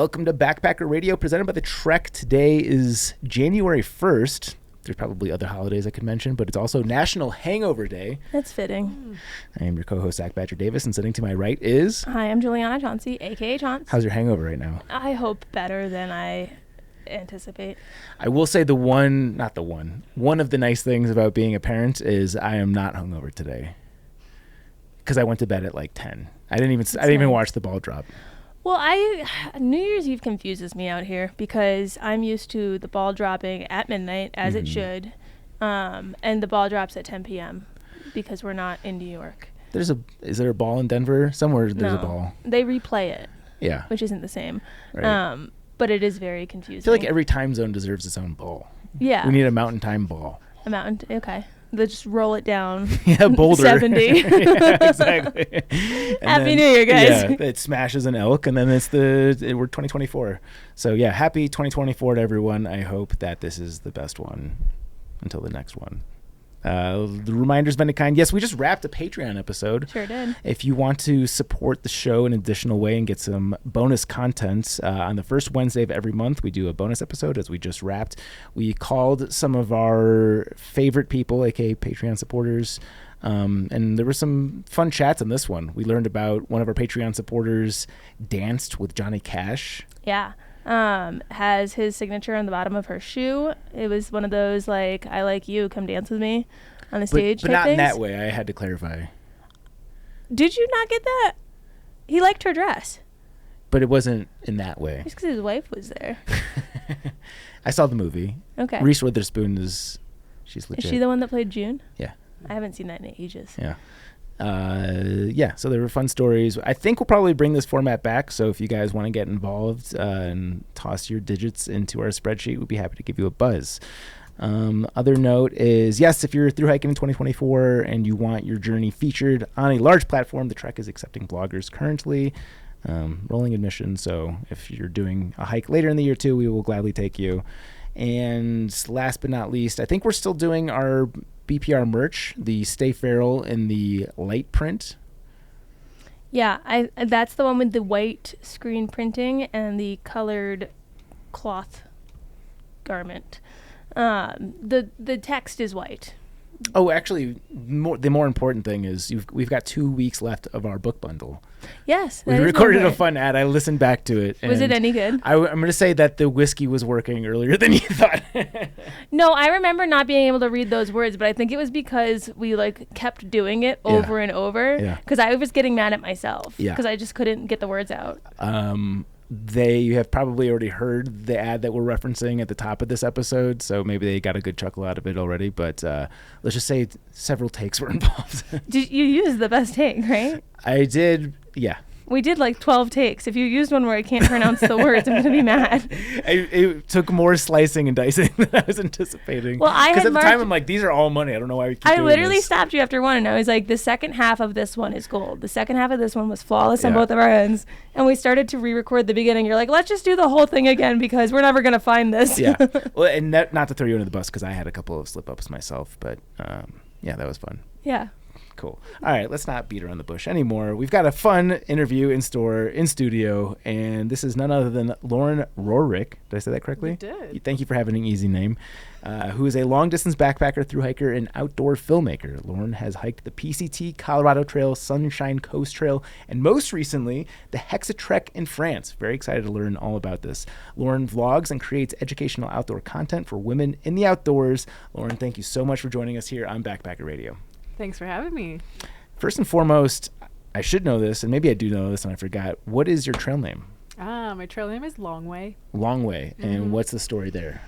Welcome to Backpacker Radio, presented by the Trek. Today is January 1st. There's probably other holidays I could mention, but it's also National Hangover Day. That's fitting. I am your co-host, Zach Badger Davis, and sitting to my right is... Hi, I'm Juliana Chauncey, a.k.a. Chaunce. How's your hangover right now? I hope better than I anticipate. I will say one of the nice things about being a parent is I am not hungover today. Because I went to bed at like 10. I didn't even watch the ball drop. Well, New Year's Eve confuses me out here because I'm used to the ball dropping at midnight, as it should, and the ball drops at 10 p.m. because we're not in New York. Is there a ball in Denver? Somewhere there's a No, ball. they replay it. Yeah. Which isn't the same. Right. But it is very confusing. I feel like every time zone deserves its own ball. Yeah. We need a mountain time ball. Okay. They just roll it down. Yeah, Boulder. 70. Yeah, exactly. Happy New Year, guys. Yeah, it smashes an elk, and then we're 2024. So yeah, happy 2024 to everyone. I hope that this is the best one until the next one. The reminder's been kind. Yes, we just wrapped a Patreon episode. Sure did. If you want to support the show in an additional way and get some bonus content, on the first Wednesday of every month, we do a bonus episode, as we just wrapped. We called some of our favorite people, aka Patreon supporters, and there were some fun chats on this one. We learned about one of our Patreon supporters danced with Johnny Cash. Yeah. Has his signature on the bottom of her shoe. It was one of those, like, I like you, come dance with me on the stage. But type not things. in that way. I had to clarify. Did you not get that? He liked her dress. But it wasn't in that way. Just because his wife was there. I saw the movie. Okay. Reese Witherspoon she's legit. Is she the one that played June? Yeah. I haven't seen that in ages. Yeah. So there were fun stories. I think we'll probably bring this format back. So if you guys want to get involved and toss your digits into our spreadsheet, we'd be happy to give you a buzz. Other note is, yes, if you're through hiking in 2024 and you want your journey featured on a large platform, the Trek is accepting bloggers currently, rolling admission. So if you're doing a hike later in the year too, we will gladly take you. And last but not least, I think we're still doing our BPR merch, the Stay Feral in the light print. Yeah, that's the one with the white screen printing and the colored cloth garment. The text is white. Oh, actually, the more important thing is we've got 2 weeks left of our book bundle. Yes. We recorded a fun ad. I listened back to it. Was it any good? I'm going to say that the whiskey was working earlier than you thought. No, I remember not being able to read those words, but I think it was because we kept doing it over and over. Yeah. Because I was getting mad at myself. Yeah. Because I just couldn't get the words out. You have probably already heard the ad that we're referencing at the top of this episode, so maybe they got a good chuckle out of it already, but let's just say several takes were involved. Did you use the best take, right? I did, yeah. We did 12 takes. If you used one where I can't pronounce the words, I'm going to be mad. It took more slicing and dicing than I was anticipating. Well, because at the time I'm like, these are all money. I don't know why we keep doing this. I literally stopped you after one, and I was like, the second half of this one is gold. The second half of this one was flawless on both of our ends. And we started to re-record the beginning. You're like, let's just do the whole thing again because we're never going to find this. Yeah. Well, and not to throw you under the bus because I had a couple of slip-ups myself, but yeah, that was fun. Yeah. Cool. All right, let's not beat around the bush anymore. We've got a fun interview in studio, and this is none other than Lauren Roerick. Did I say that correctly? You did. Thank you for having an easy name. Who is a long-distance backpacker, thru-hiker, and outdoor filmmaker. Lauren has hiked the PCT Colorado Trail, Sunshine Coast Trail, and most recently, the Hexatrek in France. Very excited to learn all about this. Lauren vlogs and creates educational outdoor content for women in the outdoors. Lauren, thank you so much for joining us here on Backpacker Radio. Thanks for having me. First and foremost, I should know this, and maybe I do know this and I forgot. What is your trail name? My trail name is Long Way. Long Way. And what's the story there?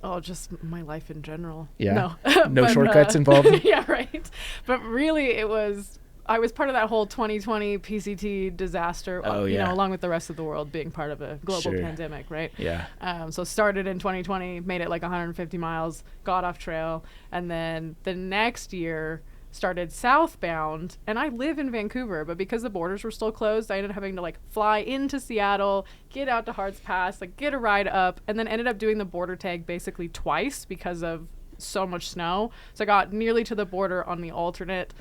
Oh, just my life in general. Yeah? No. No shortcuts involved? Yeah, right. But really, I was part of that whole 2020 PCT disaster, along with the rest of the world being part of a global pandemic, right? Yeah. So started in 2020, made it 150 miles, got off trail, and then the next year started Southbound, and I live in Vancouver, but because the borders were still closed, I ended up having to fly into Seattle, get out to Harts Pass, get a ride up, and then ended up doing the border tag basically twice because of so much snow. So I got nearly to the border on the alternate,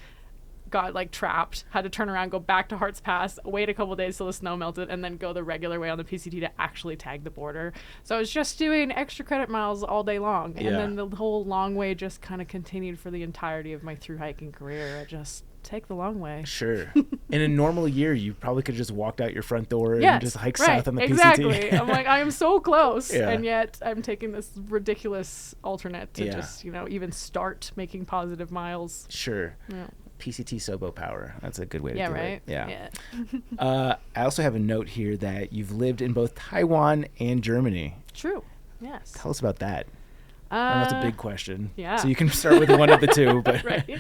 got like trapped, had to turn around, go back to Hart's Pass, wait a couple days till the snow melted, and then go the regular way on the PCT to actually tag the border. So I was just doing extra credit miles all day long. And then the whole long way just kind of continued for the entirety of my thru hiking career. I just take the long way. Sure. In a normal year, you probably could have just walked out your front door and just hiked south on the exactly. PCT. I'm like, I am so close, and yet I'm taking this ridiculous alternate to just, even start making positive miles. Sure. Yeah. PCT Sobo power. That's a good way to do it. Yeah. I also have a note here that you've lived in both Taiwan and Germany. True. Yes. Tell us about that. I know that's a big question. Yeah. So you can start with one of the two. But right.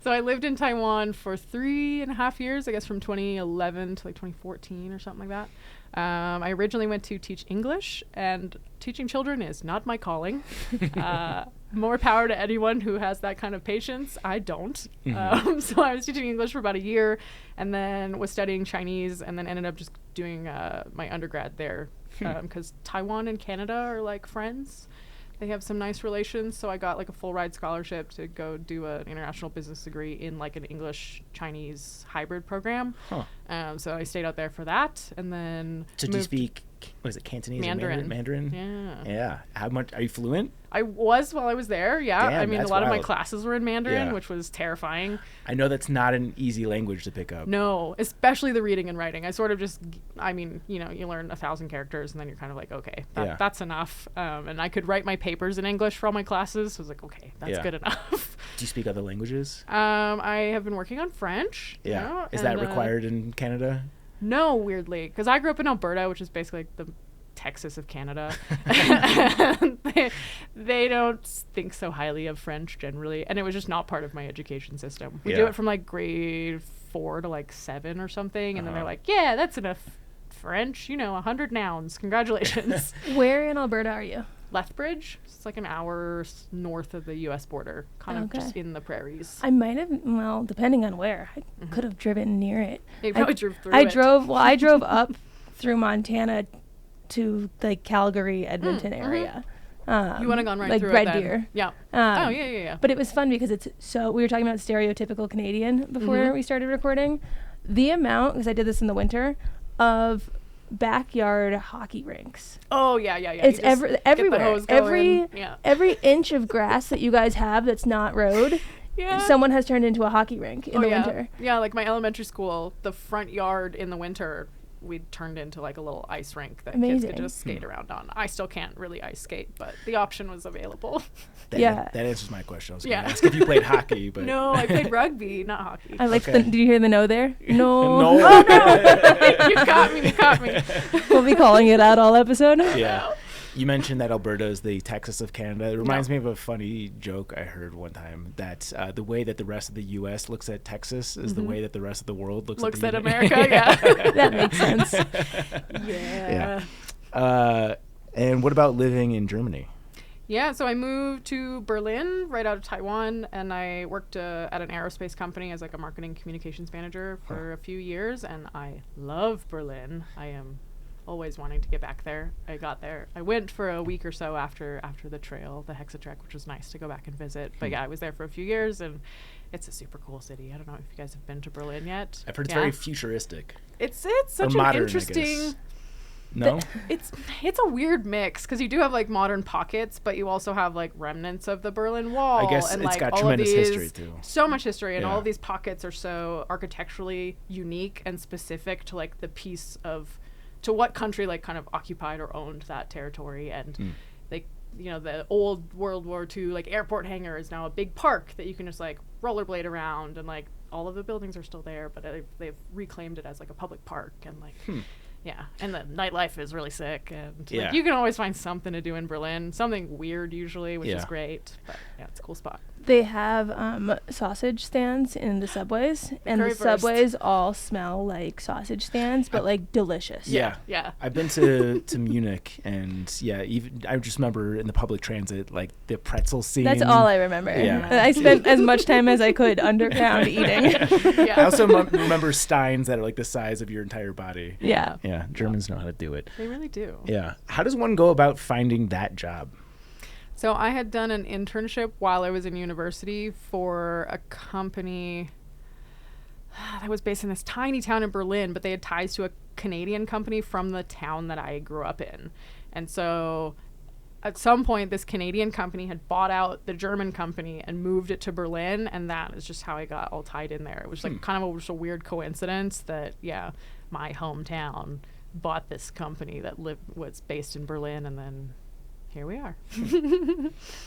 So I lived in Taiwan for 3.5 years, I guess from 2011 to like 2014 or something like that. I originally went to teach English, and teaching children is not my calling. More power to anyone who has that kind of patience. I don't. So I was teaching English for about a year, and then was studying Chinese, and then ended up just doing my undergrad there, because Taiwan and Canada are like friends. They have some nice relations, so I got like a full ride scholarship to go do an international business degree in like an English-Chinese hybrid program. So I stayed out there for that, and then So do you speak, what is it, Cantonese? Mandarin. Mandarin? Yeah. How much, are you fluent? I was while I was there, yeah. Damn, I mean, a that's lot of my wild. classes were in Mandarin, which was terrifying. I know that's not an easy language to pick up. No, especially the reading and writing. I sort of just, you learn 1,000 characters, and then you're kind of like, okay, that's enough. And I could write my papers in English for all my classes, so I was like, okay, that's good enough. Do you speak other languages? I have been working on French. Yeah. Is that required in Canada? No, weirdly, because I grew up in Alberta, which is basically like the Texas of Canada. they don't think so highly of French generally, and it was just not part of my education system. We do it from like grade 4 to like 7 or something, and then they're like, yeah, that's enough French, 100 nouns, congratulations. Where in Alberta are you? Lethbridge. It's like an hour north of the U.S. border, kind of just in the prairies. I might have, well, depending on where, I could have driven near it. You probably drove through I drove up through Montana to the Calgary, Edmonton area. You would have gone right like through Red it then. Deer. Yeah. Yeah. But it was fun because we were talking about stereotypical Canadian before we started recording. The amount, because I did this in the winter, of backyard hockey rinks. Oh yeah. It's everywhere. Every inch of grass that you guys have that's not road, someone has turned into a hockey rink in the winter. Yeah, like my elementary school, the front yard in the winter, we turned into like a little ice rink that kids could just skate around on. I still can't really ice skate, but the option was available. That answers my question. I was going to ask if you played hockey, but no, I played rugby, not hockey. I like. Did you hear the no there? No. No. Oh, no. You caught me. We'll be calling it out all episode. Yeah. You mentioned that Alberta is the Texas of Canada. It reminds me of a funny joke I heard one time, that the way that the rest of the U.S. looks at Texas is the way that the rest of the world looks at America. Yeah. That makes sense. Yeah. And what about living in Germany? Yeah, so I moved to Berlin right out of Taiwan, and I worked at an aerospace company as like a marketing communications manager for a few years, and I love Berlin. I am always wanting to get back there. I got there. I went for a week or so after the trail, the Hexatrek, which was nice to go back and visit. But yeah, I was there for a few years, and it's a super cool city. I don't know if you guys have been to Berlin yet. I've heard it's very futuristic. It's such modern, an interesting. No? It's a weird mix, because you do have like modern pockets, but you also have like remnants of the Berlin Wall. I guess and, it's like, got all tremendous of these, history too. So much history, and all of these pockets are so architecturally unique and specific to like the piece of, to what country like kind of occupied or owned that territory. And like, the old World War II like airport hangar is now a big park that you can just like rollerblade around, and like all of the buildings are still there, but they've reclaimed it as like a public park, and like yeah, and the nightlife is really sick, and like, you can always find something to do in Berlin, something weird usually, which is great. But yeah, it's a cool spot. They have sausage stands in the subways, and the subways all smell like sausage stands, but like delicious. Yeah. I've been to Munich, and even I just remember in the public transit, like the pretzel scene. That's all I remember. Yeah. I spent as much time as I could underground eating. I also remember steins that are like the size of your entire body. Yeah. Yeah, Germans know how to do it. They really do. Yeah. How does one go about finding that job? So I had done an internship while I was in university for a company. that was based in this tiny town in Berlin, but they had ties to a Canadian company from the town that I grew up in. And so at some point, this Canadian company had bought out the German company and moved it to Berlin, and that is just how I got all tied in there. It was like kind of just a weird coincidence that, my hometown bought this company that was based in Berlin, and then here we are.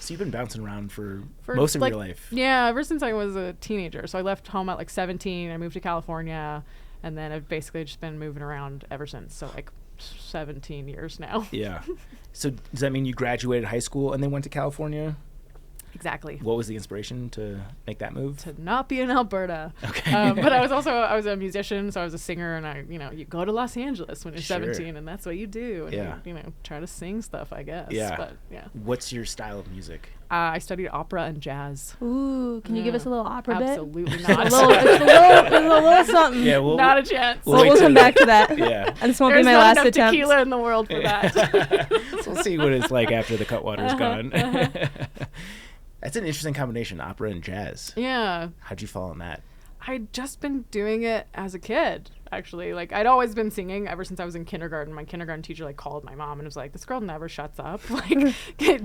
So you've been bouncing around for most of your life. Yeah, ever since I was a teenager. So I left home at like 17. I moved to California, and then I've basically just been moving around ever since. So like 17 years now. Yeah. So does that mean you graduated high school and then went to California? Exactly. What was the inspiration to make that move? To not be in Alberta. Okay. But I was a musician, so I was a singer, and you go to Los Angeles when you're Sure. 17, and that's what you do. And you try to sing stuff, I guess. Yeah. But yeah. What's your style of music? I studied opera and jazz. Ooh, can you give us a little opera bit? Absolutely It's not. a little something. Yeah, Not a chance. We'll come back to that. Yeah. And this won't There's be my not last enough attempt. tequila in the world for that. So we'll see what it's like after the Cutwater's gone. That's an interesting combination, opera and jazz. Yeah. How'd you fall on that? I'd just been doing it as a kid, actually. Like, I'd always been singing ever since I was in kindergarten. My kindergarten teacher, like, called my mom and was like, this girl never shuts up. Like,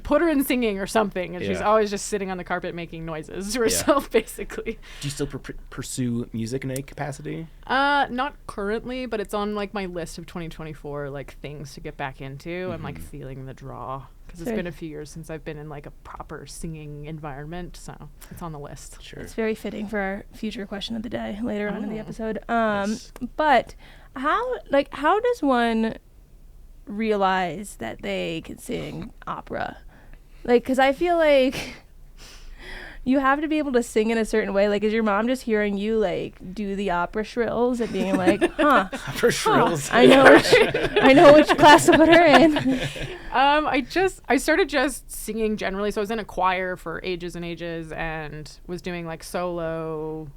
put her in singing or something. And she's always just sitting on the carpet making noises to herself, basically. Do you still pursue music in any capacity? Not currently, but it's on, like, my list of 2024, like, things to get back into. I'm, like, feeling the draw. Because it's been a few years since I've been in, like, a proper singing environment, so it's on the list. Sure. It's very fitting for our future question of the day later on in the episode. Yes. But how does one realize that they can sing opera? Like, because I feel like you have to be able to sing in a certain way. Like, is your mom just hearing you, like, do the opera shrills and being like, Opera shrills? I know which class to put her in. I started just singing generally. So I was in a choir for ages and ages and was doing, like, solo,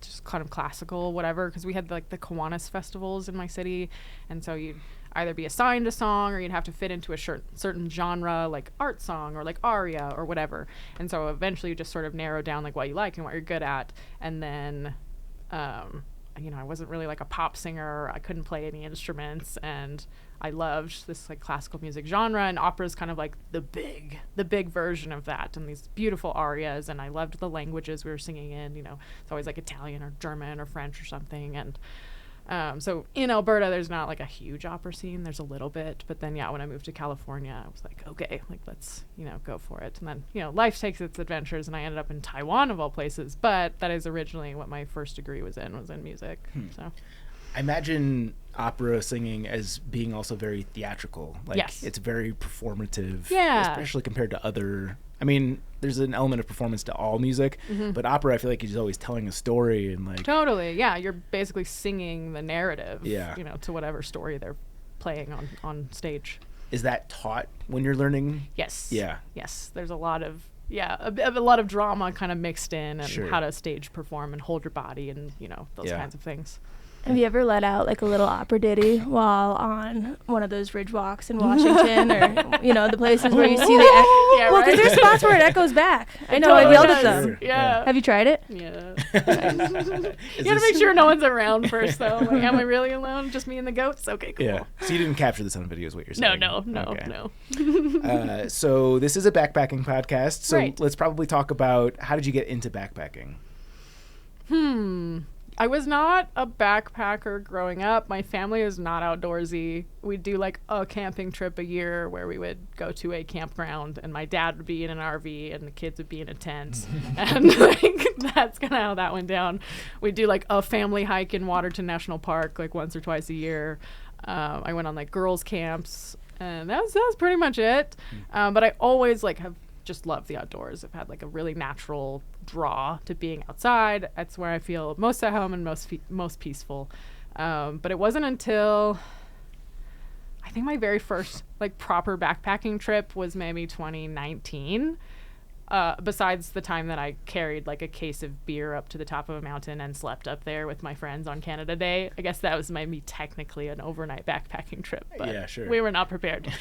just kind of classical, whatever, because we had, like, the Kiwanis festivals in my city. And so you'd either be assigned a song or you'd have to fit into a certain genre, like art song or like aria or whatever. And so eventually you just sort of narrow down like what you like and what you're good at. And then, I wasn't really like a pop singer. I couldn't play any instruments, and I loved this like classical music genre, and opera is kind of like the big version of that, and these beautiful arias. And I loved the languages we were singing in. It's always like Italian or German or French or something. And so in Alberta, there's not like a huge opera scene. There's a little bit, but then when I moved to California, I was like, okay, like let's go for it. And then life takes its adventures, and I ended up in Taiwan of all places. But that is originally what my first degree was in music. So I imagine opera singing as being also very theatrical. Like, yes, it's very performative. Yeah, especially compared to other. I mean, there's an element of performance to all music, but opera, I feel like, is always telling a story and like. Totally, yeah. You're basically singing the narrative. Yeah. To whatever story they're playing on stage. Is that taught when you're learning? Yes. Yeah. Yes. There's a lot of a lot of drama kind of mixed in, and Sure. how to stage perform and hold your body, and those kinds of things. Have you ever let out like a little opera ditty while on one of those ridge walks in Washington, or the places where you see the Yeah, well, because right. there's spots where it echoes back. I know, I've yelled at them. Sure. Yeah. Have you tried it? Yeah. Is You gotta this- make sure no one's around first, though. Like, am I really alone? Just me and the goats? Okay, cool. Yeah. So you didn't capture this on video, is what you're saying? No. Okay. So this is a backpacking podcast. So Right. let's probably talk about how did you get into backpacking? I was not a backpacker growing up. My family is not outdoorsy. We'd do like a camping trip a year where we would go to a campground, and my dad would be in an RV and the kids would be in a tent. And like that's kind of how that went down. We'd do like a family hike in Waterton National Park like once or twice a year. I went on like girls camps, and that was pretty much it. But I always like have just loved the outdoors. I've had like a really natural draw to being outside. That's where I feel most at home and most peaceful. But it wasn't until I think my very first like proper backpacking trip was maybe 2019. besides the time that I carried like a case of beer up to the top of a mountain and slept up there with my friends on Canada Day. I guess that was maybe technically an overnight backpacking trip, but yeah, sure. we were not prepared.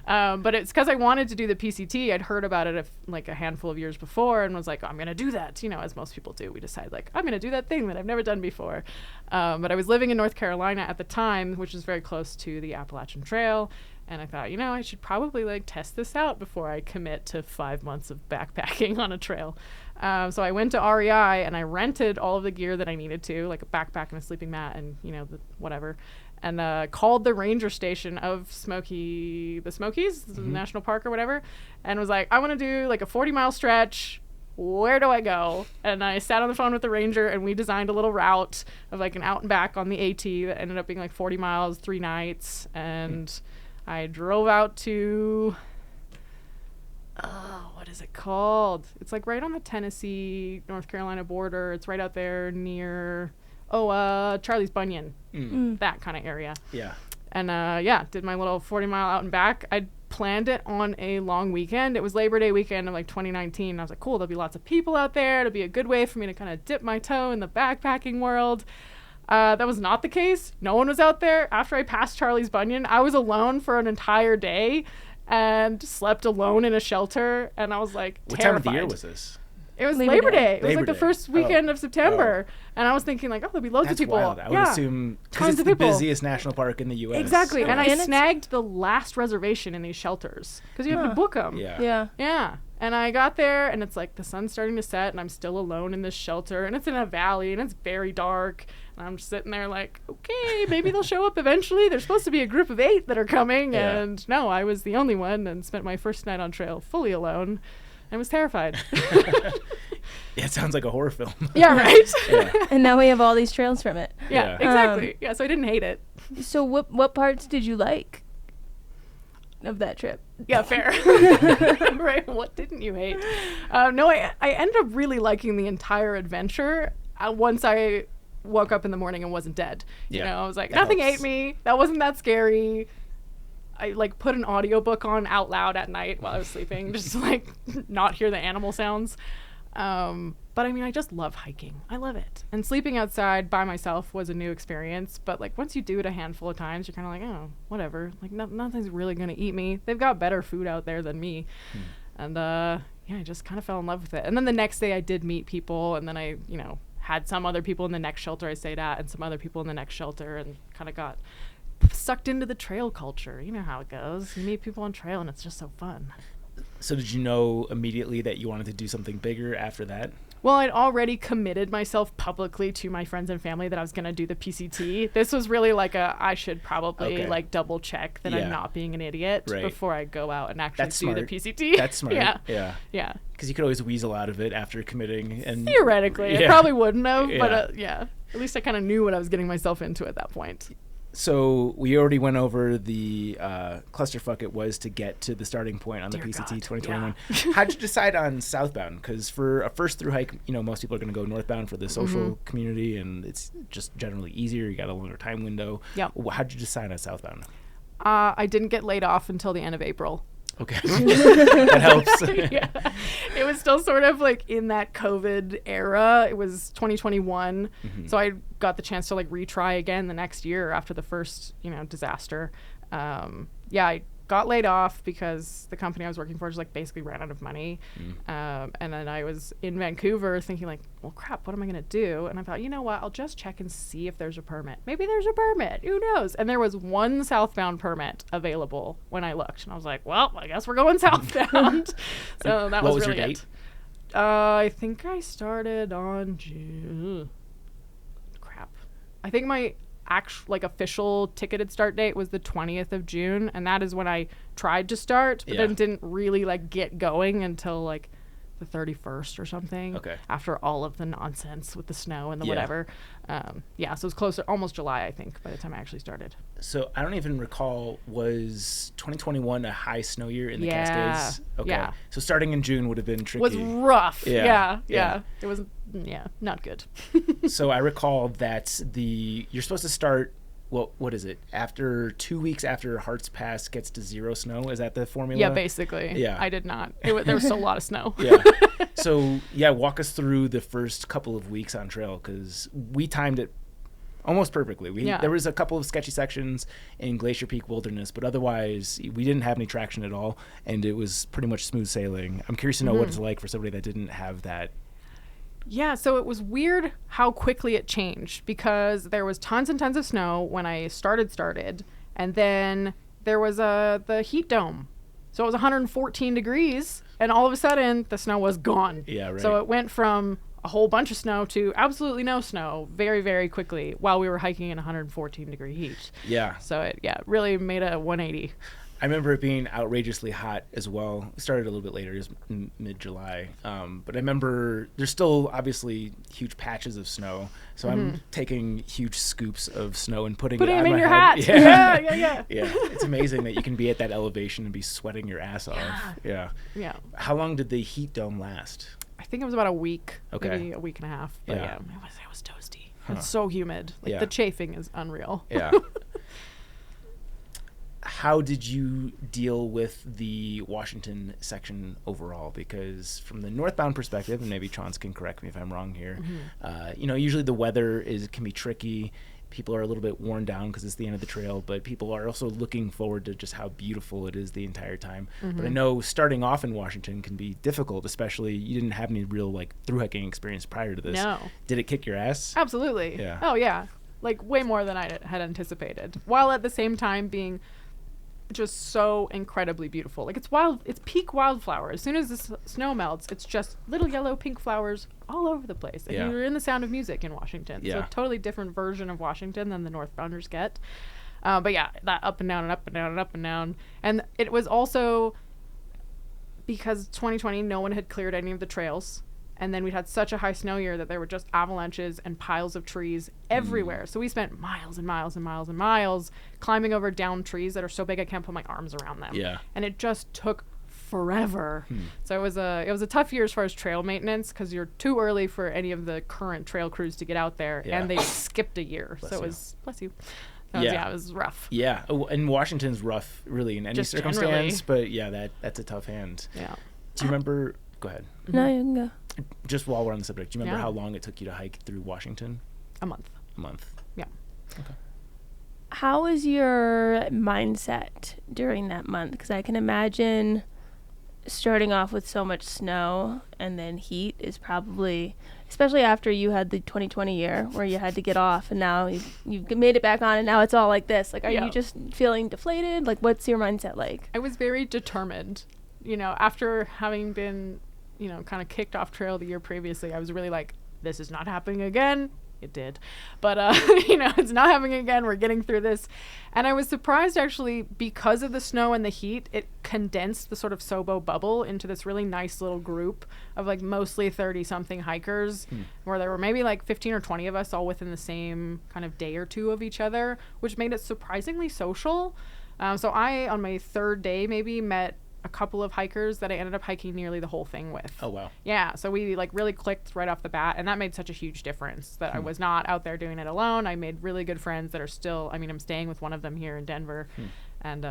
But it's because I wanted to do the PCT. I'd heard about it like a handful of years before and was like, oh, I'm going to do that. You know, as most people do, we decide like, I'm going to do that thing that I've never done before. But I was living in North Carolina at the time, which is very close to the Appalachian Trail. And I thought, I should probably like test this out before I commit to 5 months of backpacking on a trail. So I went to REI and I rented all of the gear that I needed to, like a backpack and a sleeping mat and, whatever. And called the ranger station of the Smokies, the national park or whatever, and was like, I want to do like a 40-mile stretch. Where do I go? And I sat on the phone with the ranger and we designed a little route of like an out and back on the AT that ended up being like 40 miles, 3 nights. And I drove out to, what is it called? It's like right on the Tennessee, North Carolina border. It's right out there near, Charlie's Bunyan, that kind of area. Yeah. And did my little 40-mile out and back. I planned it on a long weekend. It was Labor Day weekend of like 2019. I was like, cool, there'll be lots of people out there. It'll be a good way for me to kind of dip my toe in the backpacking world. That was not the case. No one was out there. After I passed Charlie's Bunyan, I was alone for an entire day and slept alone in a shelter. And I was like, what terrified. time of the year was this? It was Labor Day. It was like the Day. first weekend of September. And I was thinking like, there'll be loads of people. Wild. I would assume because it's of the people. busiest national park in the U.S. Exactly. Yeah. And I snagged the last reservation in these shelters because you have to book them. Yeah. And I got there and it's like the sun's starting to set and I'm still alone in this shelter and it's in a valley and it's very dark. And I'm just sitting there like, okay, maybe they'll show up eventually. There's supposed to be a group of 8 that are coming. Yeah. And no, I was the only one and spent my first night on trail fully alone. I was terrified. Yeah, it sounds like a horror film. Yeah, right? Yeah. And now we have all these trails from it. Yeah, exactly. So I didn't hate it. So what parts did you like of that trip? Yeah, fair. Right. What didn't you hate? No, I ended up really liking the entire adventure once I woke up in the morning and wasn't dead. Yeah. I was like, That nothing helps. ate me. That wasn't that scary. I like put an audiobook on out loud at night while I was sleeping just to like not hear the animal sounds. But I mean, I just love hiking. I love it. And sleeping outside by myself was a new experience. But like once you do it a handful of times, you're kind of like, oh, whatever. Like nothing's really going to eat me. They've got better food out there than me. And I just kind of fell in love with it. And then the next day I did meet people. And then I, had some other people in the next shelter I stayed at and some other people in the next shelter and kind of got sucked into the trail culture. You know how it goes. You meet people on trail and it's just so fun. So did you know immediately that you wanted to do something bigger after that? Well, I'd already committed myself publicly to my friends and family that I was going to do the PCT. This was really like I should probably like double check that I'm not being an idiot before I go out and actually do the PCT. That's smart. Yeah. Because you could always weasel out of it after committing. And theoretically, I probably wouldn't have, but at least I kind of knew what I was getting myself into at that point. So we already went over the clusterfuck it was to get to the starting point on the PCT 2021. Yeah. How'd you decide on Southbound? Because for a first thru hike, most people are going to go northbound for the social community, and it's just generally easier. You got a longer time window. Yeah. How'd you decide on Southbound? I didn't get laid off until the end of April. Okay. That helps. Yeah. It was still sort of like in that COVID era. It was 2021. So I got the chance to like retry again the next year after the first, disaster. I got laid off because the company I was working for just like basically ran out of money. And then I was in Vancouver thinking like, well, crap, what am I going to do? And I thought, you know what? I'll just check and see if there's a permit. Maybe there's a permit. Who knows? And there was one southbound permit available when I looked. And I was like, well, I guess we're going southbound. So that was really your it. date? I think I started on June. I think my official ticketed start date was the 20th of June, and that is when I tried to start, but then didn't really get going until the 31st or something. Okay. After all of the nonsense with the snow and the whatever. So it was closer, almost July, I think, by the time I actually started. So I don't even recall, was 2021 a high snow year in the Cascades? Okay. Yeah. So starting in June would have been tricky. Was rough. Yeah. It was, not good. So I recall that you're supposed to start, what is it? After 2 weeks after Hearts Pass gets to 0 snow? Is that the formula? Yeah, basically. Yeah. I did not. There was still a lot of snow. Yeah. So yeah, walk us through the first couple of weeks on trail, because we timed it almost perfectly. There was a couple of sketchy sections in Glacier Peak Wilderness, but otherwise we didn't have any traction at all, and it was pretty much smooth sailing. I'm curious to know what it's like for somebody that didn't have that. Yeah, so it was weird how quickly it changed, because there was tons and tons of snow when I started, and then there was the heat dome. So it was 114 degrees, and all of a sudden the snow was gone. Yeah, right. So it went from a whole bunch of snow to absolutely no snow very, very quickly while we were hiking in 114 degree heat. Yeah. So it really made a 180. I remember it being outrageously hot as well. It started a little bit later, it was mid-July. But I remember there's still obviously huge patches of snow. So I'm taking huge scoops of snow and putting it on them in my your head. hat. Yeah. Yeah, it's amazing that you can be at that elevation and be sweating your ass off. Yeah. How long did the heat dome last? I think it was about a week, maybe a week and a half. But Yeah. it was toasty. It's so humid. Like the chafing is unreal. Yeah. How did you deal with the Washington section overall? Because from the northbound perspective, and maybe Chance can correct me if I'm wrong here, usually the weather can be tricky. People are a little bit worn down because it's the end of the trail, but people are also looking forward to just how beautiful it is the entire time. But I know starting off in Washington can be difficult, especially you didn't have any real thru hiking experience prior to this. No. Did it kick your ass? Absolutely. Yeah. Oh yeah. Way more than I had anticipated, while at the same time being just so incredibly beautiful. It's peak wildflower. As soon as the snow melts, it's just little yellow pink flowers all over the place. And you're in the Sound of Music in Washington. So a totally different version of Washington than the Northbounders get. But yeah, that up and down and up and down and up and down. And it was also because 2020, no one had cleared any of the trails. And then we'd had such a high snow year that there were just avalanches and piles of trees everywhere. So we spent miles and miles and miles and miles climbing over down trees that are so big I can't put my arms around them. Yeah. And it just took forever. So it was a tough year as far as trail maintenance, because you're too early for any of the current trail crews to get out there, and they skipped a year. Bless you. It was rough. Yeah, and Washington's rough really in any Just circumstance, generally. but that's a tough hand. Yeah. Do you remember? Go ahead. No, you can go. Just while we're on the subject, do you remember how long it took you to hike through Washington? A month. Yeah. Okay. How was your mindset during that month? Because I can imagine starting off with so much snow and then heat is probably, especially after you had the 2020 year where you had to get off, and now you've made it back on, and now it's all like this. Are you just feeling deflated? What's your mindset like? I was very determined. After having been, kind of kicked off trail the year previously, I was really like, this is not happening again. It did. But, it's not happening again. We're getting through this. And I was surprised, actually, because of the snow and the heat, it condensed the sort of Sobo bubble into this really nice little group of mostly 30-something hikers, where there were maybe 15 or 20 of us all within the same kind of day or two of each other, which made it surprisingly social. So I, on my third day, maybe met a couple of hikers that I ended up hiking nearly the whole thing with. Oh, wow. Yeah, so we really clicked right off the bat, and that made such a huge difference that I was not out there doing it alone. I made really good friends that are still, I'm staying with one of them here in Denver, and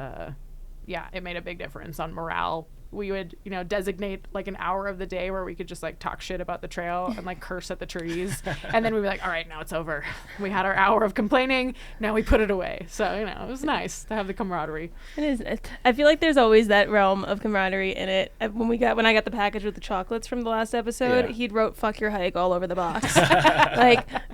it made a big difference on morale. We would, designate an hour of the day where we could just talk shit about the trail and curse at the trees. And then we'd be like, all right, now it's over. We had our hour of complaining. Now we put it away. So, it was nice to have the camaraderie. It is. I feel like there's always that realm of camaraderie in it. When I got the package with the chocolates from the last episode, he'd wrote "fuck your hike" all over the box.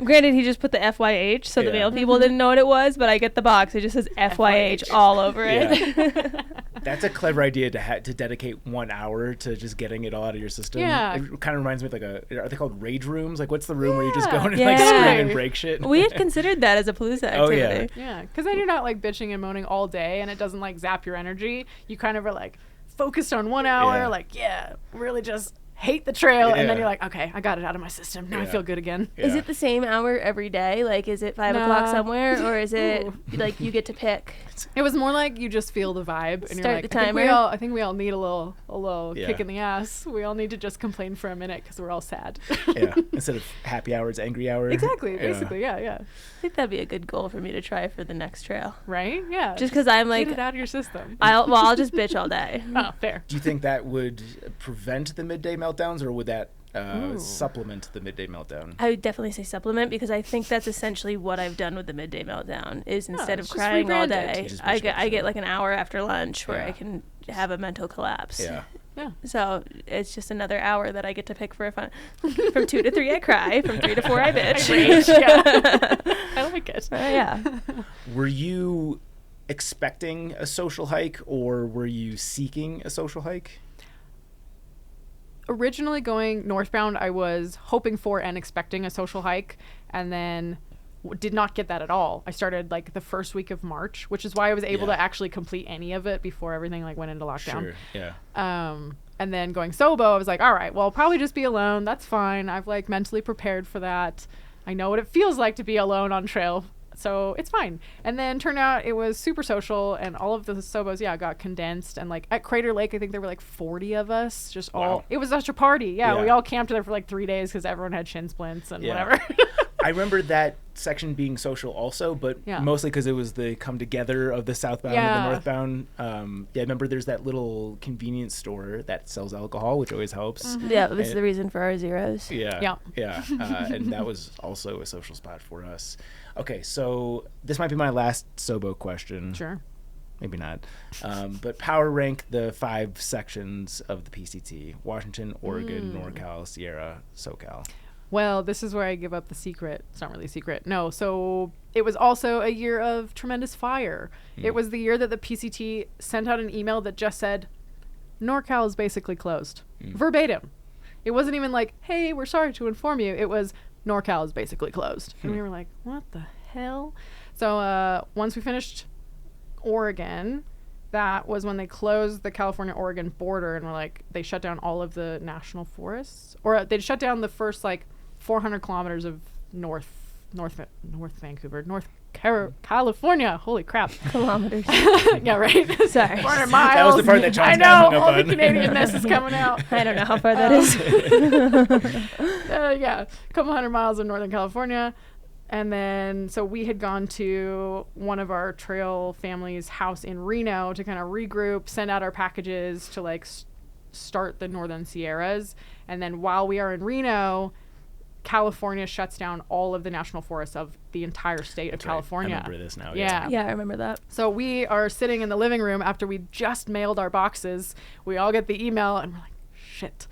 Granted, he just put the FYH, so the male people didn't know what it was, but I get the box. It just says FYH all over it. That's a clever idea to dedicate 1 hour to just getting it all out of your system. Yeah. It kind of reminds me of are they called rage rooms? What's the room where you just go in and Yeah. scream and break shit? We had considered that as a Palooza activity. Yeah, because then you're not bitching and moaning all day, and it doesn't zap your energy. You kind of are focused on 1 hour, really just hate the trail, and then you're like, okay, I got it out of my system. Now I feel good again. Yeah. Is it the same hour every day? Is it 5 o'clock somewhere, or is it you get to pick? It was more you just feel the vibe, and Start you're the timer. I think we all need a little kick in the ass. We all need to just complain for a minute because we're all sad. Yeah, instead of happy hour, it's angry hour. Exactly, basically, yeah. I think that'd be a good goal for me to try for the next trail. Right? Yeah. Just because I'm get it out of your system. I'll just bitch all day. Oh, fair. Do you think that would prevent the midday meltdown? meltdowns, or would that supplement the midday meltdown? I would definitely say supplement, because I think that's essentially what I've done with the midday meltdown is instead of just crying all rebranded. day, I get like an hour after lunch where I can have a mental collapse. Yeah. Yeah. So it's just another hour that I get to pick for a fun. From 2 to 3 I cry. From 3 to 4 I bitch. I like it. Yeah. Were you expecting a social hike, or were you seeking a social hike? Originally going northbound, I was hoping for and expecting a social hike, and then did not get that at all. I started like the first week of March, which is why I was able to actually complete any of it before everything like went into lockdown. Sure. Yeah. And then going Sobo, I was like, all right, well, I'll probably just be alone. That's fine. I've like mentally prepared for that. I know what it feels like to be alone on trail, so it's fine. And then turned out it was super social, and all of the Sobos, got condensed. And like at Crater Lake, I think there were like 40 of us, just all. It was such a party. Yeah, we all camped there for like 3 days because everyone had shin splints and whatever. I remember that section being social also, but mostly because it was the come together of the southbound and the northbound. I remember there's that little convenience store that sells alcohol, which always helps. Mm-hmm. Yeah, this is the reason for our zeros. Yeah. And that was also a social spot for us. Okay, so this might be my last Sobo question. Sure. Maybe not. But power rank the 5 sections of the PCT: Washington, Oregon, NorCal, Sierra, SoCal. Well, this is where I give up the secret. It's not really a secret. No, so it was also a year of tremendous fire. It was the year that the PCT sent out an email that just said, NorCal is basically closed. Verbatim. It wasn't even like, hey, we're sorry to inform you. It was, NorCal is basically closed. And we were like, what the hell? So once we finished Oregon, that was when they closed the California-Oregon border, and were like, they shut down all of the national forests. Or they shut down the first, like, 400 kilometers of North Vancouver, California. Holy crap. Kilometers. Yeah, right. Sorry. 400 miles. That was the part that John's I know, hung up all on. the Canadianness is coming out. I don't know how far that is. A couple hundred miles of Northern California. And then, so we had gone to one of our trail family's house in Reno to kind of regroup, send out our packages to like start the Northern Sierras. And then while we are in Reno, California shuts down all of the national forests of the entire state of California. I remember this now. Yeah, I remember that. So we are sitting in the living room after we just mailed our boxes. We all get the email and we're like, shit.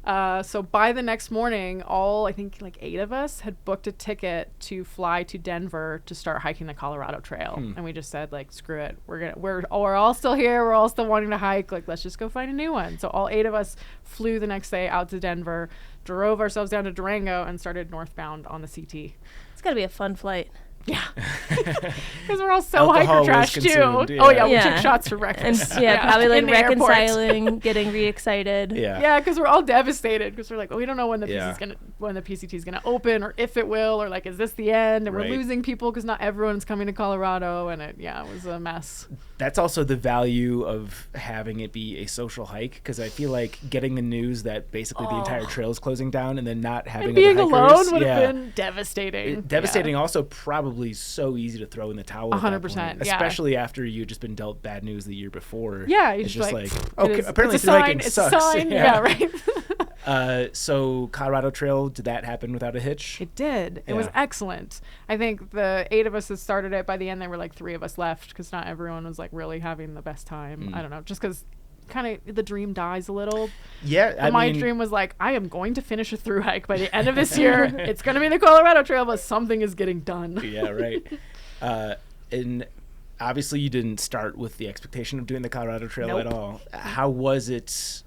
So by the next morning, I think like 8 of us had booked a ticket to fly to Denver to start hiking the Colorado Trail. And we just said like, screw it. We're all still here. We're all still wanting to hike. Like, let's just go find a new one. So all 8 of us flew the next day out to Denver, drove ourselves down to Durango, and started northbound on the CT. It's got to be a fun flight. Yeah. Because we're all so Alcohol hiker trash was too. consumed, Oh yeah, we took shots for And breakfast. probably like in the airport. reconciling, getting re-excited. Yeah, because we're all devastated because we're like, we don't know when the PCT is gonna open, or if it will, or like, is this the end? And we're losing people because not everyone's coming to Colorado, and it was a mess. That's also the value of having it be a social hike, because I feel like getting the news that basically the entire trail is closing down and then not having and being other hikers, alone would have been devastating. Devastating. Also, probably so easy to throw in the towel. 100%, especially after you've just been dealt bad news the year before. Yeah, it's just like okay, apparently it's a sign. hiking It's sucks. a sign. Yeah, right. So Colorado Trail, did that happen without a hitch? It did. It was excellent. I think the 8 of us that started it, by the end there were like 3 of us left because not everyone was like really having the best time. I don't know, just because kind of the dream dies a little. Yeah, my dream was like, I am going to finish a thru hike by the end of this year. It's going to be the Colorado Trail, but something is getting done. Yeah, right. And obviously you didn't start with the expectation of doing the Colorado Trail at all. How was it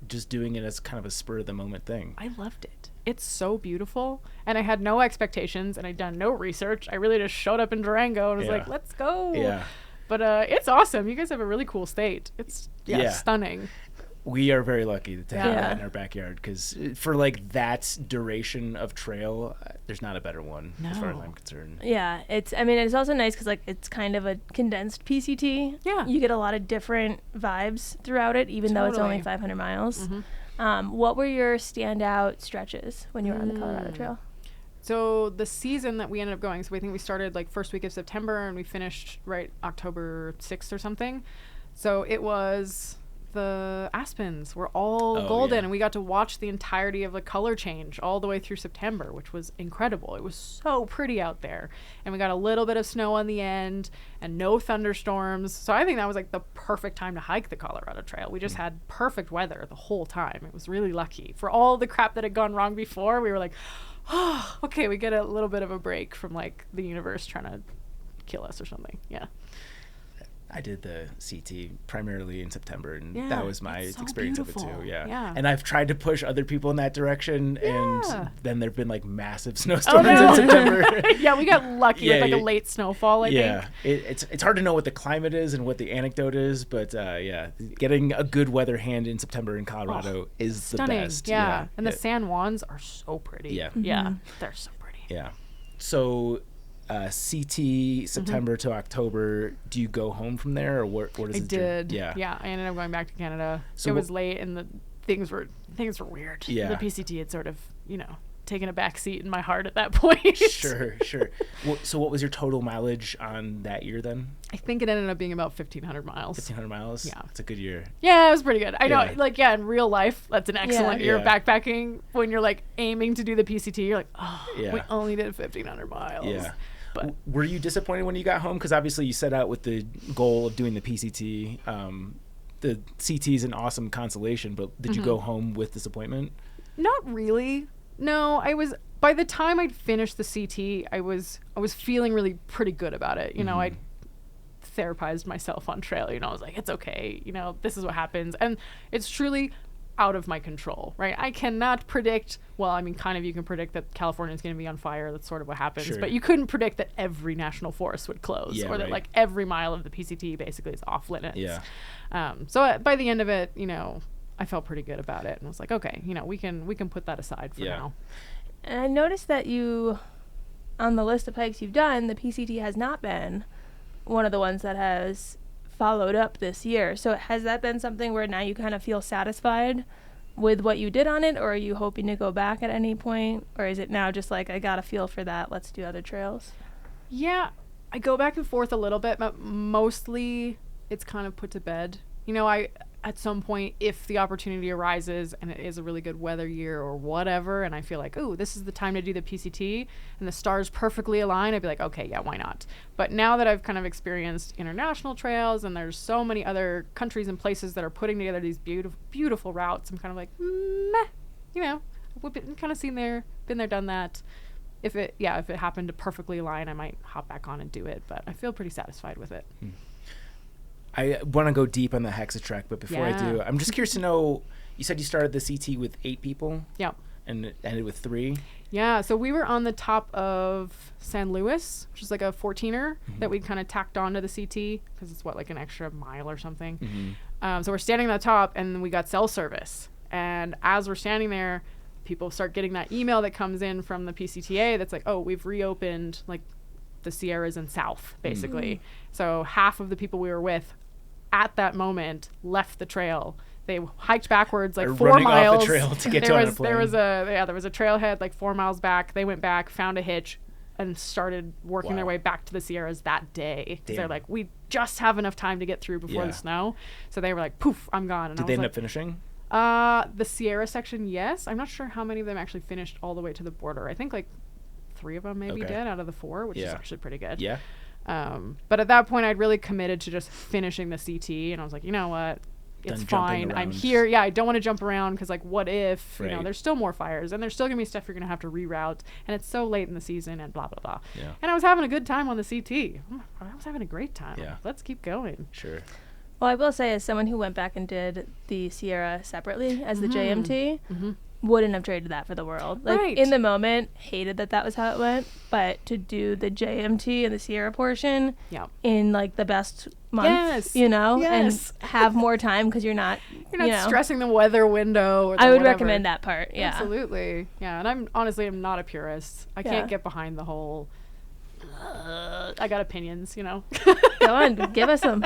just doing it as kind of a spur of the moment thing? I loved it. It's so beautiful, and I had no expectations, and I'd done no research. I really just showed up in Durango and was like, let's go. Yeah. But it's awesome. You guys have a really cool state. It's stunning. We are very lucky to have that in our backyard, because for like that duration of trail, there's not a better one as far as I'm concerned. Yeah, it's also nice because like it's kind of a condensed PCT. Yeah. You get a lot of different vibes throughout it, even though it's only 500 miles. What were your standout stretches when you were on the Colorado Trail? So the season that we ended up going, so I think we started like first week of September and we finished right October 6th or something. So it was the aspens were all golden, and we got to watch the entirety of the color change all the way through September, which was incredible. It was so pretty out there, and we got a little bit of snow on the end and no thunderstorms. So I think that was like the perfect time to hike the Colorado Trail. We just had perfect weather the whole time. It was really lucky. For all the crap that had gone wrong before, we were like, oh, okay, we get a little bit of a break from like the universe trying to kill us or something. Yeah. I did the CT primarily in September, and that was my experience beautiful. of it too. Yeah. And I've tried to push other people in that direction, and then there've been like massive snowstorms in September. Yeah, we got lucky with like a late snowfall, I think. It's hard to know what the climate is and what the anecdote is, but getting a good weather hand in September in Colorado is stunning. the best. Yeah. And the San Juans are so pretty. Yeah. Yeah, they're so pretty. Yeah. So CT September to October, do you go home from there, or what does it did. do? Yeah, I ended up going back to Canada. So it was late, and the things were weird. Yeah. The PCT had sort of, taken a back seat in my heart at that point. Sure. So what was your total mileage on that year then? I think it ended up being about 1,500 miles. 1,500 miles? Yeah. That's a good year. Yeah, it was pretty good. I know, in real life, that's an excellent year of Yeah. backpacking. When you're, like, aiming to do the PCT, you're like, Yeah. we only did 1,500 miles. Yeah. But were you disappointed when you got home? Because obviously you set out with the goal of doing the PCT. The CT is an awesome consolation, but did you go home with disappointment? Not really. No, by the time I'd finished the CT, I was feeling really pretty good about it. I therapized myself on trail. I was like, it's okay. This is what happens. And it's truly out of my control, right? I cannot predict, kind of you can predict that California is going to be on fire. That's sort of what happens. Sure. But you couldn't predict that every national forest would close or that like every mile of the PCT basically is off limits. Yeah. So by the end of it, I felt pretty good about it and was like, okay, we can put that aside for now. And I noticed that on the list of hikes you've done, the PCT has not been one of the ones that has followed up this year. So has that been something where now you kind of feel satisfied with what you did on it, or are you hoping to go back at any point, or is it now just like, I got a feel for that, let's do other trails? Yeah, I go back and forth a little bit, but mostly it's kind of put to bed. At some point, if the opportunity arises and it is a really good weather year or whatever, and I feel like, ooh, this is the time to do the PCT, and the stars perfectly align, I'd be like, okay, yeah, why not? But now that I've kind of experienced international trails, and there's so many other countries and places that are putting together these beautiful, beautiful routes, I'm kind of like, meh, we've been kind of been there, done that. If it happened to perfectly align, I might hop back on and do it, but I feel pretty satisfied with it. I want to go deep on the Hexatrek, but before I do, I'm just curious to know, you said you started the CT with 8 people? Yeah. And it ended with 3? Yeah, so we were on the top of San Luis, which is like a 14er that we kind of tacked onto the CT because it's like an extra mile or something. So we're standing on the top, and we got cell service. And as we're standing there, people start getting that email that comes in from the PCTA that's like, oh, we've reopened like the Sierras and South, basically. So half of the people we were with at that moment left the trail. They hiked backwards like 4 miles off the trail to get on a plane. There was a trailhead like 4 miles back. They went back, found a hitch, and started working their way back to the Sierras that day. They're like, we just have enough time to get through before the snow. So they were like, poof, I'm gone. And Did they end up finishing? The Sierra section, yes. I'm not sure how many of them actually finished all the way to the border. I think like 3 of them maybe did out of the 4, which is actually pretty good. Yeah. But at that point, I'd really committed to just finishing the CT, and I was like, you know what? It's fine. I'm here. Yeah, I don't want to jump around because, like, what if, there's still more fires, and there's still going to be stuff you're going to have to reroute, and it's so late in the season, and blah, blah, blah. Yeah. And I was having a good time on the CT. I was having a great time. Yeah. Let's keep going. Sure. Well, I will say, as someone who went back and did the Sierra separately as the JMT, wouldn't have traded that for the world. Like, in the moment, hated that was how it went, but to do the JMT and the Sierra portion in, like, the best month, and have more time because you're not stressing the weather window or I would recommend that part. Yeah. Absolutely. Yeah, and I'm not a purist. I can't get behind the whole I got opinions, you know. Go on, give us some.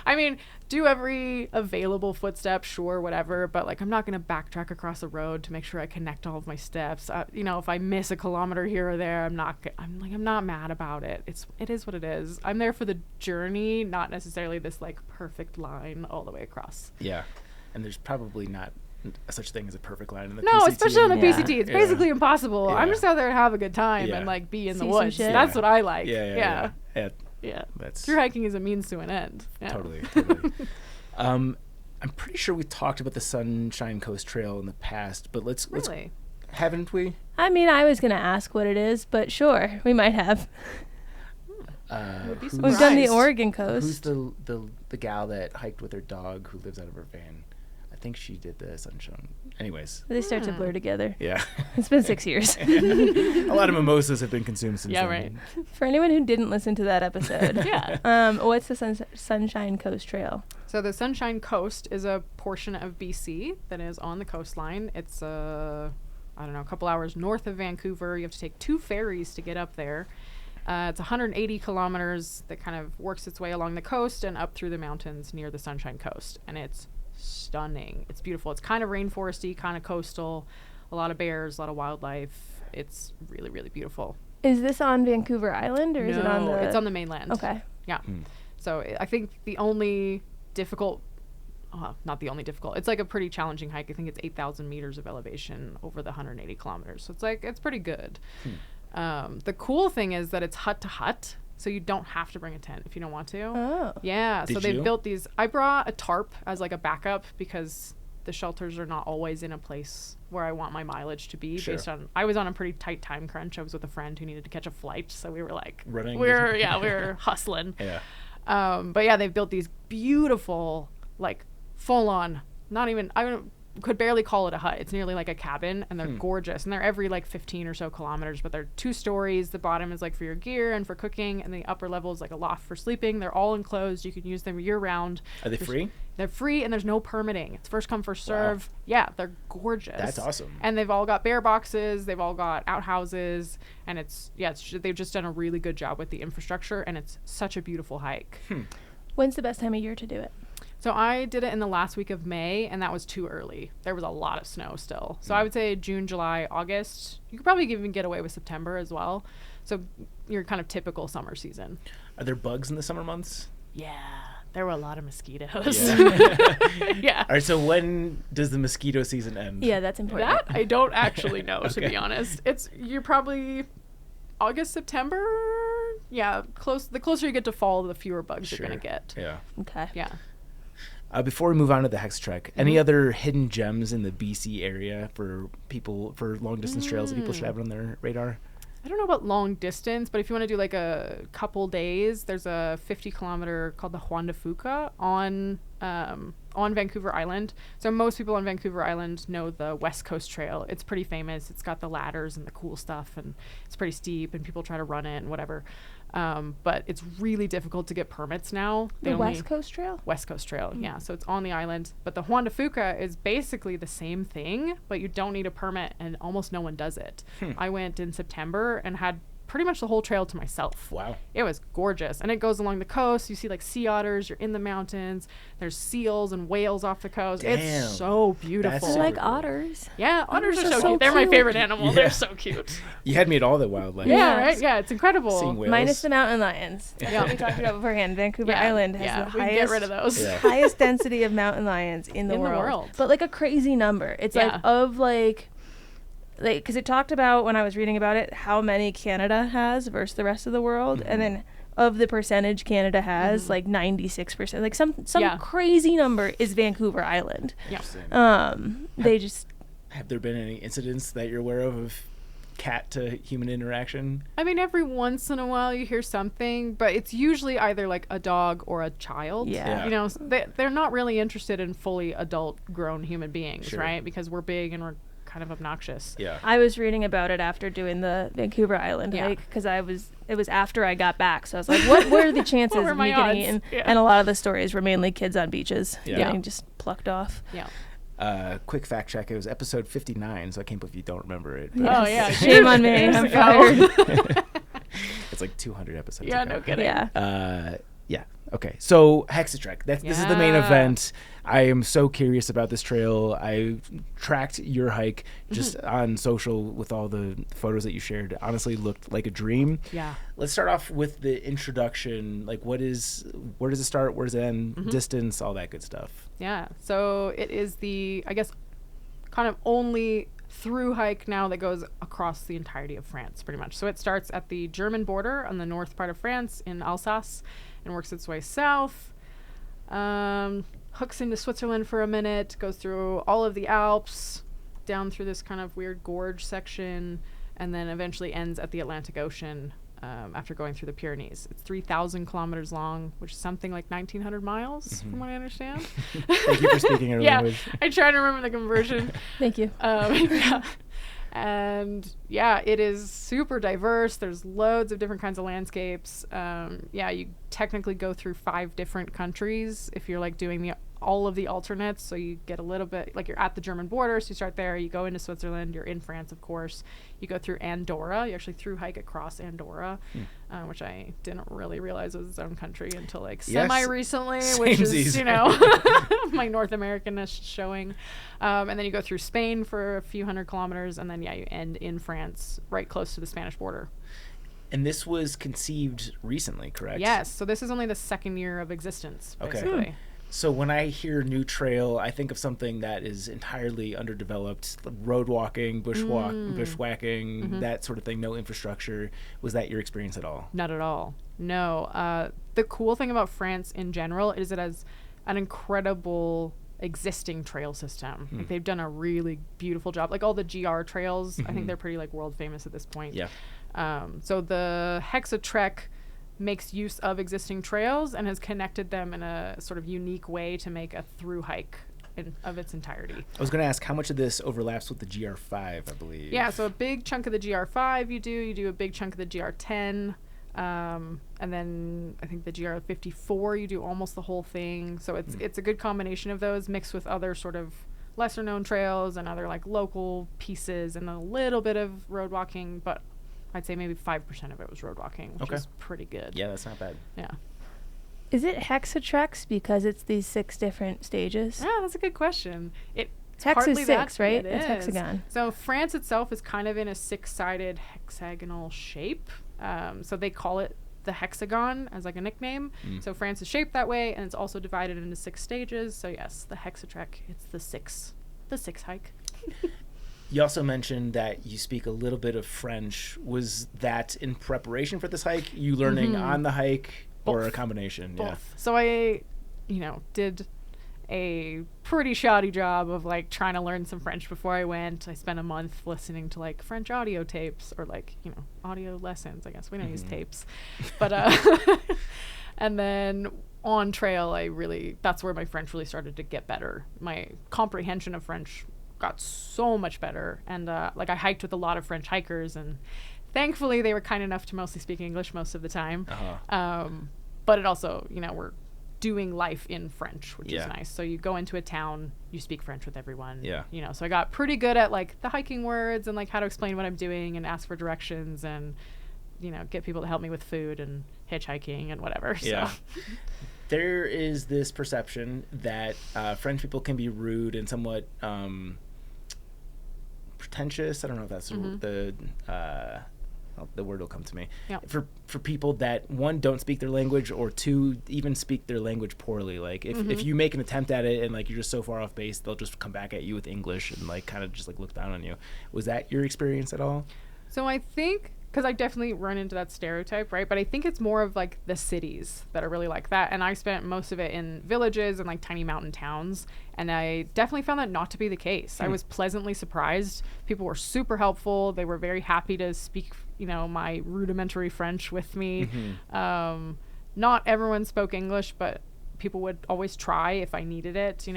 I mean, do every available footstep, sure, whatever, but like I'm not going to backtrack across the road to make sure I connect all of my steps. You know, if I miss a kilometer here or there, I'm not mad about it. It is what it is. I'm there for the journey, not necessarily this like perfect line all the way across. Yeah. And there's probably not such thing as a perfect line in the No, PCT. especially on the Yeah. PCT. It's basically impossible. Yeah. I'm just out there to have a good time Yeah. and like be in the See some woods. shit. That's Yeah. what I like. Yeah. That's Through hiking is a means to an end. Yeah. totally. I'm pretty sure we talked about the Sunshine Coast Trail in the past, but let's haven't we? I mean, I was gonna ask what it is, but sure, we might have. Would be Who's- We've done the surprised. Oregon Who's coast. the gal that hiked with her dog who lives out of her van? I think she did the Sunshine. Anyways, They start to blur together. yeah. It's been 6 years. A lot of mimosas have been consumed since Yeah, then. right. For anyone who didn't listen to that episode, Yeah. what's the Sunshine Coast Trail? So the Sunshine Coast is a portion of BC that is on the coastline. It's a couple hours north of Vancouver. You have to take 2 ferries to get up there. It's 180 kilometers that kind of works its way along the coast and up through the mountains near the Sunshine Coast. And it's stunning. It's beautiful. It's kind of rainforesty, kind of coastal, a lot of bears, a lot of wildlife. It's really, really beautiful. Is this on Vancouver Island or is it on the? It's on the mainland. Okay. Yeah. So I think the only difficult, not the only difficult, it's like a pretty challenging hike. I think it's 8,000 meters of elevation over the 180 kilometers. So it's pretty good. The cool thing is that it's hut to hut. So you don't have to bring a tent if you don't want to. Oh. Yeah. So Did they you? built these. I brought a tarp as like a backup because the shelters are not always in a place where I want my mileage to be. Sure. Based on, I was on a pretty tight time crunch. I was with a friend who needed to catch a flight. So we were like, Running. we were hustling. Yeah. But yeah, they've built these beautiful, like full on, could barely call it a hut. It's nearly like a cabin, and they're gorgeous. And they're every like 15 or so kilometers, but they're 2 stories. The bottom is like for your gear and for cooking, and the upper level is like a loft for sleeping. They're all enclosed. You can use them year round. Are they free? They're free, and there's no permitting. It's first come, first serve. Yeah, they're gorgeous. That's awesome. And they've all got bear boxes. They've all got outhouses, and they've just done a really good job with the infrastructure, and it's such a beautiful hike. When's the best time of year to do it? So I did it in the last week of May, and that was too early. There was a lot of snow still. So I would say June, July, August. You could probably even get away with September as well. So your kind of typical summer season. Are there bugs in the summer months? Yeah, there were a lot of mosquitoes. Yeah. Yeah. All right. So when does the mosquito season end? Yeah, that's important. That I don't actually know, to Okay. be honest. You're probably August, September. Yeah, the closer you get to fall, the fewer bugs you're going to get. Yeah. Okay. Yeah. Before we move on to the Hexatrek, any other hidden gems in the BC area for long distance trails that people should have on their radar? I don't know about long distance, but if you want to do like a couple days, there's a 50-kilometer called the Juan de Fuca on Vancouver Island. So most people on Vancouver Island know the West Coast Trail. It's pretty famous. It's got the ladders and the cool stuff, and it's pretty steep, and people try to run it and whatever. But it's really difficult to get permits now. The West Coast Trail? West Coast Trail, yeah. So it's on the island. But the Juan de Fuca is basically the same thing, but you don't need a permit, and almost no one does it. I went in September and had pretty much the whole trail to myself. Wow. It was gorgeous. And it goes along the coast. You see like sea otters. You're in the mountains. There's seals and whales off the coast. Damn. It's so beautiful. That's I super like cool. otters. Yeah, otters are so so cute. They're my cute. favorite animal. Yeah. They're so cute. You had me at all the wildlife. Yeah, Yeah. right? Yeah, it's incredible. Seeing whales. Minus the mountain lions. Yeah. That's what we talked about beforehand. Vancouver Island has the we can highest, get rid of those. Yeah. highest density of mountain lions in the world. But like a crazy number. It's Yeah. like of like because it talked about when I was reading about it how many Canada has versus the rest of the world, and then of the percentage Canada has, like 96%, like some Yeah. crazy number is Vancouver Island. Yeah. Interesting. They just Have there been any incidents that you're aware of cat to human interaction? I mean, every once in a while you hear something, but it's usually either like a dog or a child. Yeah. You know, they're not really interested in fully adult grown human beings, Sure. right? Because we're big and we're kind of obnoxious. Yeah. I was reading about it after doing the Vancouver Island Yeah. hike because it was after I got back, so I was like, what were the chances What were of my me getting odds? eaten? Yeah. And a lot of the stories were mainly kids on beaches Yeah. getting just plucked off. Yeah. Quick fact check. It was episode 59, so I can't believe you don't remember it. Oh, yeah. Shame on me. Years I'm ago. fired. It's like 200 episodes Yeah, ago. no kidding. Yeah. Yeah. Okay. So Hexatrek. This is the main Yeah. event. I am so curious about this trail. I tracked your hike just on social with all the photos that you shared. Honestly, looked like a dream. Yeah. Let's start off with the introduction. Like, where does it start? Where does it end? Distance, all that good stuff. Yeah. So it is the, I guess, kind of only through hike now that goes across the entirety of France, pretty much. So it starts at the German border on the north part of France in Alsace and works its way south, hooks into Switzerland for a minute, goes through all of the Alps, down through this kind of weird gorge section, and then eventually ends at the Atlantic Ocean after going through the Pyrenees. It's 3,000 kilometers long, which is something like 1,900 miles, from what I understand. Thank you for speaking our Yeah, language. I try to remember the conversion. Thank you. Yeah. And yeah, it is super diverse. There's loads of different kinds of landscapes. Yeah, you technically go through 5 different countries if you're like doing all of the alternates. So you get a little bit, like you're at the German border, so you start there, you go into Switzerland, you're in France, of course. You go through Andorra, you actually through hike across Andorra, which I didn't really realize was its own country until like semi-recently, which is, you know, my North Americanness showing. And then you go through Spain for a few hundred kilometers, and then, yeah, you end in France, right close to the Spanish border. And this was conceived recently, correct? Yes, so this is only the 2nd year of existence, basically. Okay. So when I hear new trail, I think of something that is entirely underdeveloped, road walking, bushwhacking, that sort of thing, no infrastructure. Was that your experience at all? Not at all. No. The cool thing about France in general is it has an incredible existing trail system. Like they've done a really beautiful job. Like all the GR trails, I think they're pretty like world famous at this point. Yeah. So the Hexatrek makes use of existing trails and has connected them in a sort of unique way to make a through hike of its entirety. I was going to ask how much of this overlaps with the GR5, I believe. Yeah, so a big chunk of the GR5 you do a big chunk of the GR10, and then I think the GR54 you do almost the whole thing. So it's a good combination of those mixed with other sort of lesser known trails and other like local pieces and a little bit of road walking, but I'd say maybe 5% of it was road walking, which is pretty good. Yeah, that's not bad. Yeah. Is it Hexatreks because it's these 6 different stages? Yeah, that's a good question. It's Hex partly is 6, that, right? It It's is. hexagon. So France itself is kind of in a 6-sided hexagonal shape. So they call it the hexagon as like a nickname. So France is shaped that way, and it's also divided into 6 stages. So yes, the Hexatrek, it's the six hike. You also mentioned that you speak a little bit of French. Was that in preparation for this hike? You learning on the hike, or a combination? Both. Yeah. So I, did a pretty shoddy job of like trying to learn some French before I went. I spent a month listening to like French audio tapes or like, audio lessons. I guess we don't use tapes, but and then on trail, that's where my French really started to get better. My comprehension of French got so much better, and like I hiked with a lot of French hikers, and thankfully they were kind enough to mostly speak English most of the time. But it also, we're doing life in French, which is nice. So you go into a town, you speak French with everyone. So I got pretty good at like the hiking words and like how to explain what I'm doing and ask for directions and get people to help me with food and hitchhiking and whatever. Yeah. So. There is this perception that French people can be rude and somewhat pretentious. I don't know if that's the word will come to me. Yep. For people that, 1, don't speak their language, or 2, even speak their language poorly. Like if you make an attempt at it and like you're just so far off base, they'll just come back at you with English and like kind of just like look down on you. Was that your experience at all? So I think, because I definitely run into that stereotype, right? But I think it's more of like the cities that are really like that. And I spent most of it in villages and like tiny mountain towns. And I definitely found that not to be the case. I was pleasantly surprised. People were super helpful. They were very happy to speak, my rudimentary French with me. Not everyone spoke English, but people would always try if I needed it.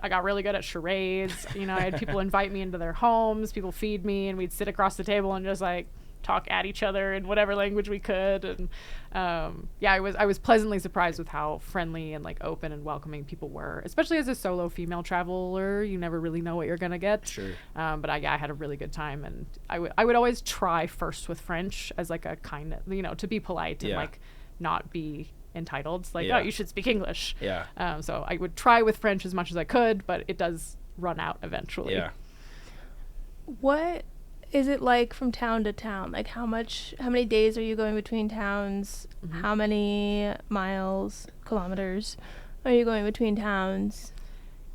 I got really good at charades. I had people invite me into their homes, people feed me, and we'd sit across the table and just like talk at each other in whatever language we could. And I was pleasantly surprised with how friendly and like open and welcoming people were, especially as a solo female traveler. You never really know what you're gonna get. Sure. But I had a really good time, and I would always try first with French as like a kind of, you know, to be polite and like not be entitled. It's like, oh, you should speak English. Yeah. So I would try with French as much as I could, but it does run out eventually. Yeah. What is it like from town to town? Like how many days are you going between towns? How many kilometers are you going between towns?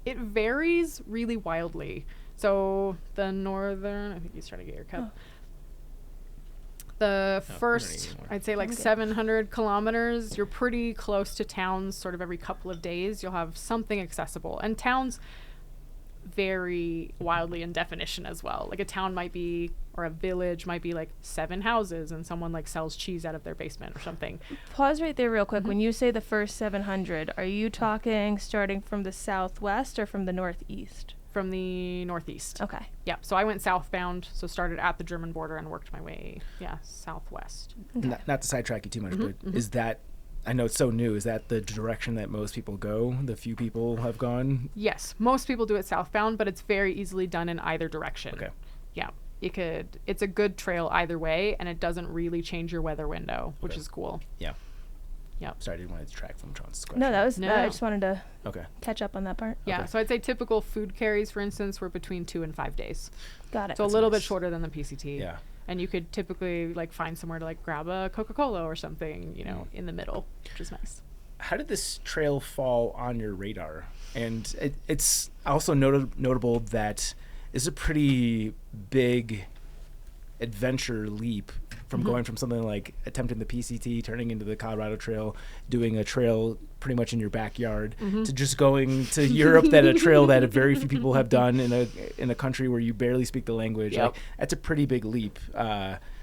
It varies really wildly. So the northern, I think he's trying to get your cup. The first, I'd say like 700 kilometers, you're pretty close to towns sort of every couple of days. You'll have something accessible. And towns vary wildly in definition as well. Like a town might be, or a village might be like 7 houses and someone like sells cheese out of their basement or something. Pause right there real quick. When you say the first 700, are you talking starting from the southwest or from the northeast? From the northeast. Okay. Yeah. So I went southbound, so started at the German border and worked my way, southwest. Okay. Not to sidetrack you too much, but is that, I know it's so new, is that the direction that most people go? The few people have gone? Yes. Most people do it southbound, but it's very easily done in either direction. Okay. Yeah. It's a good trail either way, and it doesn't really change your weather window, which is cool. Yeah. Yep. Sorry, I didn't want to detract from John's question. No, that was, I just wanted to catch up on that part. Yeah, Okay. so I'd say typical food carries, for instance, were between 2 and 5 days. Got it. So a little bit shorter than the PCT. Yeah. And you could typically like find somewhere to like grab a Coca-Cola or something, you know, in the middle, which is nice. How did this trail fall on your radar? And it's also notable that it's a pretty big adventure leap from going from something like attempting the PCT, turning into the Colorado Trail, doing a trail pretty much in your backyard, to just going to Europe, that a trail that very few people have done in a country where you barely speak the language. Yep. Like, that's a pretty big leap.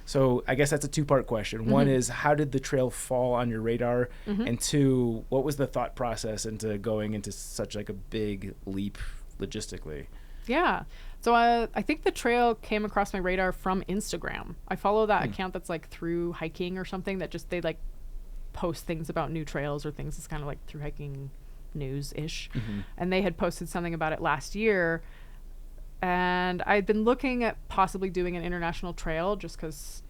So I guess that's a 2-part question. One is, how did the trail fall on your radar? And 2, what was the thought process into going into such like a big leap logistically? Yeah. So I think the trail came across my radar from Instagram. I follow that account that's like thru-hiking or something, that just they like post things about new trails or things. It's kind of like thru-hiking news-ish. And they had posted something about it last year. And I'd been looking at possibly doing an international trail just because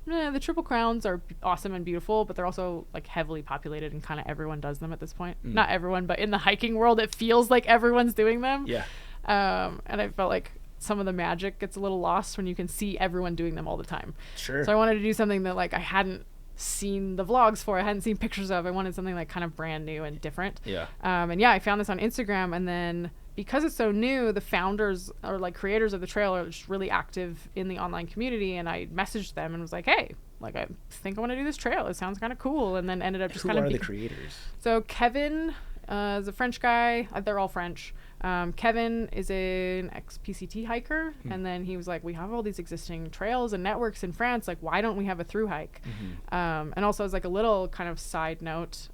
the Triple Crowns are awesome and beautiful, but they're also like heavily populated and kind of everyone does them at this point. Not everyone, but in the hiking world, it feels like everyone's doing them. Yeah. And I felt like some of the magic gets a little lost when you can see everyone doing them all the time. Sure. So I wanted to do something that like I hadn't seen the vlogs for, I hadn't seen pictures of. I wanted something like kind of brand new and different. Yeah. I found this on Instagram, and then because it's so new, the founders or like creators of the trail are just really active in the online community, and I messaged them and was like, hey, like I think I want to do this trail. It sounds kind of cool. And then ended up just Who kind of are the creators? So Kevin is a French guy. They're all French. Kevin is an ex-PCT hiker, and then he was like, we have all these existing trails and networks in France, like why don't we have a thru-hike? And also as like a little kind of side note,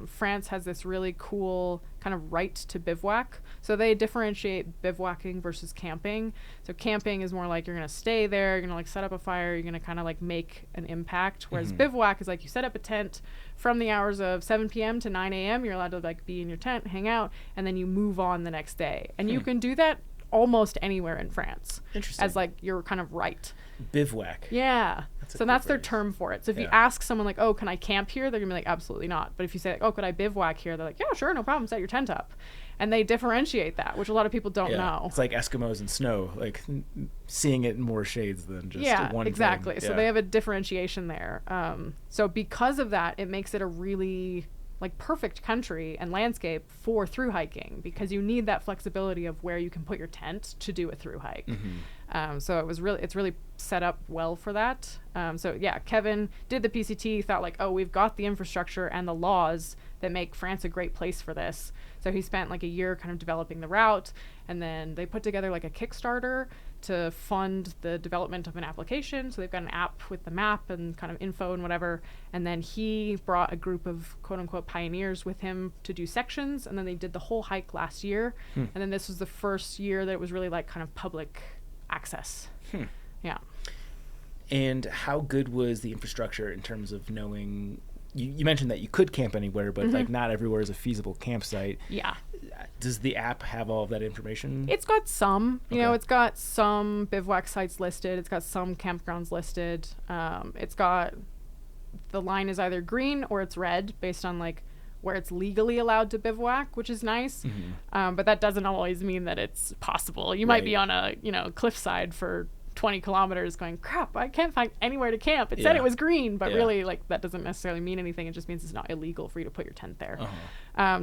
France has this really cool kind of right to bivouac. So they differentiate bivouacking versus camping. So camping is more like you're going to stay there, you're going to like set up a fire, you're going to kind of like make an impact, whereas bivouac is like you set up a tent from the hours of 7 p.m. to 9 a.m. You're allowed to like be in your tent, hang out, and then you move on the next day. And you can do that almost anywhere in France. Interesting. As like your kind of right. Bivouac. Yeah. That's a So cool that's their phrase. term for it. So if you Yeah. ask someone like, oh, can I camp here? They're going to be like, absolutely not. But if you say, like, oh, could I bivouac here? They're like, yeah, sure, no problem. Set your tent up. And they differentiate that, which a lot of people don't know. It's like Eskimos and snow, like seeing it in more shades than just one exactly. thing. So they have a differentiation there. So because of that, it makes it a really like perfect country and landscape for thru hiking, because you need that flexibility of where you can put your tent to do a thru hike. So it's really set up well for that. So yeah, Kevin did the PCT, thought like, oh, we've got the infrastructure and the laws that make France a great place for this. So he spent like a year kind of developing the route, and then they put together like a Kickstarter to fund the development of an application. So they've got an app with the map and kind of info and whatever. And then he brought a group of quote unquote pioneers with him to do sections. And then they did the whole hike last year. And then this was the first year that it was really like kind of public access. Yeah. And how good was the infrastructure in terms of knowing? You mentioned that you could camp anywhere, but like not everywhere is a feasible campsite. Yeah. Does the app have all of that information? It's got some, you Okay. know, it's got some bivouac sites listed. It's got some campgrounds listed. It's got, the line is either green or it's red based on like where it's legally allowed to bivouac, which is nice. But that doesn't always mean that it's possible. You might be on a, you know, cliffside for 20 kilometers going, crap, I can't find anywhere to camp. It said it was green, but really, like, that doesn't necessarily mean anything. It just means it's not illegal for you to put your tent there.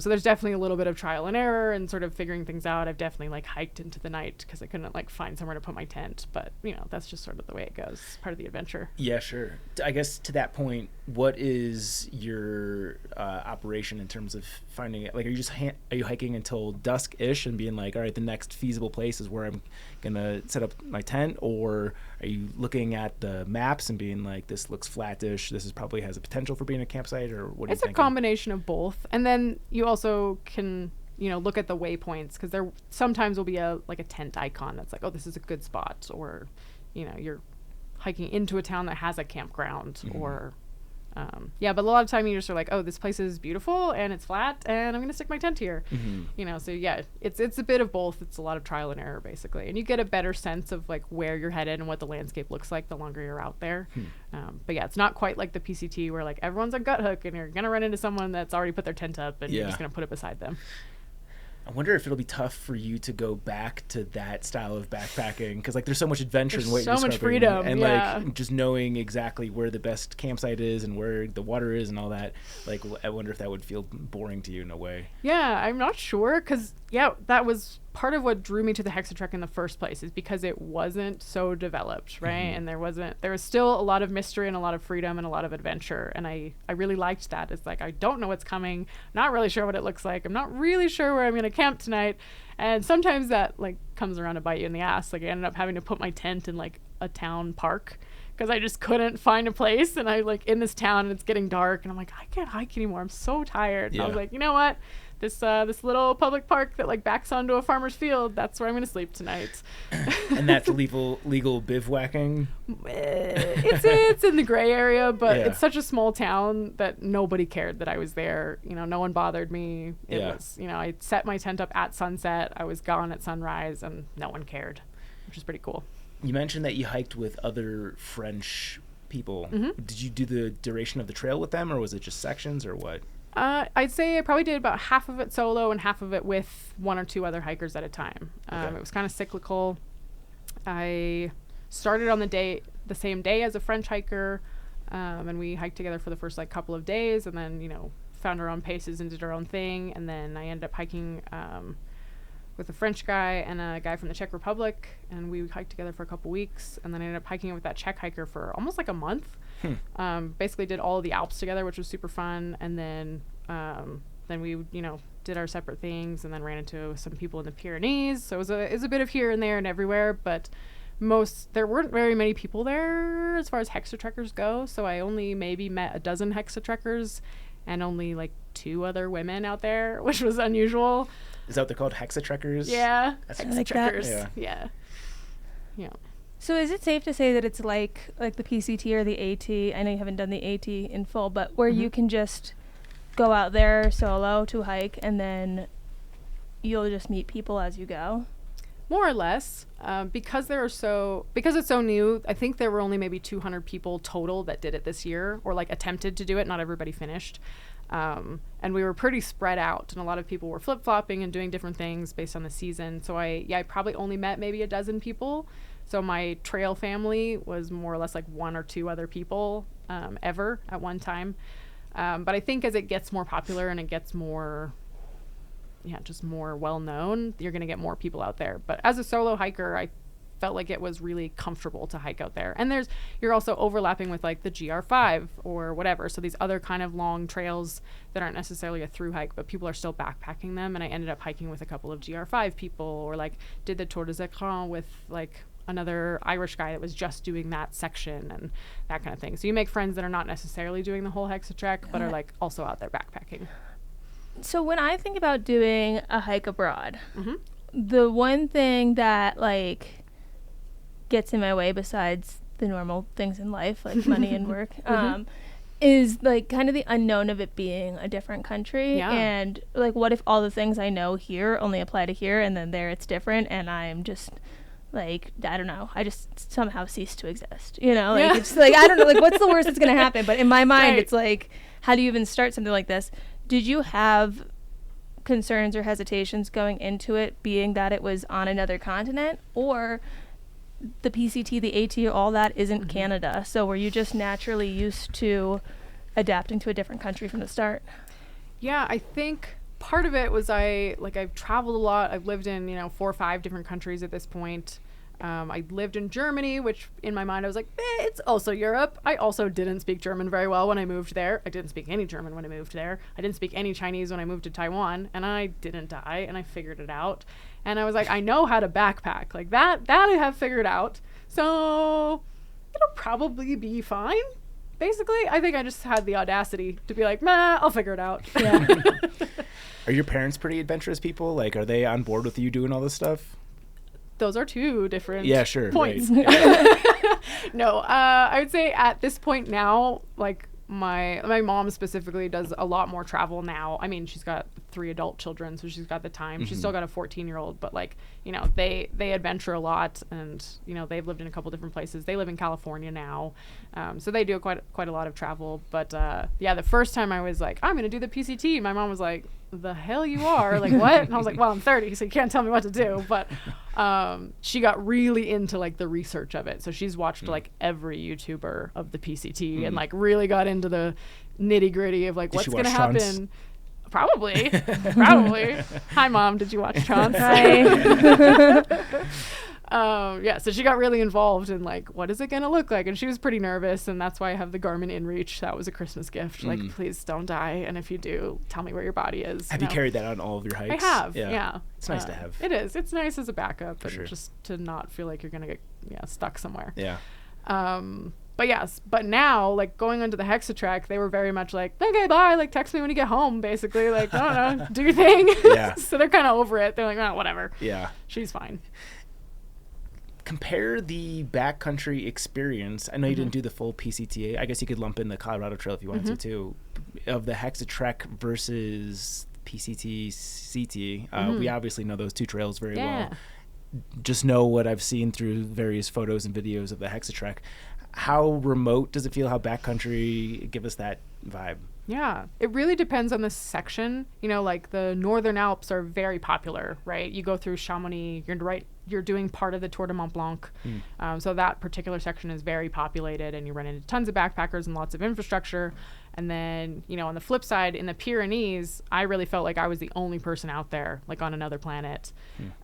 So there's definitely a little bit of trial and error and sort of figuring things out. I've definitely, like, hiked into the night because I couldn't, like, find somewhere to put my tent. But, you know, that's just sort of the way it goes. It's part of the adventure. Yeah, sure. I guess to that point, what is your operation in terms of finding it? Like, are you just are you hiking until dusk-ish and being like, all right, the next feasible place is where I'm going to set up my tent? Or are you looking at the maps and being like, this looks flat-ish, this is probably has a potential for being a campsite? Or what are you thinking? It's a combination of both. And then you also can, you know, look at the waypoints, because there sometimes will be a tent icon that's like, oh, this is a good spot, or, you know, you're hiking into a town that has a campground, or but a lot of time you just are like, oh, this place is beautiful and it's flat and I'm gonna stick my tent here. You know, so yeah, it's a bit of both. It's a lot of trial and error, basically, and you get a better sense of like where you're headed and what the landscape looks like the longer you're out there. But yeah, it's not quite like the PCT where like everyone's a gut hook and you're gonna run into someone that's already put their tent up and you're just gonna put it beside them. I wonder if it'll be tough for you to go back to that style of backpacking, because like there's so much adventure in what you're describing, so much freedom, and like just knowing exactly where the best campsite is and where the water is and all that. Like, I wonder if that would feel boring to you in a way. Yeah, I'm not sure, because that was part of what drew me to the Hexatrek in the first place, is because it wasn't so developed, right? And there was still a lot of mystery and a lot of freedom and a lot of adventure, and I really liked that. It's like, I don't know what's coming, not really sure what it looks like, I'm not really sure where I'm gonna camp tonight, and sometimes that like comes around to bite you in the ass. Like, I ended up having to put my tent in like a town park because I just couldn't find a place, and I like in this town and it's getting dark and I'm like, I can't hike anymore, I'm so tired. And I was like, you know what, this little public park that like backs onto a farmer's field, that's where I'm gonna sleep tonight. And that's legal bivouacking? It's in the gray area, but it's such a small town that nobody cared that I was there. You know, no one bothered me. It was, you know, I set my tent up at sunset, I was gone at sunrise, and no one cared, which is pretty cool. You mentioned that you hiked with other French people. Did you do the duration of the trail with them, or was it just sections, or what? I'd say I probably did about half of it solo and half of it with one or two other hikers at a time. It was kind of cyclical. I started on the same day as a French hiker, and we hiked together for the first like couple of days, and then, you know, found our own paces and did our own thing. And then I ended up hiking with a French guy and a guy from the Czech Republic, and we hiked together for a couple weeks, and then I ended up hiking with that Czech hiker for almost like a month. Basically did all of the Alps together, which was super fun, and then we, you know, did our separate things, and then ran into some people in the Pyrenees. So it was a bit of here and there and everywhere, but there weren't very many people there as far as Hexatrekkers go, so I only maybe met a dozen Hexatrekkers and only like 2 other women out there, which was unusual. Is that what they're called, Hexatrekkers? Yeah, Hexatrekkers. Yeah. So is it safe to say that it's like the PCT or the AT? I know you haven't done the AT in full, but where you can just go out there solo to hike, and then you'll just meet people as you go? More or less, because it's so new. I think there were only maybe 200 people total that did it this year, or like attempted to do it. Not everybody finished, and we were pretty spread out, and a lot of people were flip-flopping and doing different things based on the season. So I probably only met maybe a dozen people. So my trail family was more or less like 1 or 2 other people ever at one time. But I think as it gets more popular and it gets more, just more well-known, you're going to get more people out there. But as a solo hiker, I felt like it was really comfortable to hike out there. And you're also overlapping with like the GR5 or whatever. So these other kind of long trails that aren't necessarily a through hike, but people are still backpacking them. And I ended up hiking with a couple of GR5 people, or like did the Tour des Écrins with like another Irish guy that was just doing that section and that kind of thing. So you make friends that are not necessarily doing the whole Hexatrek, but are like also out there backpacking. So when I think about doing a hike abroad, the one thing that like gets in my way besides the normal things in life, like money and work, is like kind of the unknown of it being a different country. Yeah. And like, what if all the things I know here only apply to here, and then there it's different, and I'm just like, I don't know, I just somehow cease to exist, you know? Like, it's like, I don't know, like, what's the worst that's going to happen? But in my mind, it's like, how do you even start something like this? Did you have concerns or hesitations going into it, being that it was on another continent, or the PCT, the AT, all that isn't Canada? So were you just naturally used to adapting to a different country from the start? Yeah, I think part of it was I've traveled a lot. I've lived in, 4 or 5 different countries at this point. I lived in Germany, which in my mind I was like, it's also Europe. I also didn't speak German very well when I moved there. I didn't speak any German when I moved there. I didn't speak any Chinese when I moved to Taiwan, and I didn't die, and I figured it out. And I was like, I know how to backpack. Like that I have figured out. So it'll probably be fine. Basically, I think I just had the audacity to be like, I'll figure it out. Yeah. Are your parents pretty adventurous people? Like, are they on board with you doing all this stuff? Those are 2 different points. Right. No, I would say at this point now, like my mom specifically does a lot more travel now. I mean, she's got 3 adult children, so she's got the time. She's still got a 14-year-old, but like, they adventure a lot, and they've lived in a couple different places. They live in California now, so they do quite a lot of travel. But the first time I was like, I'm gonna do the PCT, my mom was like, the hell you are? Like, what? And I was like, well, I'm 30, so you can't tell me what to do. But she got really into like the research of it, so she's watched like every YouTuber of the PCT and like really got into the nitty gritty of like what's gonna happen. Probably. Hi, Mom. Did you watch Trance? Hi. So she got really involved in like, what is it going to look like? And she was pretty nervous, and that's why I have the Garmin InReach. That was a Christmas gift. Like, please don't die. And if you do, tell me where your body is. Have you carried that on all of your hikes? I have, yeah. It's nice to have. It is. It's nice as a backup, and sure. just to not feel like you're going to get stuck somewhere. Yeah. But now, like, going onto the Hexatrek, they were very much like, okay, bye, like, text me when you get home, basically. Like, I don't know, do your thing. Yeah. So they're kind of over it. They're like, oh, whatever. Yeah. She's fine. Compare the backcountry experience. I know you didn't do the full PCTA. I guess you could lump in the Colorado Trail if you wanted to, too, of the Hexatrek versus PCT, CT. We obviously know those 2 trails very well. Just know what I've seen through various photos and videos of the Hexatrek. How remote does it feel? How backcountry? Give us that vibe. Yeah, it really depends on the section. Like the Northern Alps are very popular, right? You go through Chamonix, you're doing part of the Tour de Mont Blanc. So that particular section is very populated, and you run into tons of backpackers and lots of infrastructure. And then, on the flip side, in the Pyrenees, I really felt like I was the only person out there, like on another planet.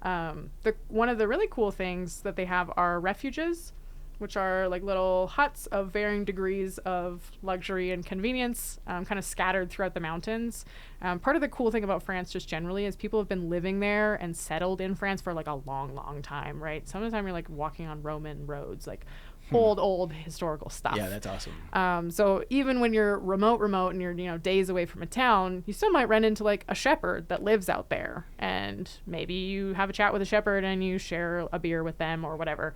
One of the really cool things that they have are refuges, which are like little huts of varying degrees of luxury and convenience, kind of scattered throughout the mountains. Part of the cool thing about France just generally is people have been living there and settled in France for like a long, long time, right? Some of the time you're like walking on Roman roads, like old historical stuff. Yeah, that's awesome. So even when you're remote and you're, days away from a town, you still might run into like a shepherd that lives out there, and maybe you have a chat with a shepherd and you share a beer with them or whatever.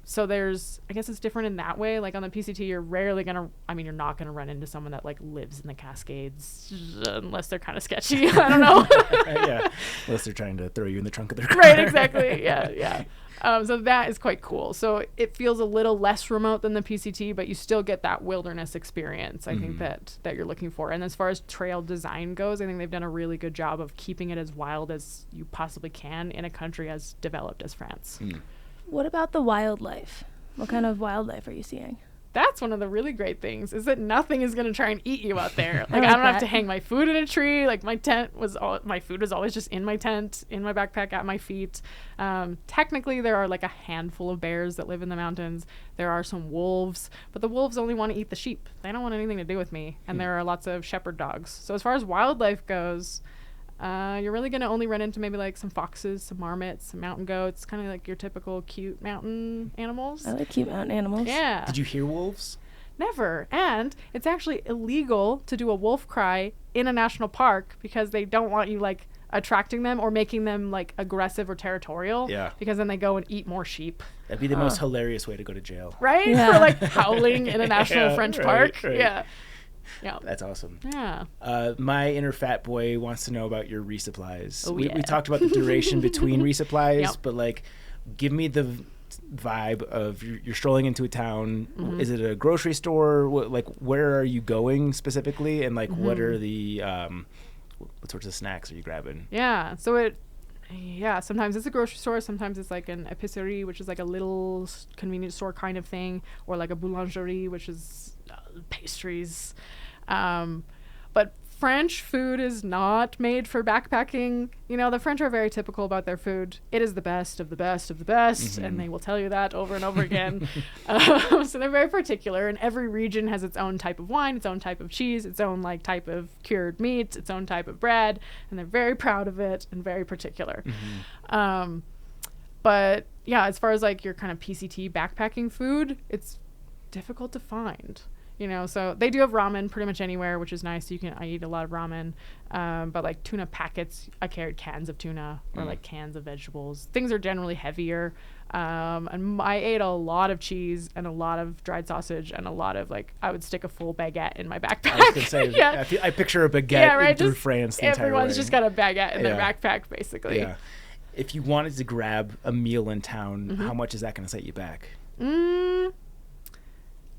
So I guess it's different in that way. Like on the PCT, you're you're not going to run into someone that like lives in the Cascades unless they're kind of sketchy. I don't know. Yeah. Unless they're trying to throw you in the trunk of their car. Right, exactly. Yeah. So that is quite cool. So it feels a little less remote than the PCT, but you still get that wilderness experience, I think, that you're looking for. And as far as trail design goes, I think they've done a really good job of keeping it as wild as you possibly can in a country as developed as France. What about the wildlife? What kind of wildlife are you seeing? That's one of the really great things, is that nothing is going to try and eat you out there. Like, like I don't have that. to hang my food in a tree. Like, my food was always just in my tent, in my backpack, at my feet. Technically, there are like a handful of bears that live in the mountains. There are some wolves, but the wolves only want to eat the sheep. They don't want anything to do with me. And there are lots of shepherd dogs. So as far as wildlife goes, you're really going to only run into maybe like some foxes, some marmots, some mountain goats, kind of like your typical cute mountain animals. I like cute mountain animals. Yeah. Did you hear wolves? Never. And it's actually illegal to do a wolf cry in a national park because they don't want you like attracting them or making them like aggressive or territorial. Yeah. Because then they go and eat more sheep. That'd be the most hilarious way to go to jail. Right? Yeah. For like howling in a national French park. Right. Yeah. Yeah. That's awesome. Yeah. My inner fat boy wants to know about your resupplies. Oh, we yeah. talked about the duration between resupplies, Yep. but like, give me the vibe of you're strolling into a town. Mm-hmm. Is it a grocery store? Where are you going specifically? And like, what are the what sorts of snacks are you grabbing? Yeah. So sometimes it's a grocery store. Sometimes it's like an épicerie, which is like a little convenience store kind of thing, or like a boulangerie, which is pastries. But French food is not made for backpacking. You know, the French are very typical about their food. It is the best of the best of the best, and they will tell you that over and over again. So they're very particular, and every region has its own type of wine, its own type of cheese, its own like type of cured meat, its own type of bread, and they're very proud of it and very particular. But yeah, as far as like your kind of PCT backpacking food, it's difficult to find. You know, so they do have ramen pretty much anywhere, which is nice. I eat a lot of ramen. But like tuna packets, I carried cans of tuna or like cans of vegetables. Things are generally heavier. And I ate a lot of cheese and a lot of dried sausage and a lot of like, I would stick a full baguette in my backpack. I was gonna say, Yeah. I picture a baguette through Just France the entire way. everyone's just got a baguette in their backpack, basically. Yeah. If you wanted to grab a meal in town, how much is that going to set you back?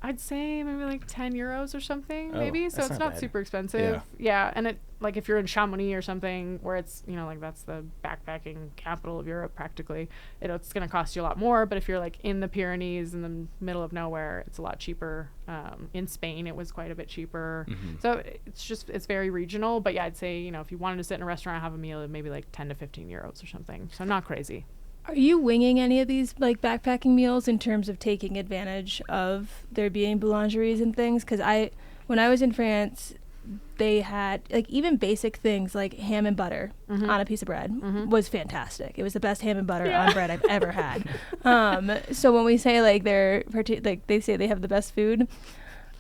I'd say maybe like 10 euros or something, Oh, maybe. So that's it's not not bad. super expensive. Yeah. And it, like, if you're in Chamonix or something where it's, you know, like that's the backpacking capital of Europe practically, it's going to cost you a lot more. But if you're like in the Pyrenees in the middle of nowhere, it's a lot cheaper. In Spain, it was quite a bit cheaper. So it's very regional. But yeah, I'd say, you know, if you wanted to sit in a restaurant and have a meal, maybe like 10 to 15 euros or something. So not crazy. Are you winging any of these like backpacking meals in terms of taking advantage of there being boulangeries and things? Because when I was in France, they had like even basic things like ham and butter on a piece of bread was fantastic. It was the best ham and butter on bread I've ever had. So when we say like they say they have the best food,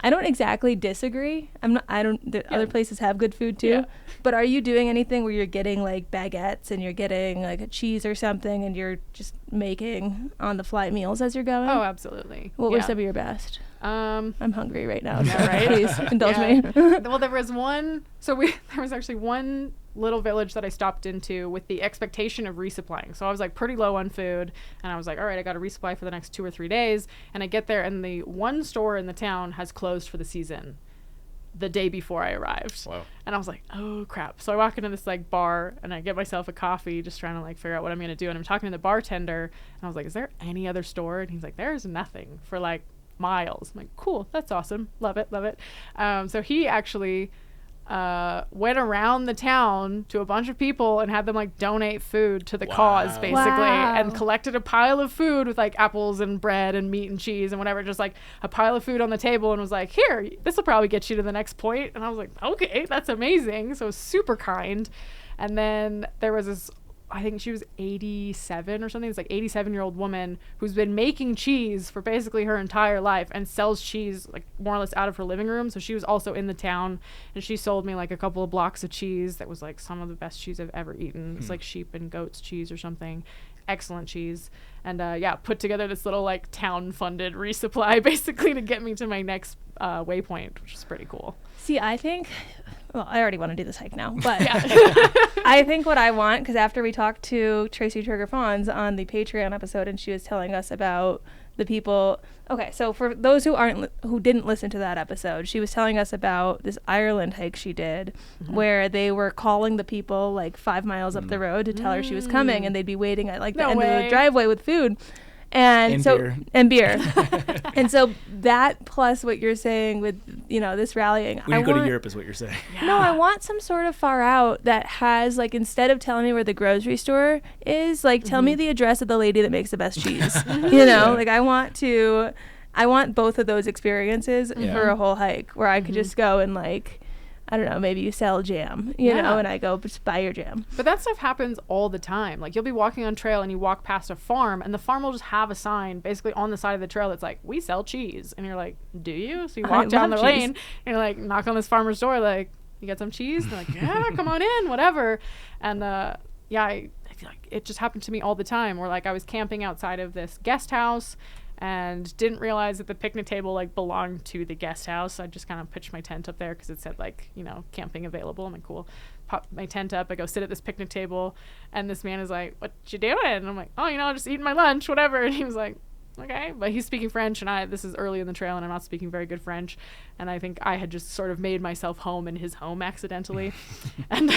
I don't exactly disagree. Other places have good food too. Yeah. But are you doing anything where you're getting like baguettes and you're getting like a cheese or something and you're just making on the fly meals as you're going? Oh, absolutely. What were some of your best? I'm hungry right now. Yeah, So right? please indulge me. Well, there was actually one little village that I stopped into with the expectation of resupplying. So I was like pretty low on food and I was like, all right, I got to resupply for the next 2 or 3 days. And I get there and the one store in the town has closed for the season the day before I arrived. Wow. And I was like, oh crap. So I walk into this like bar and I get myself a coffee just trying to like figure out what I'm going to do. And I'm talking to the bartender and I was like, is there any other store? And he's like, there's nothing for like miles. I'm like, cool, that's awesome. Love it. So he actually went around the town to a bunch of people and had them like donate food to the cause basically, and collected a pile of food with like apples and bread and meat and cheese and whatever, just like a pile of food on the table, and was like, here, this will probably get you to the next point. And I was like, okay, that's amazing. So super kind. And then there was this, I think she was 87 or something. It's like 87-year-old woman who's been making cheese for basically her entire life and sells cheese like more or less out of her living room. So she was also in the town and she sold me like a couple of blocks of cheese that was like some of the best cheese I've ever eaten. It's like sheep and goat's cheese or something. Excellent cheese. And put together this little like town funded resupply basically to get me to my next waypoint, which is pretty cool. See, I think, well, I already want to do this hike now, but I think what I want, because after we talked to Tracy Trigger-Fawns on the Patreon episode, and she was telling us about the people. Okay, so for those who didn't listen to that episode, she was telling us about this Ireland hike she did, where they were calling the people like 5 miles up the road to tell her she was coming, and they'd be waiting at like the end of the driveway with food. And beer. And so that plus what you're saying with, you know, this rallying. When you go to Europe is what you're saying. Yeah. No, I want some sort of far out that has like, instead of telling me where the grocery store is, like tell me the address of the lady that makes the best cheese. You know, like I want both of those experiences for a whole hike where I could just go and like, I don't know, maybe you sell jam, you know, and I go, just buy your jam. But that stuff happens all the time. Like, you'll be walking on trail and you walk past a farm, and the farm will just have a sign basically on the side of the trail that's like, we sell cheese. And you're like, do you? So you walk down the lane, and you're like, knock on this farmer's door, like, You get some cheese? And they're like, yeah, come on in, whatever. And I feel like it just happened to me all the time, where like I was camping outside of this guest house and didn't realize that the picnic table like belonged to the guest house. I just kind of pitched my tent up there because it said like, you know, camping available. I'm like, cool. Pop my tent up. I go sit at this picnic table, and this man is like, what you doing? And I'm like, oh, you know, just eating my lunch, whatever. And he was like, okay. But he's speaking French, and this is early in the trail, and I'm not speaking very good French. And I think I had just sort of made myself home in his home accidentally. And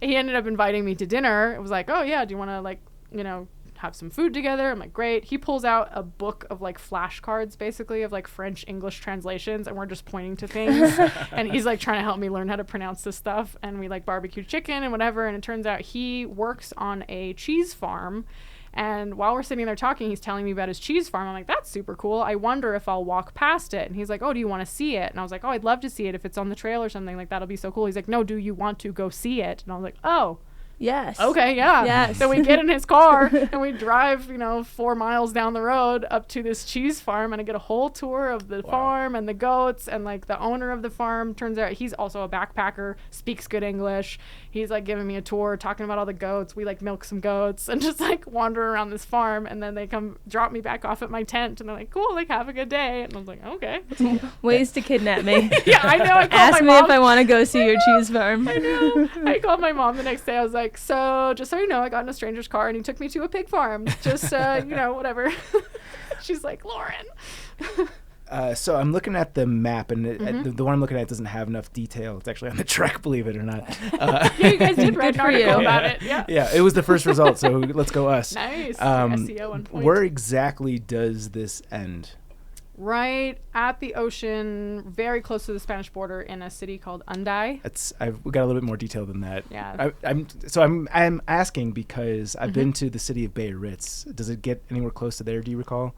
he ended up inviting me to dinner. It was like, oh yeah, do you want to like, you know, have some food together? I'm like, great. He pulls out a book of like flashcards, basically, of like French English translations, and we're just pointing to things. And he's like trying to help me learn how to pronounce this stuff. And we like barbecued chicken and whatever. And it turns out he works on a cheese farm. And while we're sitting there talking, he's telling me about his cheese farm. I'm like, that's super cool. I wonder if I'll walk past it. And he's like, oh, do you want to see it? And I was like, oh, I'd love to see it if it's on the trail or something. Like, that'll be so cool. He's like, no, do you want to go see it? And I was like, oh. Yes. Okay, yeah. Yes. So we get in his car and we drive, 4 miles down the road up to this cheese farm, and I get a whole tour of the farm and the goats, and like the owner of the farm, turns out he's also a backpacker, speaks good English. He's like giving me a tour, talking about all the goats. We like milk some goats and just like wander around this farm, and then they come drop me back off at my tent, and they're like, cool, like have a good day. And I was like, okay. Ways to kidnap me. Yeah, I know. I called Ask my me mom. if I want to go see your cheese farm. I know. I called my mom the next day. I was like, so just so you know, I got in a stranger's car and he took me to a pig farm. Just, whatever. She's like, Lauren. So I'm looking at the map, and the one I'm looking at doesn't have enough detail. It's actually on the trek, believe it or not. Yeah, you guys did write an article about it. Yeah. Yeah, it was the first result, so let's go us. Nice. SEO on point. Where exactly does this end? Right at the ocean, very close to the Spanish border, in a city called Unday. We got a little bit more detail than that. Yeah. I'm asking because I've been to the city of Biarritz. Does it get anywhere close to there? Do you recall?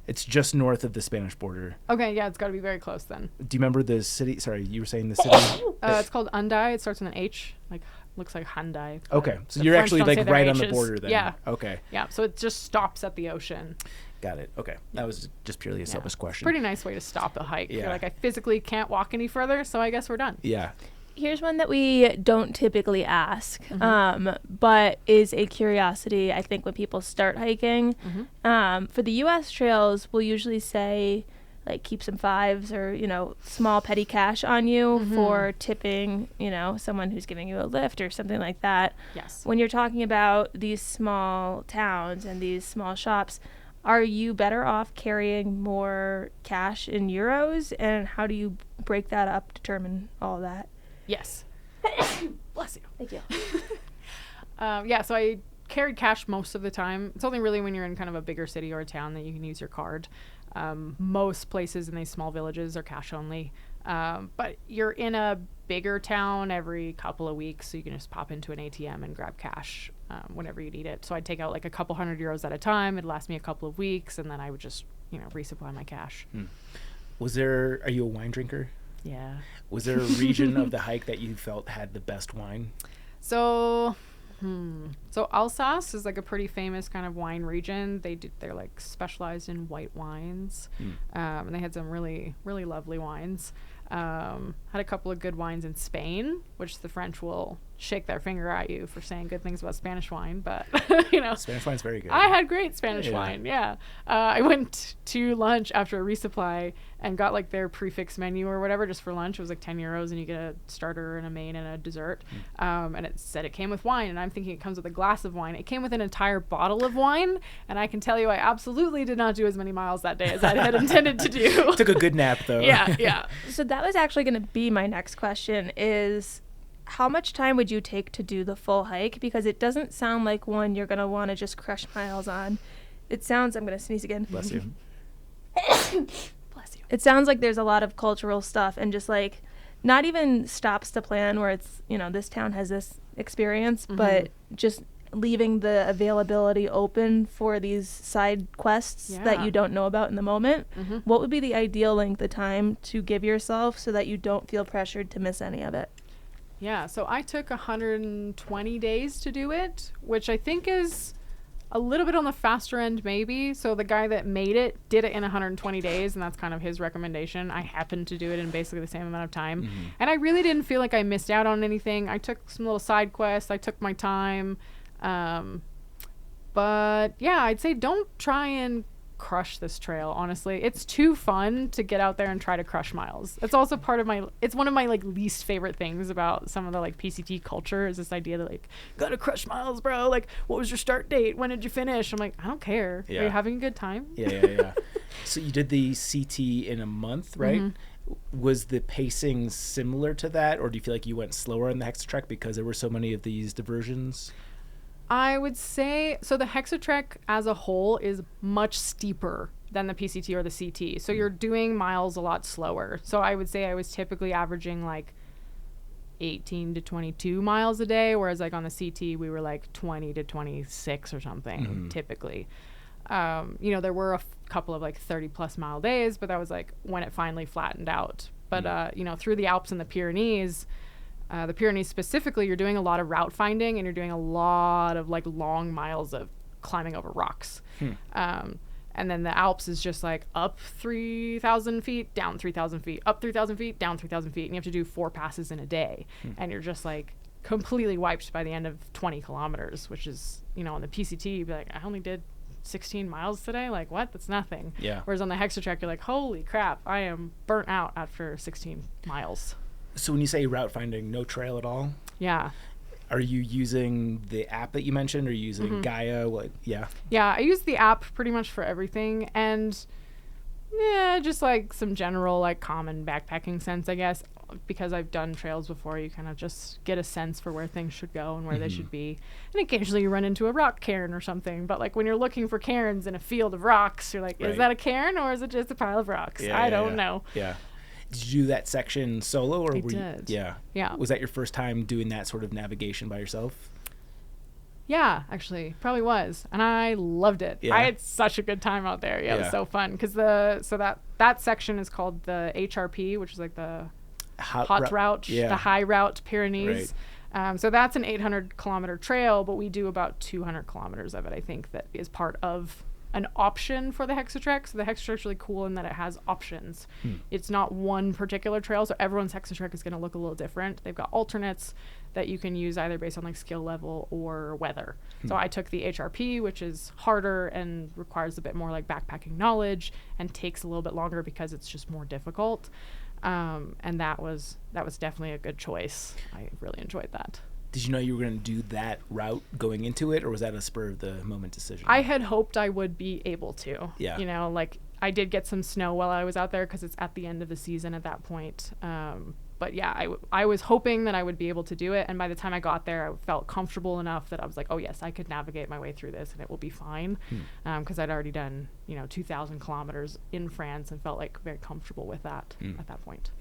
It's just north of the Spanish border. Okay, yeah, it's got to be very close then. Do you remember the city? Sorry, you were saying the city. It's called Unday. It starts with an H, like looks like Hyundai. Okay, so you're actually like right on the border then. Yeah. Okay. Yeah, so it just stops at the ocean. Got it. Okay. That was just purely a selfish question. Pretty nice way to stop a hike. Yeah. You're like, I physically can't walk any further, so I guess we're done. Yeah. Here's one that we don't typically ask, but is a curiosity, I think, when people start hiking. For the U.S. trails, we'll usually say, like, keep some fives or, small petty cash on you for tipping, someone who's giving you a lift or something like that. Yes. When you're talking about these small towns and these small shops, are you better off carrying more cash in euros? And how do you break that up, determine all that? Yes. Bless you. Thank you. So I carried cash most of the time. It's only really when you're in kind of a bigger city or a town that you can use your card. Most places in these small villages are cash only. But you're in a bigger town every couple of weeks, so you can just pop into an ATM and grab cash whenever you need it. So I'd take out like a couple €100 at a time. It'd last me a couple of weeks, and then I would just, resupply my cash. Are you a wine drinker? Yeah. Was there a region of the hike that you felt had the best wine? So Alsace is like a pretty famous kind of wine region. They're like specialized in white wines, and they had some really, really lovely wines. Had a couple of good wines in Spain, which the French will shake their finger at you for saying good things about Spanish wine, but Spanish wine's very good. I had great Spanish wine. Yeah. I went to lunch after a resupply and got like their prefix menu or whatever just for lunch. It was like €10 and you get a starter and a main and a dessert. And it said it came with wine, and I'm thinking it comes with a glass of wine. It came with an entire bottle of wine, and I can tell you I absolutely did not do as many miles that day as I had intended to do. Took a good nap though. Yeah. So that was actually going to be my next question is, how much time would you take to do the full hike? Because it doesn't sound like one you're going to want to just crush miles on. It sounds, I'm going to sneeze again. Bless you. Bless you. It sounds like there's a lot of cultural stuff and just like not even stops to plan where it's, this town has this experience, but just leaving the availability open for these side quests that you don't know about in the moment. What would be the ideal length of time to give yourself so that you don't feel pressured to miss any of it? Yeah, so I took 120 days to do it, which I think is a little bit on the faster end maybe. So the guy that made it did it in 120 days, and that's kind of his recommendation. I happened to do it in basically the same amount of time. And I really didn't feel like I missed out on anything. I took some little side quests. I took my time. But yeah, I'd say don't try and crush this trail. Honestly, it's too fun to get out there and try to crush miles. It's also it's one of my like least favorite things about some of the like PCT culture is this idea that like, gotta crush miles, bro. Like, what was your start date? When did you finish? I'm like, I don't care. Are you having a good time? Yeah. So you did the CT in a month, right? Was the pacing similar to that, or do you feel like you went slower in the Hexatrek because there were so many of these diversions? I would say, so the Hexatrek as a whole is much steeper than the PCT or the CT. So you're doing miles a lot slower. So I would say I was typically averaging like 18 to 22 miles a day, whereas like on the CT, we were like 20 to 26 or something, typically. There were a couple of like 30 plus mile days, but that was like when it finally flattened out. But, through the Alps and the Pyrenees specifically, you're doing a lot of route finding, and you're doing a lot of like long miles of climbing over rocks. And then the Alps is just like up 3,000 feet, down 3,000 feet, up 3,000 feet, down 3,000 feet. And you have to do 4 passes in a day. And you're just like completely wiped by the end of 20 kilometers, which is, on the PCT, you'd be like, I only did 16 miles today. Like, what? That's nothing. Yeah. Whereas on the Hexatrek, you're like, holy crap, I am burnt out after 16 miles. So when you say route finding, no trail at all? Yeah. Are you using the app that you mentioned, or using Gaia? Yeah, I use the app pretty much for everything, and just like some general like common backpacking sense, I guess. Because I've done trails before, you kind of just get a sense for where things should go and where they should be. And occasionally you run into a rock cairn or something, but like when you're looking for cairns in a field of rocks, you're like, is that a cairn or is it just a pile of rocks? I don't know. Yeah. Did you do that section solo, or I did. Yeah. Was that your first time doing that sort of navigation by yourself? Yeah, actually, probably was, and I loved it. Yeah. I had such a good time out there. Yeah, it was so fun because that section is called the HRP, which is like the hot route, the high route Pyrenees. Right. So that's an 800 kilometer trail, but we do about 200 kilometers of it. I think that is part of an option for the Hexatrek. So the Hexatrek's really cool in that it has options. It's not one particular trail, so everyone's Hexatrek is going to look a little different. They've got alternates that you can use either based on like skill level or weather. So I took the HRP, which is harder and requires a bit more like backpacking knowledge and takes a little bit longer because it's just more difficult. And that was definitely a good choice. I really enjoyed that. Did you know you were going to do that route going into it, or was that a spur of the moment decision? I had hoped I would be able to. Yeah. Like I did get some snow while I was out there because it's at the end of the season at that point. But yeah, I was hoping that I would be able to do it. And by the time I got there, I felt comfortable enough that I was like, oh yes, I could navigate my way through this and it will be fine. Because I'd already done, 2,000 kilometers in France and felt like very comfortable with that at that point.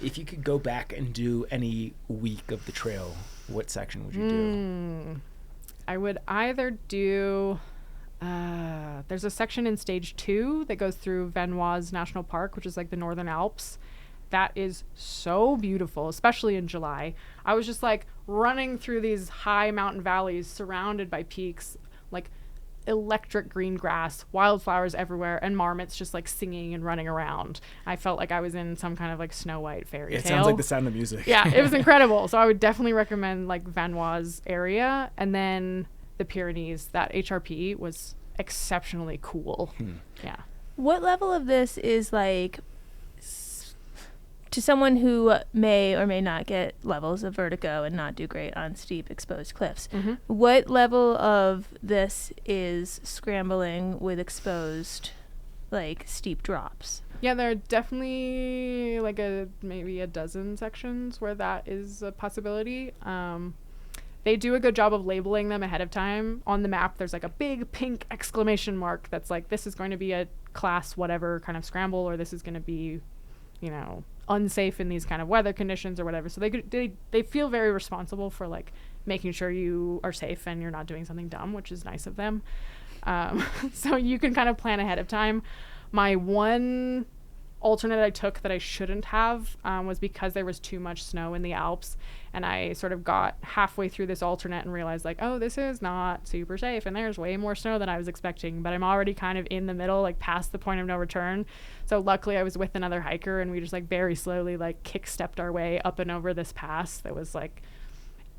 If you could go back and do any week of the trail, what section would you do? I would either do... there's a section in stage 2 that goes through Vanoise National Park, which is like the Northern Alps. That is so beautiful, especially in July. I was just like running through these high mountain valleys surrounded by peaks, like electric green grass, wildflowers everywhere, and marmots just like singing and running around. I felt like I was in some kind of like Snow White fairy tale. It sounds like The Sound of Music. Yeah, it was incredible. So I would definitely recommend like Vanoise area. And then the Pyrenees, that HRP was exceptionally cool. Yeah. What level of this is like to someone who may or may not get levels of vertigo and not do great on steep exposed cliffs? What level of this is scrambling with exposed like steep drops? Yeah, there are definitely like maybe a dozen sections where that is a possibility. They do a good job of labeling them ahead of time. On the map, there's like a big pink exclamation mark that's like, this is going to be a class whatever kind of scramble, or this is going to be, unsafe in these kind of weather conditions or whatever. So they feel very responsible for like making sure you are safe and you're not doing something dumb, which is nice of them. So you can kind of plan ahead of time. My one alternate I took that I shouldn't have was because there was too much snow in the Alps, and I sort of got halfway through this alternate and realized like, oh, this is not super safe, and there's way more snow than I was expecting, but I'm already kind of in the middle, like past the point of no return. So luckily I was with another hiker, and we just like very slowly like kick-stepped our way up and over this pass that was like,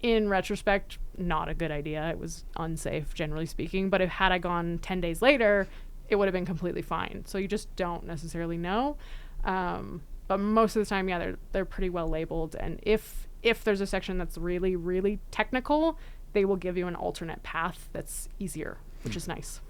in retrospect, not a good idea. It was unsafe, generally speaking, but had I gone 10 days later, it would have been completely fine. So you just don't necessarily know. But most of the time, yeah, they're pretty well labeled. And if there's a section that's really, really technical, they will give you an alternate path that's easier, which is nice.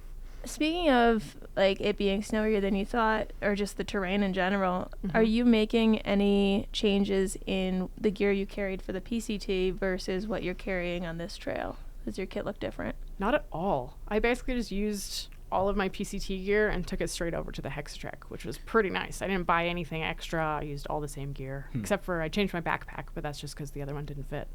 Speaking of like it being snowier than you thought, or just the terrain in general, are you making any changes in the gear you carried for the PCT versus what you're carrying on this trail? Does your kit look different? Not at all. I basically just used all of my PCT gear and took it straight over to the Hexatrek, which was pretty nice. I didn't buy anything extra. I used all the same gear, except for I changed my backpack, but that's just because the other one didn't fit.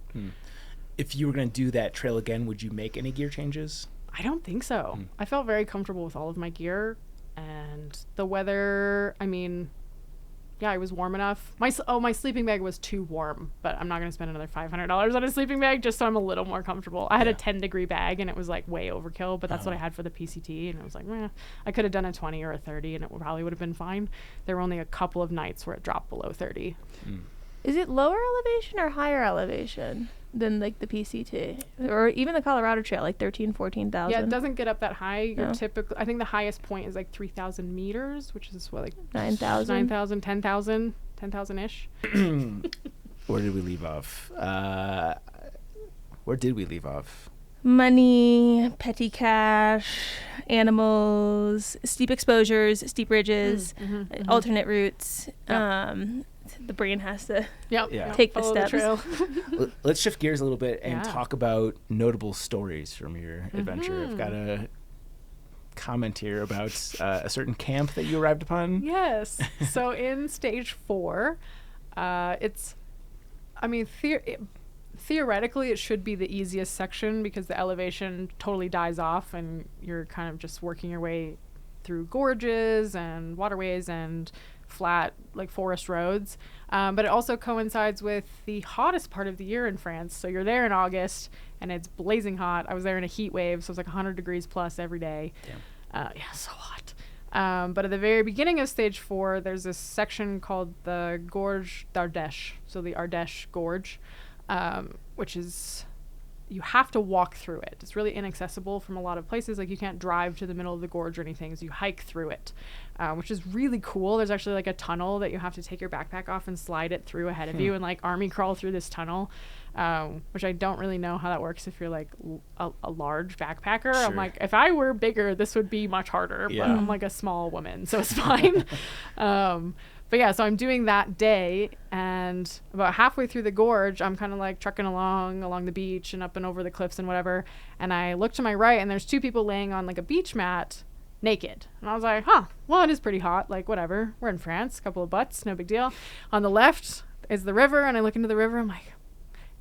If you were going to do that trail again, would you make any gear changes? I don't think so. I felt very comfortable with all of my gear, and the weather, I mean, yeah, it was warm enough. My sleeping bag was too warm, but I'm not going to spend another $500 on a sleeping bag just so I'm a little more comfortable. I had a 10-degree bag, and it was like way overkill, but that's what I had for the PCT, and I was like, I could have done a 20 or a 30, and it probably would have been fine. There were only a couple of nights where it dropped below 30. Is it lower elevation or higher elevation than like the PCT or even the Colorado Trail, like 13,000, 14,000? Yeah, it doesn't get up that high. You're No. typically, I think the highest point is like 3,000 meters, which is what, like 9,000? 9,000, 10,000, 10,000-ish. Where did we leave off? Money, petty cash, animals, steep exposures, steep ridges, alternate routes. The brain has to take the follow steps. trail. Let's shift gears a little bit and Yeah. talk about notable stories from your adventure. I've got a comment here about a certain camp that you arrived upon. Yes. So in stage 4, theoretically it should be the easiest section because the elevation totally dies off and you're kind of just working your way through gorges and waterways and flat like forest roads, but it also coincides with the hottest part of the year in France. So you're there in August and it's blazing hot. I was there in a heat wave, so it's like 100 degrees plus every day. So hot. But at the very beginning of stage 4, there's this section called the Gorge d'Ardèche, so the Ardèche Gorge, which is, you have to walk through it. It's really inaccessible from a lot of places. Like you can't drive to the middle of the gorge or anything, so you hike through it, which is really cool. There's actually like a tunnel that you have to take your backpack off and slide it through ahead of you and like army crawl through this tunnel, which I don't really know how that works if you're like a large backpacker. Sure. I'm like, if I were bigger, this would be much harder, but I'm like a small woman, so it's fine. But yeah, so I'm doing that day, and about halfway through the gorge, I'm kind of like trucking along the beach and up and over the cliffs and whatever. And I look to my right, and there's 2 people laying on like a beach mat naked. And I was like, well, it is pretty hot. Like, whatever. We're in France, a couple of butts, no big deal. On the left is the river, and I look into the river. I'm like,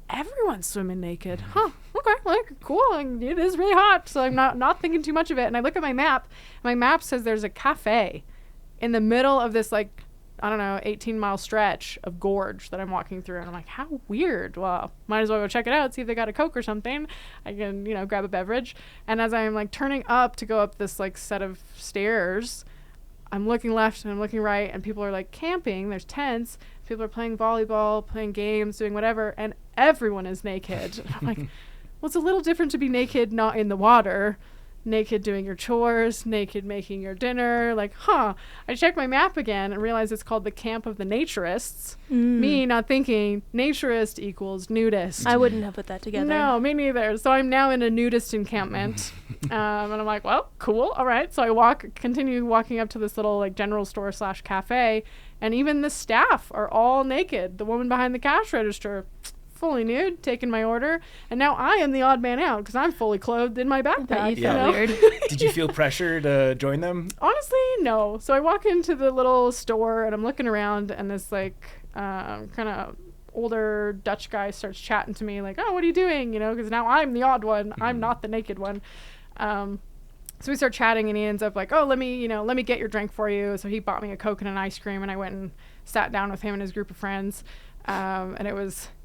everyone's swimming naked. Okay, like, cool. Like, it is really hot, so I'm not thinking too much of it. And I look at my map. My map says there's a cafe in the middle of this, like, I don't know, 18-mile stretch of gorge that I'm walking through. And I'm like, how weird. Well, might as well go check it out, see if they got a Coke or something. I can, grab a beverage. And as I'm like turning up to go up this like set of stairs, I'm looking left and I'm looking right, and people are like camping. There's tents. People are playing volleyball, playing games, doing whatever. And everyone is naked. I'm like, well, it's a little different to be naked, not in the water. Naked doing your chores, naked making your dinner. Like, I checked my map again and realized it's called the Camp of the Naturists. Me not thinking naturist equals nudist. I wouldn't have put that together. No, me neither. So I'm now in a nudist encampment. And I'm like, well, cool. All right. So I continue walking up to this little like general store / cafe. And even the staff are all naked. The woman behind the cash register, fully nude, taking my order, and now I am the odd man out because I'm fully clothed in my backpack. You felt weird. Did you feel pressure to join them? Honestly, no. So I walk into the little store and I'm looking around, and this like kind of older Dutch guy starts chatting to me like, oh, what are you doing? Because now I'm the odd one. I'm not the naked one. So we start chatting, and he ends up like, oh, let me get your drink for you. So he bought me a Coke and an ice cream, and I went and sat down with him and his group of friends. And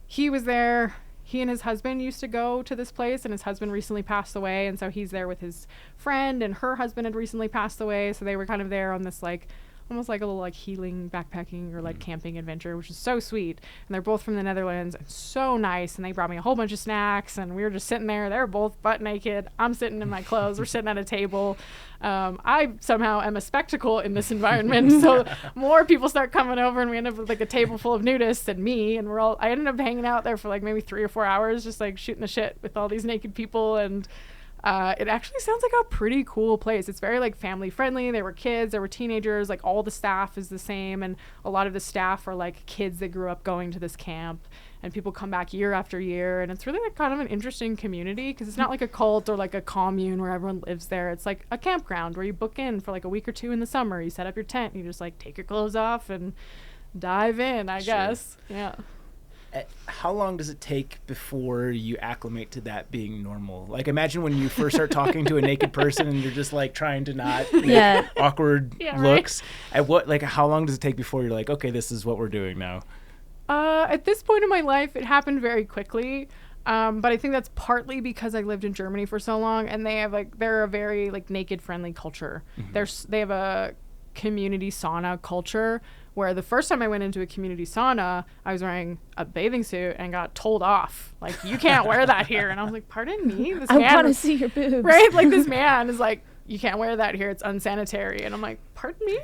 he was there. He and his husband used to go to this place, and his husband recently passed away. And so he's there with his friend, and her husband had recently passed away. So they were kind of there on this like, almost like a little like healing backpacking or like camping adventure, which is so sweet. And they're both from the Netherlands and so nice. And they brought me a whole bunch of snacks, and we were just sitting there. They were both butt naked. I'm sitting in my clothes. We're sitting at a table. I somehow am a spectacle in this environment. So more people start coming over, and we end up with like a table full of nudists and me. And I ended up hanging out there for like maybe 3 or 4 hours, just like shooting the shit with all these naked people. And it actually sounds like a pretty cool place. It's very like family friendly. There were kids, there were teenagers, like all the staff is the same. And a lot of the staff are like kids that grew up going to this camp, and people come back year after year. And it's really like kind of an interesting community, because it's not like a cult or like a commune where everyone lives there. It's like a campground where you book in for like a week or 2 in the summer. You set up your tent, and you just like take your clothes off and dive in, I guess. Yeah. How long does it take before you acclimate to that being normal? Like, imagine when you first start talking to a naked person and you're just like trying to not make awkward looks. Right? How long does it take before you're like, okay, this is what we're doing now? At this point in my life, it happened very quickly. But I think that's partly because I lived in Germany for so long, and they're a very like naked friendly culture. Mm-hmm. They have a community sauna culture, where the first time I went into a community sauna, I was wearing a bathing suit and got told off. Like, you can't wear that here. And I was like, pardon me? I want to see your boobs. Right? Like, this man is like, you can't wear that here. It's unsanitary. And I'm like, pardon me?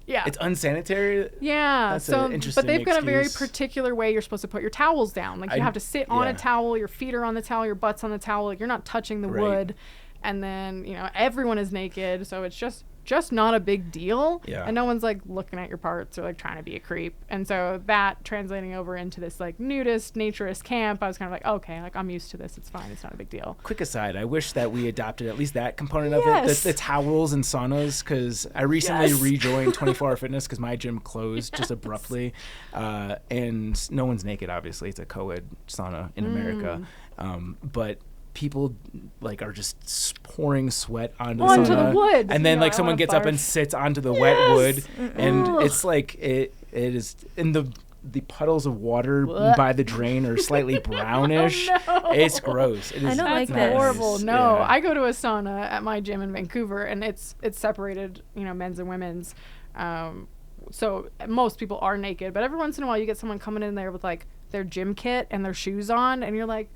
Yeah. It's unsanitary? Yeah. That's an interesting but they've got a very excuse. particular way you're supposed to put your towels down. Like, you have to sit on a towel, your feet are on the towel, your butt's on the towel. Like, you're not touching the wood. And then, everyone is naked. So it's just not a big deal. Yeah. And no one's like looking at your parts or like trying to be a creep. And so that translating over into this like nudist naturist camp, I was kind of like, okay, like I'm used to this. It's fine. It's not a big deal. Quick aside, I wish that we adopted at least that component of it, the towels and saunas, because I recently rejoined 24 Hour Fitness because my gym closed just abruptly. And no one's naked, obviously. It's a co-ed sauna in America. But people like are just pouring sweat onto the wood, and then like someone gets up and sits onto the wet wood, and it's like it is in the puddles of water by the drain are slightly brownish. It's gross. It is. I don't like that. Horrible. No, I go to a sauna at my gym in Vancouver, and it's separated, men's and women's. So most people are naked, but every once in a while you get someone coming in there with like their gym kit and their shoes on, and you're like,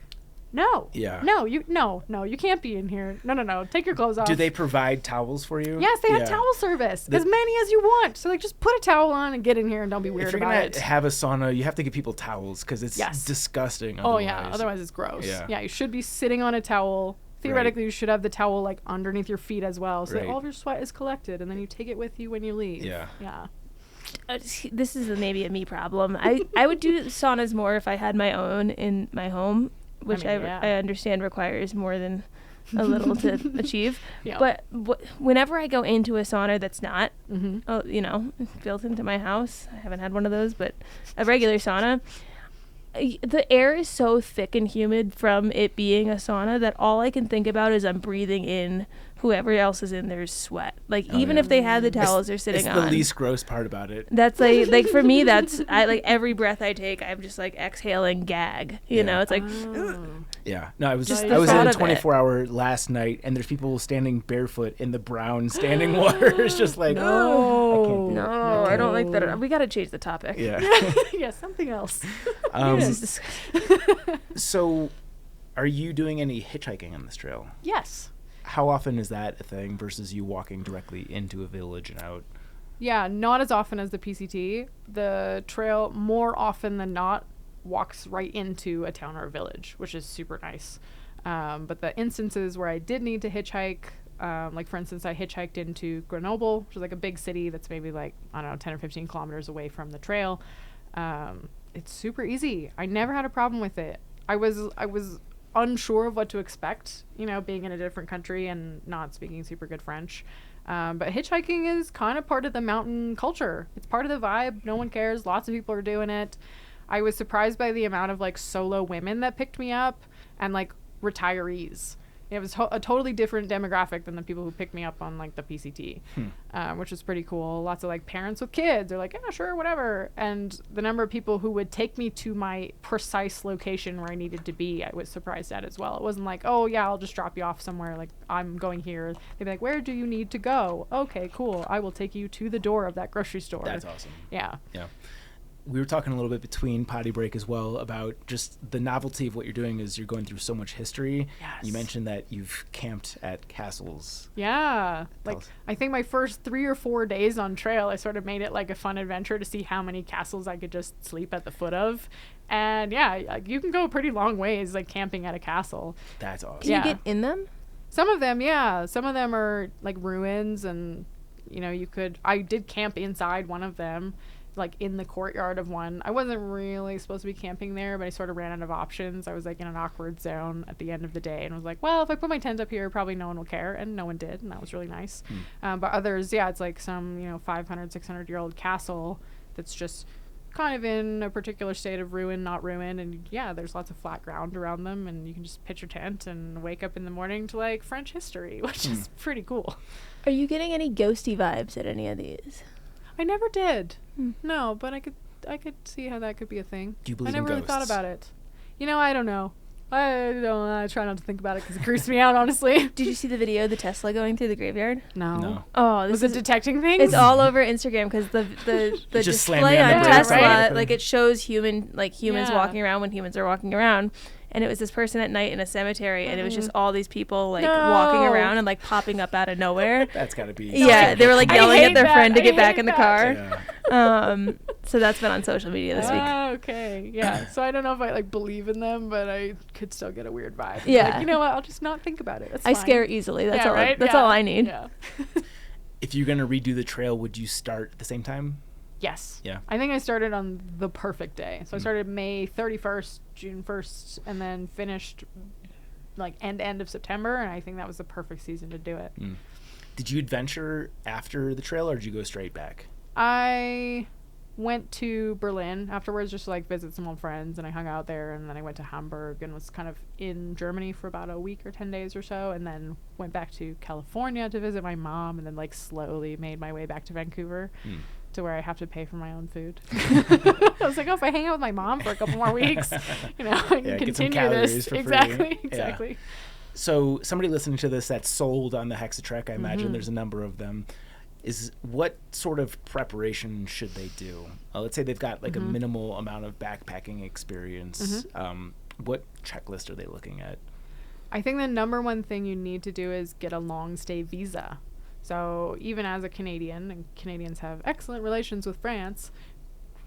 No. Yeah. No, you can't be in here. No. Take your clothes off. Do they provide towels for you? Yes, they have towel service. As many as you want. So like just put a towel on and get in here and don't be weird about it. If you're going to have a sauna, you have to give people towels because it's disgusting otherwise. Oh yeah, otherwise it's gross. Yeah, you should be sitting on a towel. Theoretically, you should have the towel like underneath your feet as well, so that all of your sweat is collected, and then you take it with you when you leave. Yeah. This is maybe a me problem. I would do saunas more if I had my own in my home, which I understand requires more than a little to achieve. Yeah. But whenever I go into a sauna that's not, built into my house, I haven't had one of those, but a regular sauna, the air is so thick and humid from it being a sauna that all I can think about is I'm breathing in whoever else is in there's sweat. Like even if they had the towels they're sitting on. It's the least gross part about it. That's like for me that's every breath I take I'm just like exhaling gag. You know, it's like yeah. No, I was in a 24-hour last night and there's people standing barefoot in the brown standing water. It's just like I don't like that. We got to change the topic. Yeah, something else. So are you doing any hitchhiking on this trail? Yes. How often is that a thing versus you walking directly into a village and out? Yeah, not as often as the PCT. The trail, more often than not, walks right into a town or a village, which is super nice. But the instances where I did need to hitchhike, like for instance, I hitchhiked into Grenoble, which is like a big city that's maybe like, 10 or 15 kilometers away from the trail. It's super easy. I never had a problem with it. I was unsure of what to expect, being in a different country and not speaking super good French. But hitchhiking is kind of part of the mountain culture. It's part of the vibe. No one cares. Lots of people are doing it. I was surprised by the amount of like solo women that picked me up and like retirees. It was a totally different demographic than the people who picked me up on like the PCT, which was pretty cool. Lots of like parents with kids. They're like, yeah, sure, whatever. And the number of people who would take me to my precise location where I needed to be, I was surprised at as well. It wasn't like, oh yeah, I'll just drop you off somewhere. Like, I'm going here. They'd be like, where do you need to go? Okay, cool. I will take you to the door of that grocery store. That's awesome. Yeah. Yeah. We were talking a little bit between potty break as well about just the novelty of what you're doing is you're going through so much history. Yes. You mentioned that you've camped at castles. Yeah. Like, I think my first 3 or 4 days on trail, I sort of made it like a fun adventure to see how many castles I could just sleep at the foot of. And yeah, like, you can go a pretty long ways, like camping at a castle. That's awesome. Can you get in them? Some of them, yeah. Some of them are like ruins, and I did camp inside one of them, like in the courtyard of one. I wasn't really supposed to be camping there, but I sort of ran out of options. I was like in an awkward zone at the end of the day and was like, well, if I put my tent up here, probably no one will care, and no one did, and that was really nice. But others, yeah, it's like some 500, 600-year-old castle that's just kind of in a particular state of ruin, not ruin, and yeah, there's lots of flat ground around them, and you can just pitch your tent and wake up in the morning to like French history, which is pretty cool. Are you getting any ghosty vibes at any of these? I never did. No, but I could see how that could be a thing. Do you believe I never in really thought ghosts? about it. I don't know. I try not to think about it because it creeps me out, honestly. Did you see the video of the Tesla going through the graveyard? No. Oh, this Was is it detecting things? It's all over Instagram because the just slam display me on on the brakes, Tesla, right? like it shows humans Yeah. walking around when humans are walking around. And it was this person at night in a cemetery, and it was just all these people like walking around and like popping up out of nowhere. That's got to be. Yeah, they were like I yelling hate at their that. friend to I get back hate in the that. car. Yeah. So that's been on social media this week. Okay. Yeah. So I don't know if I like believe in them, but I could still get a weird vibe. Yeah. Like, you know what? I'll just not think about it. That's I fine. scare easily. That's Yeah, all. right? That's Yeah. all I need. Yeah. If you're going to redo the trail, would you start at the same time? Yes. Yeah. I think I started on the perfect day. So I started May 31st, June 1st, and then finished like end of September, and I think that was the perfect season to do it. Did you adventure after the trail, or did you go straight back? I went to Berlin afterwards just to like visit some old friends, and I hung out there, and then I went to Hamburg and was kind of in Germany for about a week or 10 days or so, and then went back to California to visit my mom, and then like slowly made my way back to Vancouver to where I have to pay for my own food. I was like, oh, if I hang out with my mom for a couple more weeks, I can get some continue calories this. for free. Exactly. Yeah. So somebody listening to this that's sold on the Hexatrek, I imagine there's a number of them. What sort of preparation should they do? Let's say they've got like a minimal amount of backpacking experience. What checklist are they looking at? I think the number one thing you need to do is get a long stay visa. So even as a Canadian, and Canadians have excellent relations with France,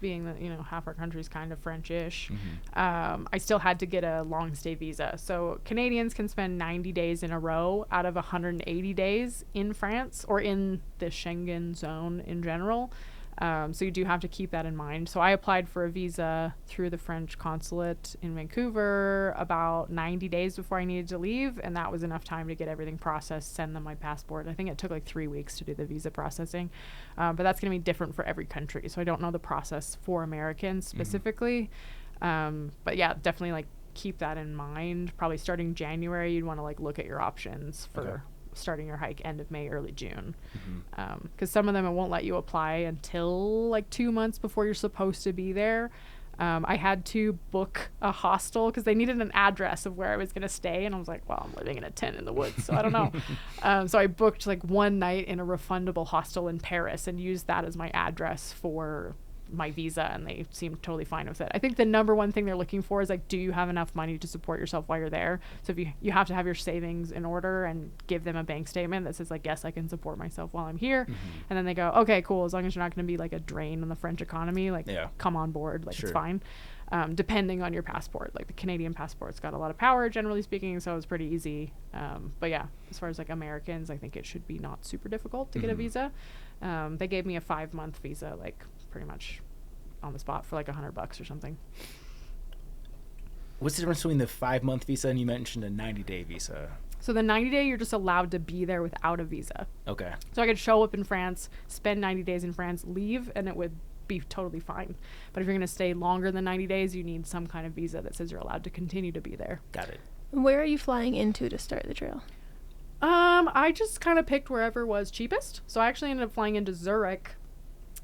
being that half our country's kind of French-ish, I still had to get a long stay visa. So Canadians can spend 90 days in a row out of 180 days in France or in the Schengen zone in general. So you do have to keep that in mind. So I applied for a visa through the French consulate in Vancouver about 90 days before I needed to leave, and that was enough time to get everything processed, send them my passport. I think it took like 3 weeks to do the visa processing, but that's going to be different for every country. So I don't know the process for Americans specifically, but yeah, definitely like keep that in mind. Probably starting January, you'd want to like look at your options for starting your hike end of May, early June, because some of them it won't let you apply until like 2 months before you're supposed to be there. I had to book a hostel because they needed an address of where I was going to stay, and I was like, well, I'm living in a tent in the woods, so I don't know. So I booked like one night in a refundable hostel in Paris and used that as my address for my visa, and they seemed totally fine with it. I think the number one thing they're looking for is like, do you have enough money to support yourself while you're there? So if you have to have your savings in order and give them a bank statement that says like, yes, I can support myself while I'm here. And then they go, okay, cool, as long as you're not going to be like a drain on the French economy, like come on board, like it's fine. Depending on your passport, like the Canadian passport's got a lot of power generally speaking, so it's pretty easy. But yeah, as far as like Americans, I think it should be not super difficult to get a visa. They gave me a 5-month visa, like pretty much on the spot for like $100 or something. What's the difference between the 5-month visa and you mentioned a 90-day visa? So the 90-day, you're just allowed to be there without a visa. Okay. So I could show up in France, spend 90 days in France, leave, and it would be totally fine. But if you're going to stay longer than 90 days, you need some kind of visa that says you're allowed to continue to be there. Got it. Where are you flying into to start the trail? I just kind of picked wherever was cheapest. So I actually ended up flying into Zurich,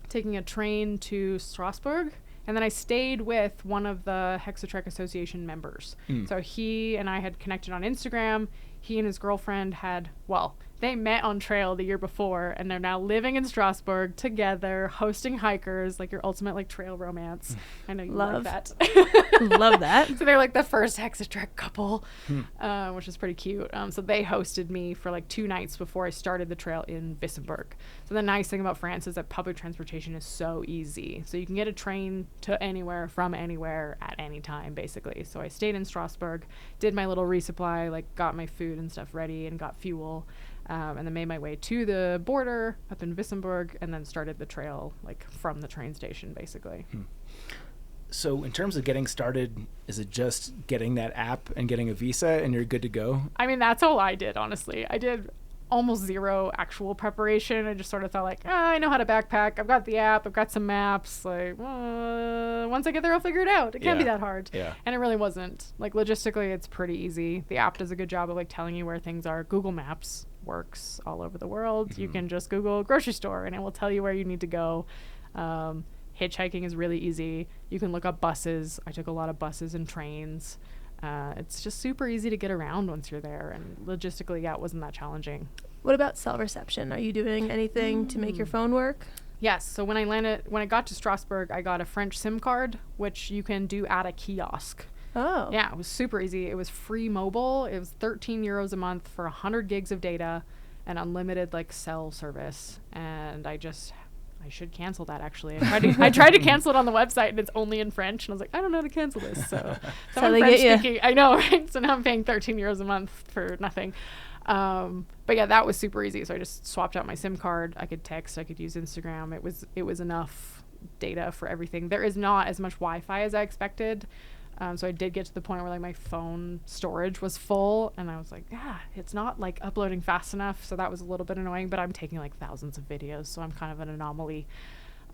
taking a train to Strasbourg, and then I stayed with one of the Hexatrek Association members. So he and I had connected on Instagram. He and his girlfriend they met on trail the year before, and they're now living in Strasbourg together, hosting hikers, like your ultimate like trail romance. I know you love that. Love that. So they're like the first Hexatrek couple, which is pretty cute. So they hosted me for like 2 nights before I started the trail in Wissembourg. So the nice thing about France is that public transportation is so easy. So you can get a train to anywhere from anywhere at any time, basically. So I stayed in Strasbourg, did my little resupply, like got my food and stuff ready and got fuel. And then made my way to the border up in Wissembourg, and then started the trail like from the train station, basically. So in terms of getting started, is it just getting that app and getting a visa and you're good to go? I mean, that's all I did, honestly. I did almost zero actual preparation. I just sort of thought like, I know how to backpack. I've got the app. I've got some maps. Like, once I get there, I'll figure it out. It can't be that hard. Yeah. And it really wasn't. Like, logistically, it's pretty easy. The app does a good job of like telling you where things are. Google Maps works all over the world. You can just Google grocery store and it will tell you where you need to go. Hitchhiking is really easy. You can look up buses. I took a lot of buses and trains. It's just super easy to get around once you're there, and logistically, it wasn't that challenging. What about cell reception? Are you doing anything to make your phone work? Yes. So when I got to Strasbourg, I got a French SIM card, which you can do at a kiosk. Oh. Yeah, it was super easy. It was free mobile. It was 13 euros a month for 100 gigs of data and unlimited like cell service. And I should cancel that, actually. I tried to cancel it on the website, and it's only in French. And I was like, I don't know how to cancel this. So how they get you. speaking. I know, right? So now I'm paying 13 euros a month for nothing. But yeah, that was super easy. So I just swapped out my SIM card. I could text. I could use Instagram. It was enough data for everything. There is not as much Wi-Fi as I expected. So I did get to the point where like my phone storage was full, and I was like, it's not like uploading fast enough. So that was a little bit annoying, but I'm taking like thousands of videos, so I'm kind of an anomaly.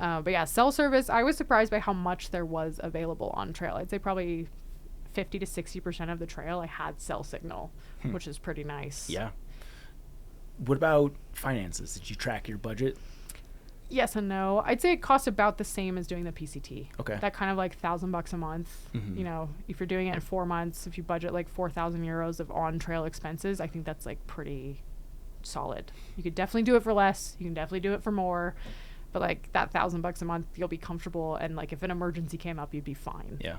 But yeah, cell service, I was surprised by how much there was available on trail. I'd say probably 50 to 60% of the trail I had cell signal, which is pretty nice. Yeah. What about finances? Did you track your budget? Yes and no. I'd say it costs about the same as doing the PCT. Okay. That kind of like $1,000 a month. You know, if you're doing it in 4 months, if you budget like 4,000 euros of on-trail expenses, I think that's like pretty solid. You could definitely do it for less. You can definitely do it for more. But like that $1,000 a month, you'll be comfortable. And like if an emergency came up, you'd be fine. Yeah.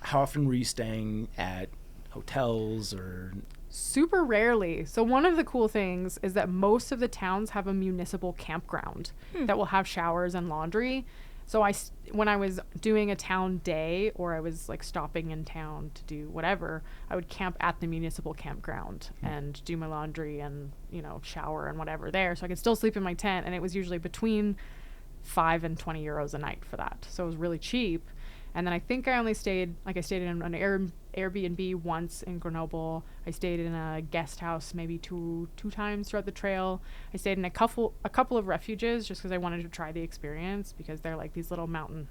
How often were you staying at hotels or? Super rarely. So one of the cool things is that most of the towns have a municipal campground that will have showers and laundry. So when I was doing a town day, or I was like stopping in town to do whatever, I would camp at the municipal campground and do my laundry and, you know, shower and whatever there. So I could still sleep in my tent, and it was usually between 5 and 20 euros a night for that. So it was really cheap. And then I think I stayed in an Airbnb once in Grenoble. I stayed in a guest house maybe two times throughout the trail. I stayed in a couple of refuges just because I wanted to try the experience, because they're like these little mountain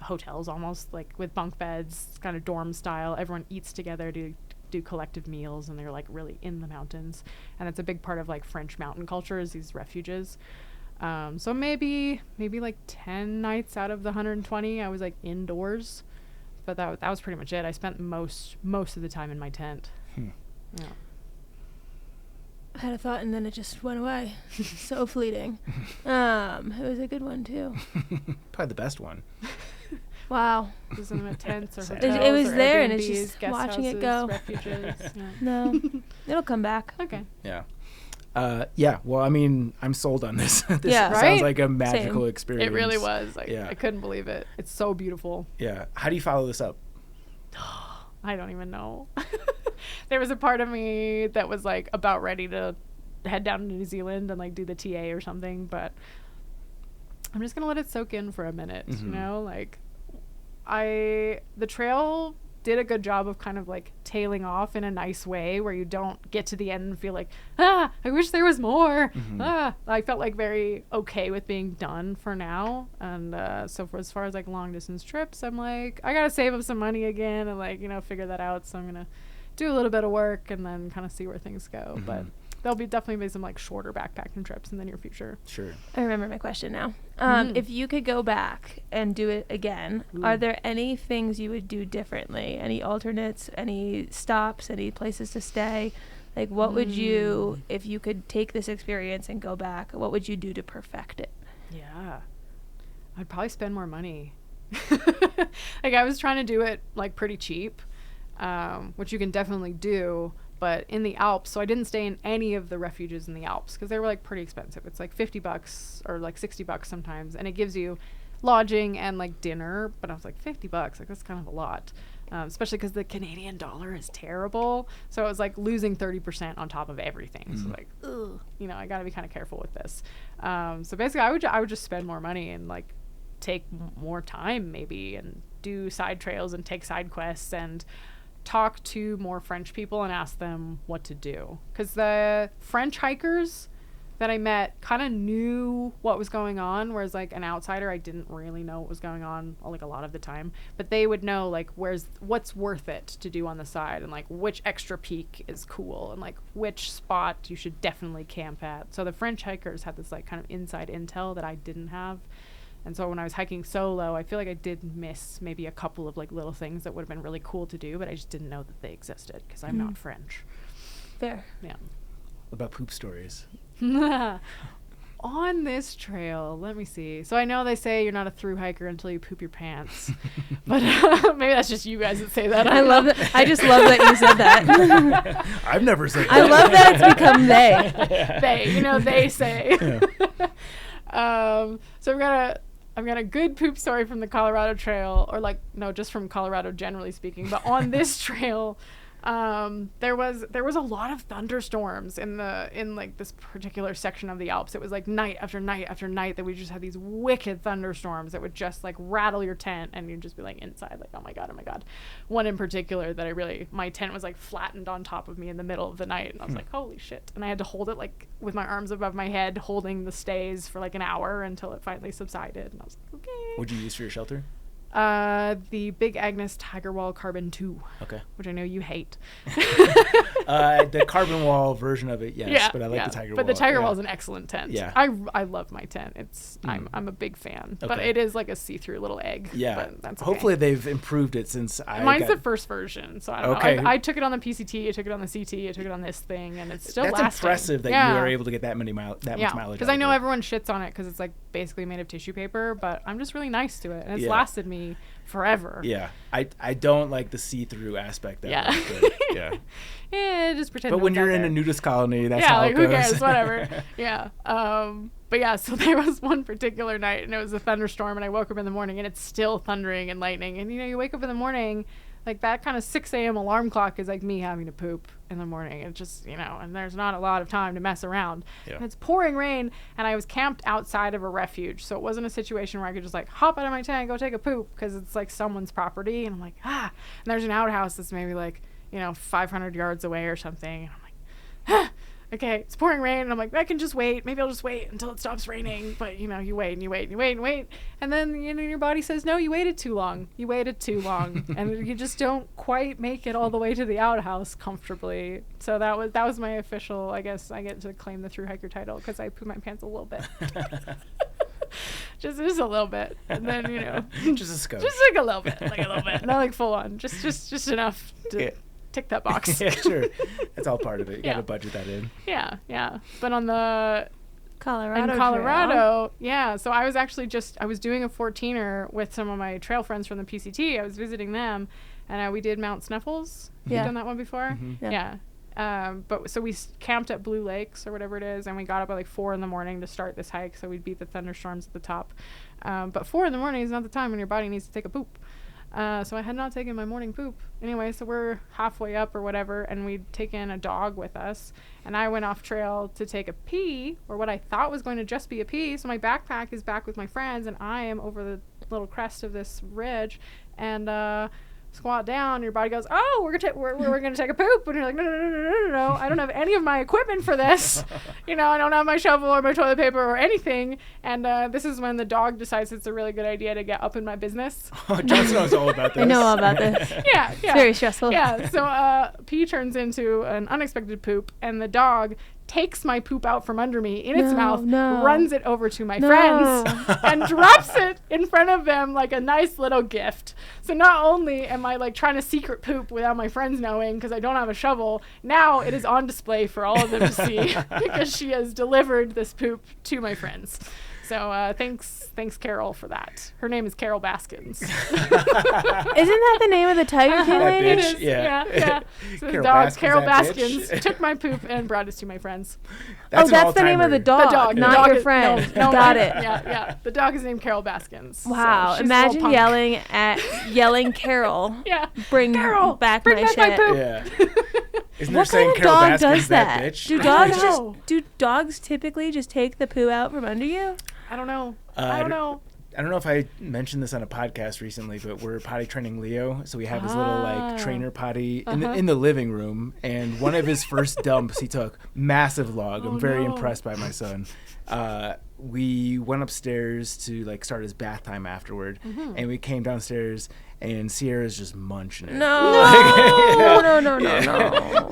hotels almost, like with bunk beds, kind of dorm style. Everyone eats together to do collective meals, and they're like really in the mountains. And that's a big part of like French mountain culture, is these refuges. So maybe like 10 nights out of the 120, I was like indoors, but that was pretty much it. I spent most of the time in my tent. Yeah. I had a thought and then it just went away. So fleeting. It was a good one too. Probably the best one. Wow. It was in the tents or It hotels it was or there, and it's Airbnbs, just guest watching it houses, go. Refuges. Yeah. No, it'll come back. Okay. Yeah. Yeah. Well, I mean, I'm sold on this. This Yeah. sounds Right? like a magical Same. experience. It really was. Yeah. I couldn't believe it. It's so beautiful. Yeah. How do you follow this up? I don't even know. There was a part of me that was like about ready to head down to New Zealand and like do the TA or something, but I'm just gonna let it soak in for a minute. You know, like the trail did a good job of kind of like tailing off in a nice way where you don't get to the end and feel like, I wish there was more. I felt like very okay with being done for now. And so for as far as like long distance trips, I'm like, I gotta save up some money again and like, you know, figure that out. So I'm gonna do a little bit of work and then kind of see where things go. But there'll be definitely some like shorter backpacking trips in the near future. Sure. I remember my question now. If you could go back and do it again, are there any things you would do differently? Any alternates, any stops, any places to stay? Like what would you, if you could take this experience and go back, what would you do to perfect it? Yeah. I'd probably spend more money. Like I was trying to do it like pretty cheap, which you can definitely do. But in the Alps, so I didn't stay in any of the refuges in the Alps because they were like pretty expensive. It's like $50 or like $60 sometimes, and it gives you lodging and like dinner. But I was like $50, like that's kind of a lot, especially because the Canadian dollar is terrible. So it was like losing 30% on top of everything. So like, ugh, you know, I got to be kind of careful with this. So basically, I would just spend more money and like take more time maybe and do side trails and take side quests and talk to more French people and ask them what to do, because the French hikers that I met kind of knew what was going on, whereas like an outsider I didn't really know what was going on like a lot of the time, but they would know like what's worth it to do on the side and like which extra peak is cool and like which spot you should definitely camp at. So the French hikers had this like kind of inside intel that I didn't have. And so when I was hiking solo, I feel like I did miss maybe a couple of like little things that would have been really cool to do, but I just didn't know that they existed because I'm not French. Fair. Yeah. What about poop stories? On this trail, let me see. So I know they say you're not a thru hiker until you poop your pants, but maybe that's just you guys that say that. I love that. I just love that you said that. I've never said that. I love that it's become they. They, you know, they say. So I've got a good poop story from the Colorado Trail, or like, no, just from Colorado generally speaking. But on this trail, there was a lot of thunderstorms in like this particular section of the Alps. It was like night after night after night that we just had these wicked thunderstorms that would just like rattle your tent and you'd just be like inside like, oh my God. One in particular that my tent was like flattened on top of me in the middle of the night, and I was like, holy shit. And I had to hold it like with my arms above my head, holding the stays for like an hour until it finally subsided. And I was like, okay. What'd you use for your shelter? The Big Agnes Tiger Wall Carbon 2. Okay. Which I know you hate. The carbon wall version of it, yes. Yeah, but I like the Tiger Wall. But the Tiger Wall is an excellent tent. Yeah. I love my tent. It's I'm a big fan. Okay. But it is like a see-through little egg. Yeah. But that's okay. Hopefully they've improved it since Mine's the first version, so I don't know. I took it on the PCT, I took it on the CT, I took it on this thing, and it's still lasting. That's impressive that you are able to get that much mileage. Because I know everyone shits on it because it's like basically made of tissue paper, but I'm just really nice to it, and it's lasted me forever. Yeah, I don't like the see-through aspect that yeah. Yeah, just pretend. But when you're in a nudist colony, that's how it goes. Who cares? Whatever. Yeah. But yeah, so there was one particular night, and it was a thunderstorm, and I woke up in the morning, and it's still thundering and lightning, and you wake up in the morning, like that kind of 6 a.m. alarm clock is like me having to poop in the morning. It's just, and there's not a lot of time to mess around. Yeah. And it's pouring rain, and I was camped outside of a refuge, so it wasn't a situation where I could just like hop out of my tent and go take a poop because it's like someone's property, and I'm like, and there's an outhouse that's maybe like, 500 yards away or something. And I'm like, okay, it's pouring rain, and I'm like, I can just wait. Maybe I'll just wait until it stops raining. But, you wait and you wait and you wait and wait. And then, your body says, no, you waited too long. You waited too long. And you just don't quite make it all the way to the outhouse comfortably. So that was my official, I guess, I get to claim the thru-hiker title because I pooped my pants a little bit. just a little bit. And then, just a scope. Just like a little bit. Not like full on. Just enough to... tick that box. Yeah, sure. That's all part of it. You gotta budget that in. Yeah. But on the Colorado trail. Yeah. So I was actually I was doing a 14er with some of my trail friends from the PCT. I was visiting them, and we did Mount Snuffles. Yeah. You done that one before? Mm-hmm. Yeah. But so we camped at Blue Lakes or whatever it is, and we got up at like 4 a.m. to start this hike. So we'd beat the thunderstorms at the top. But 4 a.m. is not the time when your body needs to take a poop. So I had not taken my morning poop. Anyway, so we're halfway up or whatever, and we'd taken a dog with us. And I went off trail to take a pee, or what I thought was going to just be a pee. So my backpack is back with my friends, and I am over the little crest of this ridge. And squat down, your body goes, oh, we're gonna take a poop, and you're like, no, I don't have any of my equipment for this. I don't have my shovel or my toilet paper or anything. And this is when the dog decides it's a really good idea to get up in my business. Johnson knows all about this. I know all about this. Yeah. It's very stressful. Yeah, so pee turns into an unexpected poop, and the dog takes my poop out from under me in its mouth, runs it over to my friends, and drops it in front of them like a nice little gift. So not only am I like trying to secret poop without my friends knowing because I don't have a shovel, now it is on display for all of them to see because she has delivered this poop to my friends. So thanks Carol for that. Her name is Carol Baskins. Isn't that the name of the Tiger King lady? It is. Yeah. So the Carol dog, Baskins, Carol that Baskins, bitch. took my poop and brought it to my friends. That's the name of the dog, not dog your is- friend. No, Got no, it. Yeah. The dog is named Carol Baskins. Wow. So she's a little Imagine punk. yelling Carol. Yeah. Bring Carol, back bring my back my shit. poop. Yeah. Isn't there What saying kind of Carol dog Baskins does that? bitch? Do dogs typically just take the poo out from under you? I don't know. I I don't know. I don't know if I mentioned this on a podcast recently, but we're potty training Leo. So we have his little like trainer potty in the living room. And one of his first dumps he took, massive log. I'm very impressed by my son. We went upstairs to like start his bath time afterward. And we came downstairs and Sierra's just munching it. No.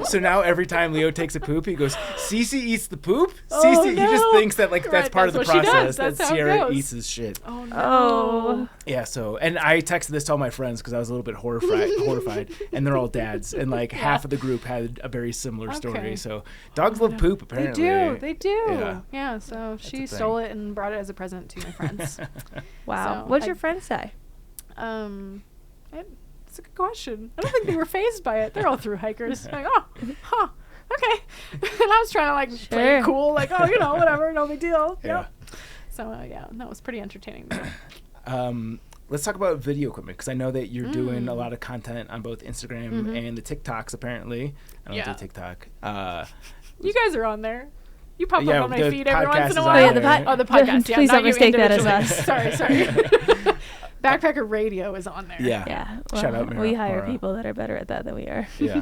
So now every time Leo takes a poop, he goes, Cece eats the poop? Oh, Cece, he no. just thinks that like that's Right, part of the that's what she process, does. that That's how it Sierra goes. eats his shit. Oh no. Oh. Yeah, so, and I texted this to all my friends because I was a little bit horrified, and they're all dads, and like half of the group had a very similar story. Okay. So dogs love poop, apparently. They do. Yeah, so a she thing. stole it and brought it as a present to my friends. Wow. So What'd I- your friends say? It's a good question. I don't think they were phased by it. They're all through hikers. Like, okay. And I was trying to like play it cool, like, whatever, no big deal. Yeah. Yep. So that was pretty entertaining. Let's talk about video equipment because I know that you're doing a lot of content on both Instagram and the TikToks. Apparently, I don't do TikTok. You guys are on there. You pop Yeah, up on my the feed every podcast once in a is while. on there. The podcast. Yeah, Please not don't you mistake that as individually. us. Sorry. Backpacker Radio is on there. Yeah. Yeah. Shout Well, out we hire Mara. people that are better at that than we are. Yeah.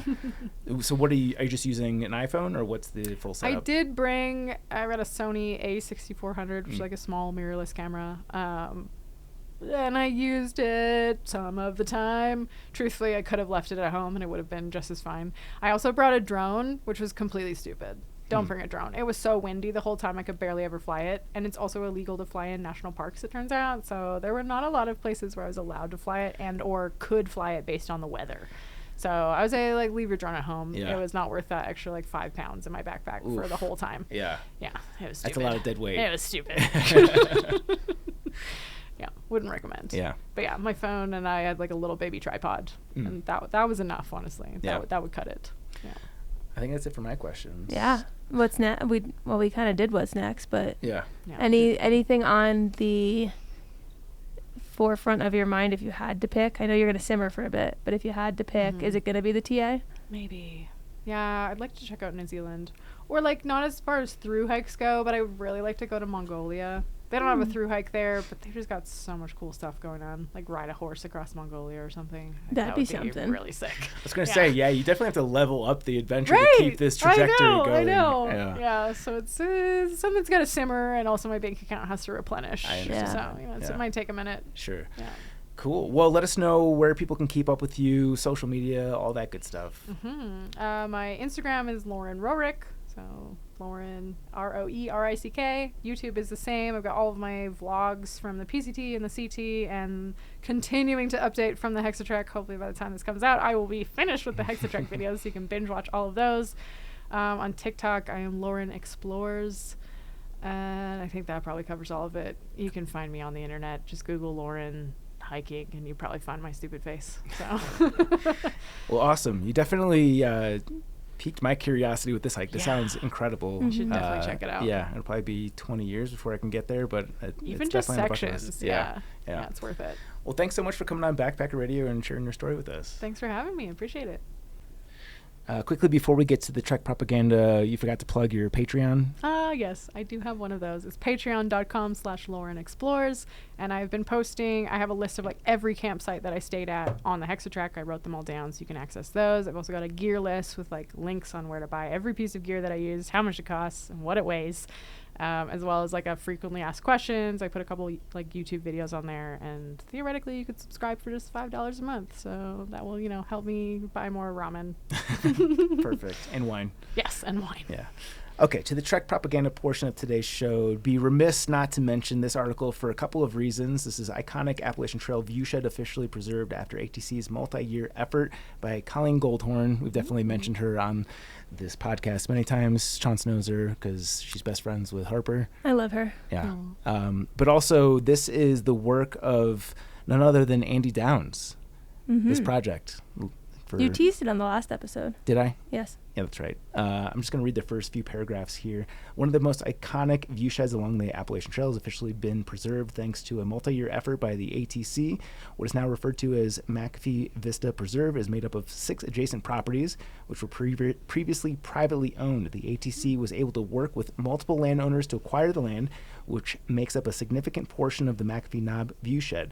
So what are you just using an iPhone or what's the full setup? I did bring. I got a Sony A6400, which is like a small mirrorless camera. And I used it some of the time. Truthfully, I could have left it at home and it would have been just as fine. I also brought a drone, which was completely stupid. Don't bring a drone. It was so windy the whole time I could barely ever fly it. And it's also illegal to fly in national parks, it turns out. So there were not a lot of places where I was allowed to fly it and or could fly it based on the weather. So I would say, like, leave your drone at home. Yeah. It was not worth that extra, like, 5 pounds in my backpack for the whole time. Yeah. Yeah, it was stupid. That's a lot of dead weight. It was stupid. Yeah, wouldn't recommend. Yeah. But yeah, my phone and I had like a little baby tripod, and that was enough, honestly. Yeah. That would cut it. Yeah. I think that's it for my questions. Yeah. What's next? We kind of did what's next, but Yeah. anything on the forefront of your mind if you had to pick? I know you're gonna simmer for a bit, but if you had to pick, is it gonna be the TA? Maybe. Yeah, I'd like to check out New Zealand, or like not as far as through hikes go, but I would really like to go to Mongolia. They don't have a through hike there, but they've just got so much cool stuff going on. Like ride a horse across Mongolia or something. Like, That'd that be would something. Really sick. I was going to say, you definitely have to level up the adventure Right. to keep this trajectory going. I know. Yeah. Yeah. So it's something's got to simmer, and also my bank account has to replenish. I understand. So it might take a minute. Sure. Yeah. Cool. Well, let us know where people can keep up with you, social media, all that good stuff. My Instagram is Lauren Roerick. So Lauren Roerick. YouTube is the same. I've got all of my vlogs from the PCT and the CT, and continuing to update from the Hexatrek. Hopefully by the time this comes out, I will be finished with the Hexatrek videos, so you can binge watch all of those. On TikTok, I am Lauren Explores. And I think that probably covers all of it. You can find me on the internet. Just Google Lauren hiking and you probably find my stupid face. So Well, awesome. You definitely piqued my curiosity with this hike. This sounds incredible. You should definitely check it out. Yeah, it'll probably be 20 years before I can get there, but even it's just definitely on the bucket sections. list. Yeah, Yeah. it's worth it. Well, thanks so much for coming on Backpacker Radio and sharing your story with us. Thanks for having me. I appreciate it. Quickly before we get to the Trek propaganda, you forgot to plug your Patreon. Yes, I do have one of those. It's patreon.com/Lauren Explores. And I've been posting, I have a list of like every campsite that I stayed at on the Hexatrek. I wrote them all down so you can access those. I've also got a gear list with like links on where to buy every piece of gear that I use, how much it costs, and what it weighs. As well as like a frequently asked questions. I put a couple like YouTube videos on there, and theoretically you could subscribe for just $5 a month. So that will, help me buy more ramen. Perfect. And wine. Yes, and wine. Yeah. Okay, to the Trek propaganda portion of today's show. Be remiss not to mention this article for a couple of reasons. This is iconic Appalachian Trail viewshed officially preserved after ATC's multi-year effort by Colleen Goldhorn. We've definitely mentioned her on this podcast many times. Chance knows her because she's best friends with Harper. I love her. Yeah. But also, this is the work of none other than Andy Downs, this project. You teased it on the last episode. Did I? Yes. Yeah, that's right. I'm just going to read the first few paragraphs here. One of the most iconic viewsheds along the Appalachian Trail has officially been preserved thanks to a multi-year effort by the ATC. What is now referred to as McAfee Vista Preserve is made up of 6 adjacent properties, which were previously privately owned. The ATC was able to work with multiple landowners to acquire the land, which makes up a significant portion of the McAfee Knob viewshed.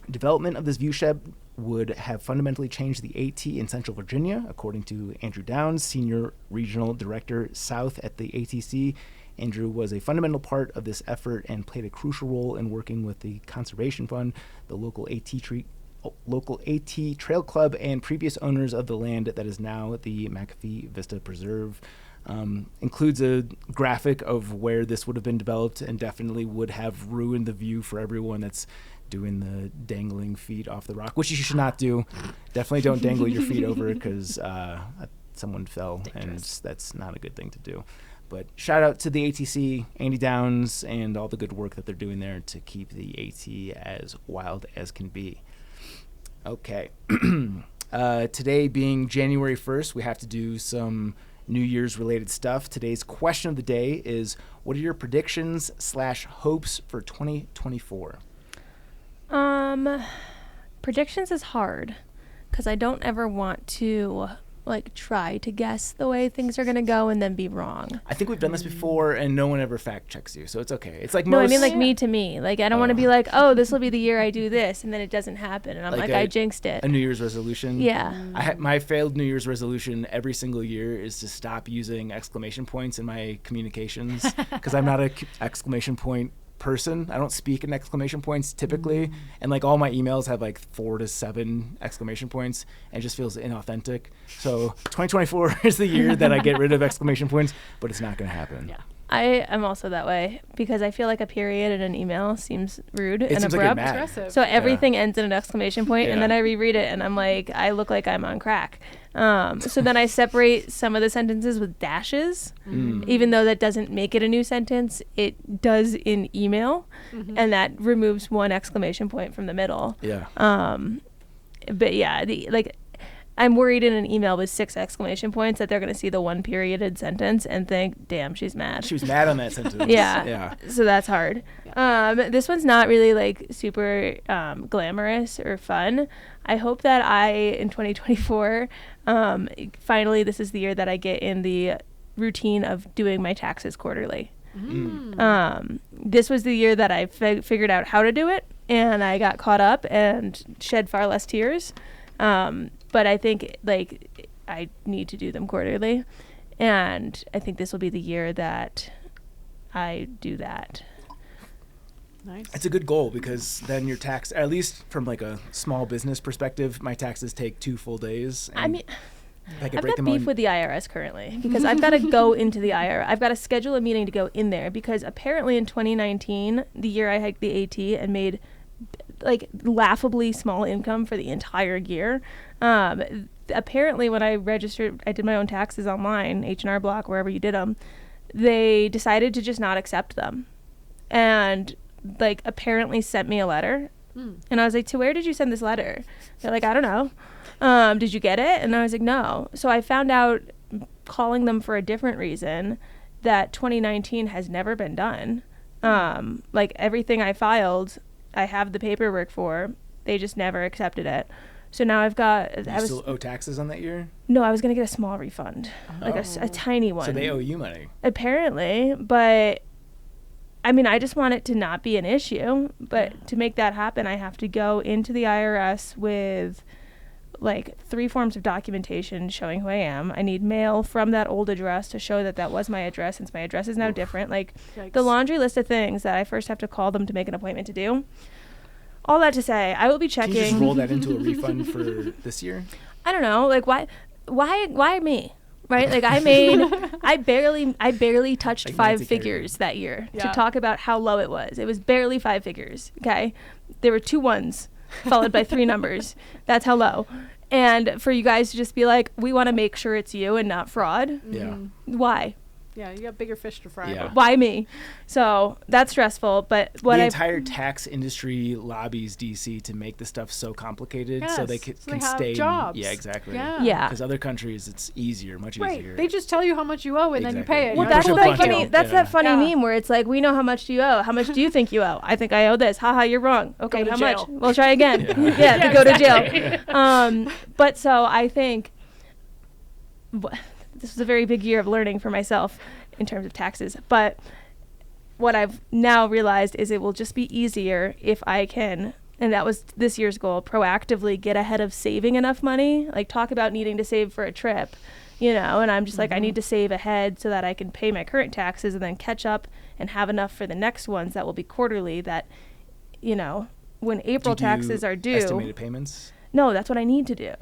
Development of this viewshed would have fundamentally changed the AT in Central Virginia, according to Andrew Downs, Senior Regional Director South at the ATC. Andrew was a fundamental part of this effort and played a crucial role in working with the Conservation Fund, the local AT Trail Club, and previous owners of the land that is now the McAfee Vista Preserve. Includes a graphic of where this would have been developed and definitely would have ruined the view for everyone that's doing the dangling feet off the rock, which you should not do. Definitely don't dangle your feet over because someone fell. Dangerous. And that's not a good thing to do. But shout out to the ATC, Andy Downs, and all the good work that they're doing there to keep the AT as wild as can be. Okay. Today being January 1st, we have to do some New Year's related stuff. Today's question of the day is, what are your predictions / hopes for 2024? Predictions is hard because I don't ever want to try to guess the way things are going to go and then be wrong. I think we've done this before and no one ever fact checks you, so it's okay. It's like no, I mean me to me. Like I don't want to be like, oh, this will be the year I do this, and then it doesn't happen, and I'm like I jinxed it. A New Year's resolution. Yeah. My failed New Year's resolution every single year is to stop using exclamation points in my communications because I'm not a exclamation point person. I don't speak in exclamation points typically, and all my emails have 4 to 7 exclamation points, and it just feels inauthentic. So 2024 is the year that I get rid of exclamation points, but it's not going to happen. Yeah. I am also that way because I feel like a period in an email seems rude and seems abrupt. Like you're mad. So everything ends in an exclamation point, and then I reread it and I'm like, I look like I'm on crack. So then I separate some of the sentences with dashes, even though that doesn't make it a new sentence. It does in email, and that removes one exclamation point from the middle. Yeah. But yeah, I'm worried in an email with 6 exclamation points that they're going to see the one perioded sentence and think, damn, she's mad. She was mad on that sentence. Yeah. So that's hard. This one's not really super glamorous or fun. I hope that in 2024, finally, this is the year that I get in the routine of doing my taxes quarterly. This was the year that I figured out how to do it, and I got caught up and shed far less tears. But I think I need to do them quarterly, and I think this will be the year that I do that. Nice. It's a good goal because then your tax, at least from a small business perspective, my taxes take 2 full days. I mean, I've got beef with the IRS currently because I've got to go into the IRS. I've got to schedule a meeting to go in there because apparently in 2019, the year I hiked the AT and made laughably small income for the entire year. Apparently when I registered, I did my own taxes online, H&R Block, wherever you did them, they decided to just not accept them. And apparently sent me a letter. And I was like, to where did you send this letter? They're like, I don't know. Did you get it? And I was like, no. So I found out, calling them for a different reason, that 2019 has never been done. Everything I filed, I have the paperwork for. They just never accepted it. So now I've got. Do you still owe taxes on that year? No, I was gonna get a small refund, like a tiny one. So they owe you money. Apparently, but I mean, I just want it to not be an issue. But to make that happen, I have to go into the IRS with like 3 forms of documentation showing who I am. I need mail from that old address to show that that was my address, since my address is now different. Like the laundry list of things that I first have to call them to make an appointment to do. All that to say, I will be checking. Can you just roll that into a refund for this year? I don't know. Like why me? Right? Like I barely touched like 5 figures that year to talk about how low it was. It was barely 5 figures. Okay. There were 2 ones followed by 3 numbers. That's how low. And for you guys to just be like, we want to make sure it's you and not fraud. Yeah. Why? Yeah, you got bigger fish to fry. Yeah. Why me? So that's stressful. But what the entire tax industry lobbies DC to make the stuff so complicated so they can stay. Jobs. Yeah, exactly. Yeah. Because other countries, it's easier, much easier. They just tell you how much you owe and then you pay it. Well, that's that funny. That's that funny meme where it's like, we know how much do you owe. How much do you think you owe? I think I owe this. Haha, you're wrong. Okay, how much? We'll try again. To go to jail. But so I think this was a very big year of learning for myself in terms of taxes. But what I've now realized is it will just be easier if I can, and that was this year's goal, proactively get ahead of saving enough money. Like talk about needing to save for a trip, and I'm just like, I need to save ahead so that I can pay my current taxes and then catch up and have enough for the next ones that will be quarterly that, when April taxes are due. Estimated payments? No, that's what I need to do.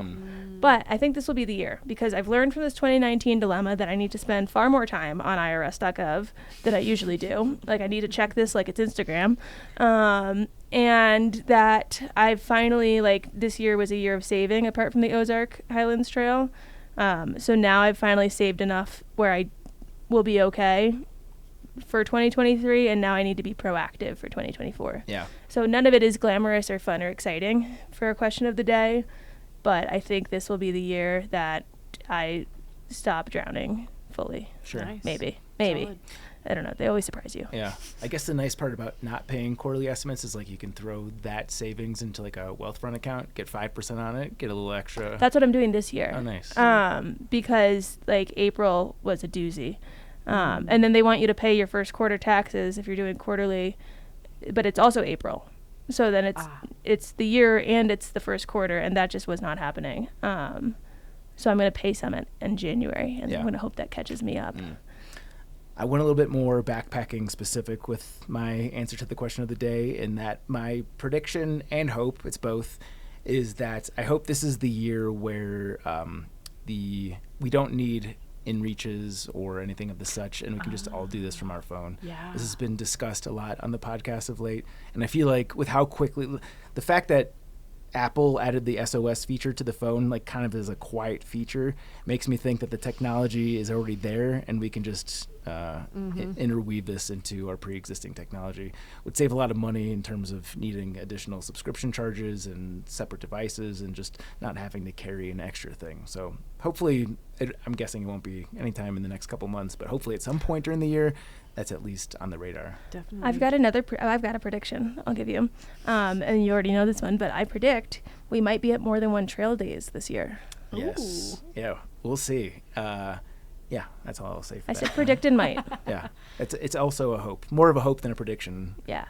But I think this will be the year because I've learned from this 2019 dilemma that I need to spend far more time on irs.gov than I usually do. Like I need to check this like it's Instagram. And that I've finally, like this year was a year of saving apart from the Ozark Highlands Trail. So now I've finally saved enough where I will be okay for 2023, and now I need to be proactive for 2024. Yeah. So none of it is glamorous or fun or exciting for a question of the day, but I think this will be the year that I stop drowning fully. Sure. Nice. Maybe. Solid. I don't know. They always surprise you. Yeah. I guess the nice part about not paying quarterly estimates is like you can throw that savings into like a Wealthfront account, get 5% on it, get a little extra. That's what I'm doing this year. Oh, nice. Because like April was a doozy. And then they want you to pay your first quarter taxes if you're doing quarterly, but it's also April. So then it's the year and it's the first quarter, and that just was not happening. So I'm going to pay some in January, and I'm going to hope that catches me up. I went a little bit more backpacking specific with my answer to the question of the day, in that my prediction and hope, it's both, is that I hope this is the year where we don't need inReaches or anything of the such, and we can just all do this from our phone. Yeah. This has been discussed a lot on the podcast of late, and I feel like with how quickly the fact that Apple added the SOS feature to the phone, like kind of as a quiet feature, makes me think that the technology is already there and we can just interweave this into our pre-existing technology. Would save a lot of money in terms of needing additional subscription charges and separate devices and just not having to carry an extra thing. So hopefully, I'm guessing it won't be anytime in the next couple months, but hopefully at some point during the year, that's at least on the radar. Definitely. I've got a prediction I'll give you. And you already know this one, but I predict we might be at more than 1 trail days this year. Yes. Ooh. Yeah, we'll see. Yeah, that's all I'll say for I that. said predict and might. Yeah, it's also a hope. More of a hope than a prediction. Yeah.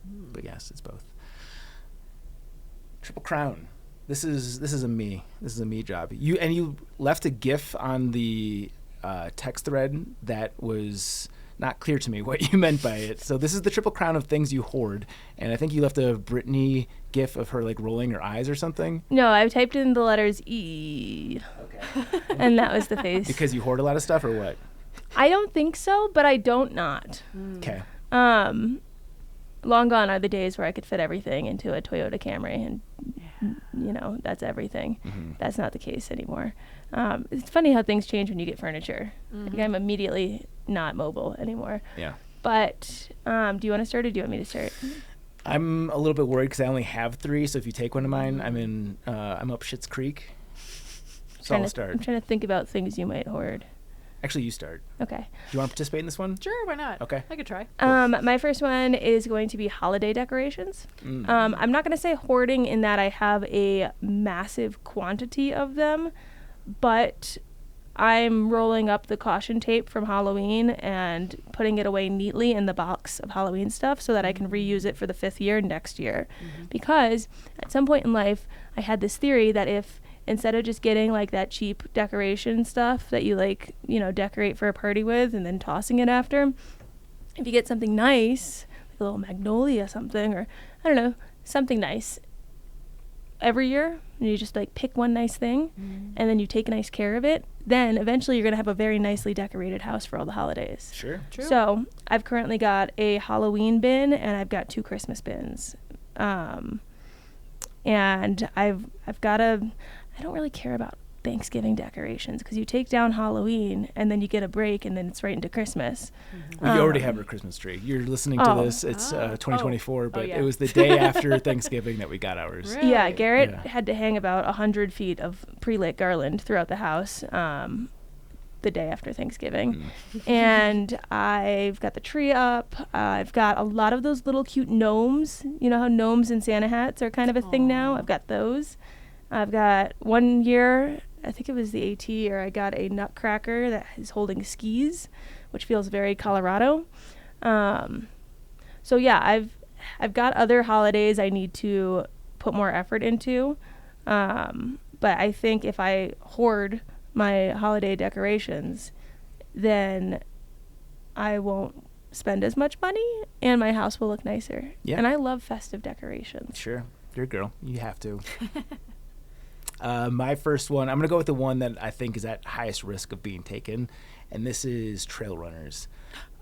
But yes, it's both. Triple Crown. This is a me job. You left a GIF on the text thread that was not clear to me what you meant by it. So this is the Triple Crown of things you hoard, and I think you left a Britney GIF of her like rolling her eyes or something. No, I typed in the letters E. Okay. And that was the face. Because you hoard a lot of stuff, or what? I don't think so, but I don't not. Okay. Long gone are the days where I could fit everything into a Toyota Camry, and that's everything. Mm-hmm. That's not the case anymore. It's funny how things change when you get furniture. Like I'm immediately not mobile anymore. Yeah. But do you want to start, or do you want me to start? I'm a little bit worried because I only have 3. So if you take one of mine, I'm up Schitt's Creek. So I'll start. I'm trying to think about things you might hoard. Actually, you start. Okay. Do you want to participate in this one? Sure, why not? Okay. I could try. My first one is going to be holiday decorations. I'm not going to say hoarding in that I have a massive quantity of them, but I'm rolling up the caution tape from Halloween and putting it away neatly in the box of Halloween stuff so that I can reuse it for the 5th year next year. Because at some point in life, I had this theory that if instead of just getting like that cheap decoration stuff that you like, decorate for a party with and then tossing it after, if you get something nice, like a little magnolia something, or I don't know, something nice every year, and you just like pick one nice thing and then you take nice care of it, then eventually you're going to have a very nicely decorated house for all the holidays. Sure. True. So I've currently got a Halloween bin and I've got 2 Christmas bins. And I've got I don't really care about Thanksgiving decorations because you take down Halloween and then you get a break and then it's right into Christmas. Well, you already have our Christmas tree. You're listening to this. It's 2024, but yeah. it was the day after Thanksgiving that we got ours. Really? Yeah, Garrett Yeah. had to hang about 100 feet of pre-lit garland throughout the house the day after Thanksgiving. And I've got the tree up. I've got a lot of those little cute gnomes. You know how gnomes and Santa hats are kind of a thing now? I've got those. I've got one year, I think it was the AT year, I got a nutcracker that is holding skis, which feels very Colorado. So yeah, I've got other holidays I need to put more effort into. But I think if I hoard my holiday decorations, then I won't spend as much money and my house will look nicer. Yeah. And I love festive decorations. Sure. You're a girl. You have to. My first one, I'm going to go with the one that I think is at highest risk of being taken, and this is trail runners.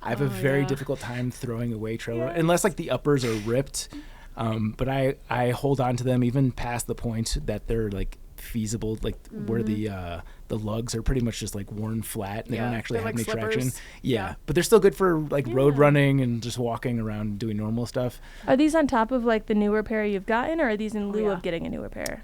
I have a very difficult time throwing away trail runners, unless like the uppers are ripped. But I hold on to them even past the point that they're like feasible, like where the lugs are pretty much just like worn flat and they don't actually have like any slippers. traction. Yeah, but they're still good for like road running and just walking around and doing normal stuff. Are these on top of like the newer pair you've gotten, or are these in lieu of getting a newer pair?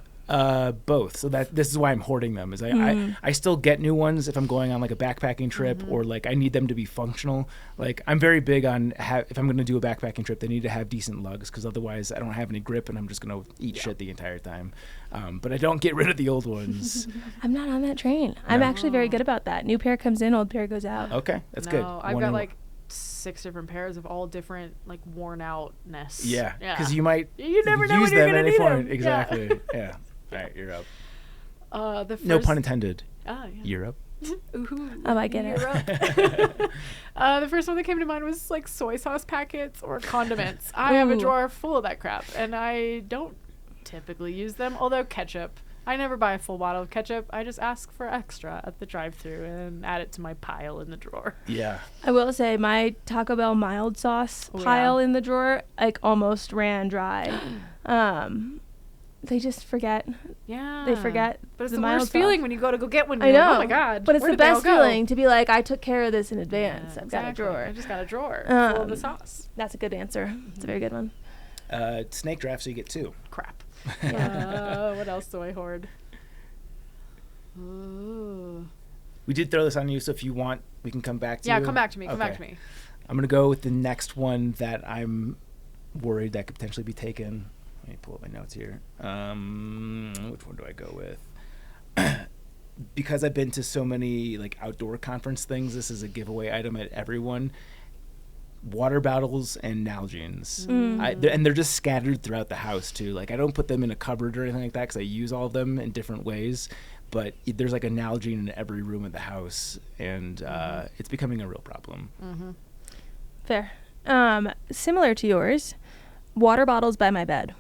Both. So this is why I'm hoarding them. Is I still get new ones if I'm going on like a backpacking trip or like I need them to be functional. Like I'm very big on if I'm going to do a backpacking trip, they need to have decent lugs because otherwise I don't have any grip and I'm just going to eat shit the entire time. But I don't get rid of the old ones. I'm not on that train. I'm actually very good about that. New pair comes in, old pair goes out. Okay, that's good. I've got like 6 different pairs of all different like worn outness. Yeah, because you might never know use when you're them gonna at any need point. them. Exactly. Yeah. All right, you're up. The first, No pun intended. Oh, yeah. You're up. Ooh, Oh, I get it. The first one that came to mind was like soy sauce packets or condiments. I have a drawer full of that crap, and I don't typically use them. Although ketchup, I never buy a full bottle of ketchup. I just ask for extra at the drive-thru and add it to my pile in the drawer. Yeah. I will say my Taco Bell mild sauce pile in the drawer like almost ran dry. They just forget. Yeah. They forget. But it's the the mild worst sauce. feeling when you go to get one. I You're know. like, oh my god. But it's where the did they all best go? feeling to be like, I took care of this in advance. Yeah, I've got a drawer. I just got a drawer full of the sauce. That's a good answer. It's a very good one. Snake draft, so you get 2. Crap. Yeah. What else do I hoard? Ooh. We did throw this on you, so if you want, we can come back to you. Yeah, come back to me. Come back Okay. to me. I'm going to go with the next one that I'm worried that could potentially be taken. Let me pull up my notes here. Which one do I go with? Because I've been to so many like outdoor conference things, this is a giveaway item at everyone. Water bottles and Nalgene's. And they're just scattered throughout the house too. Like I don't put them in a cupboard or anything like that because I use all of them in different ways. But there's like a Nalgene in every room of the house, and it's becoming a real problem. Fair. Similar to yours, water bottles by my bed.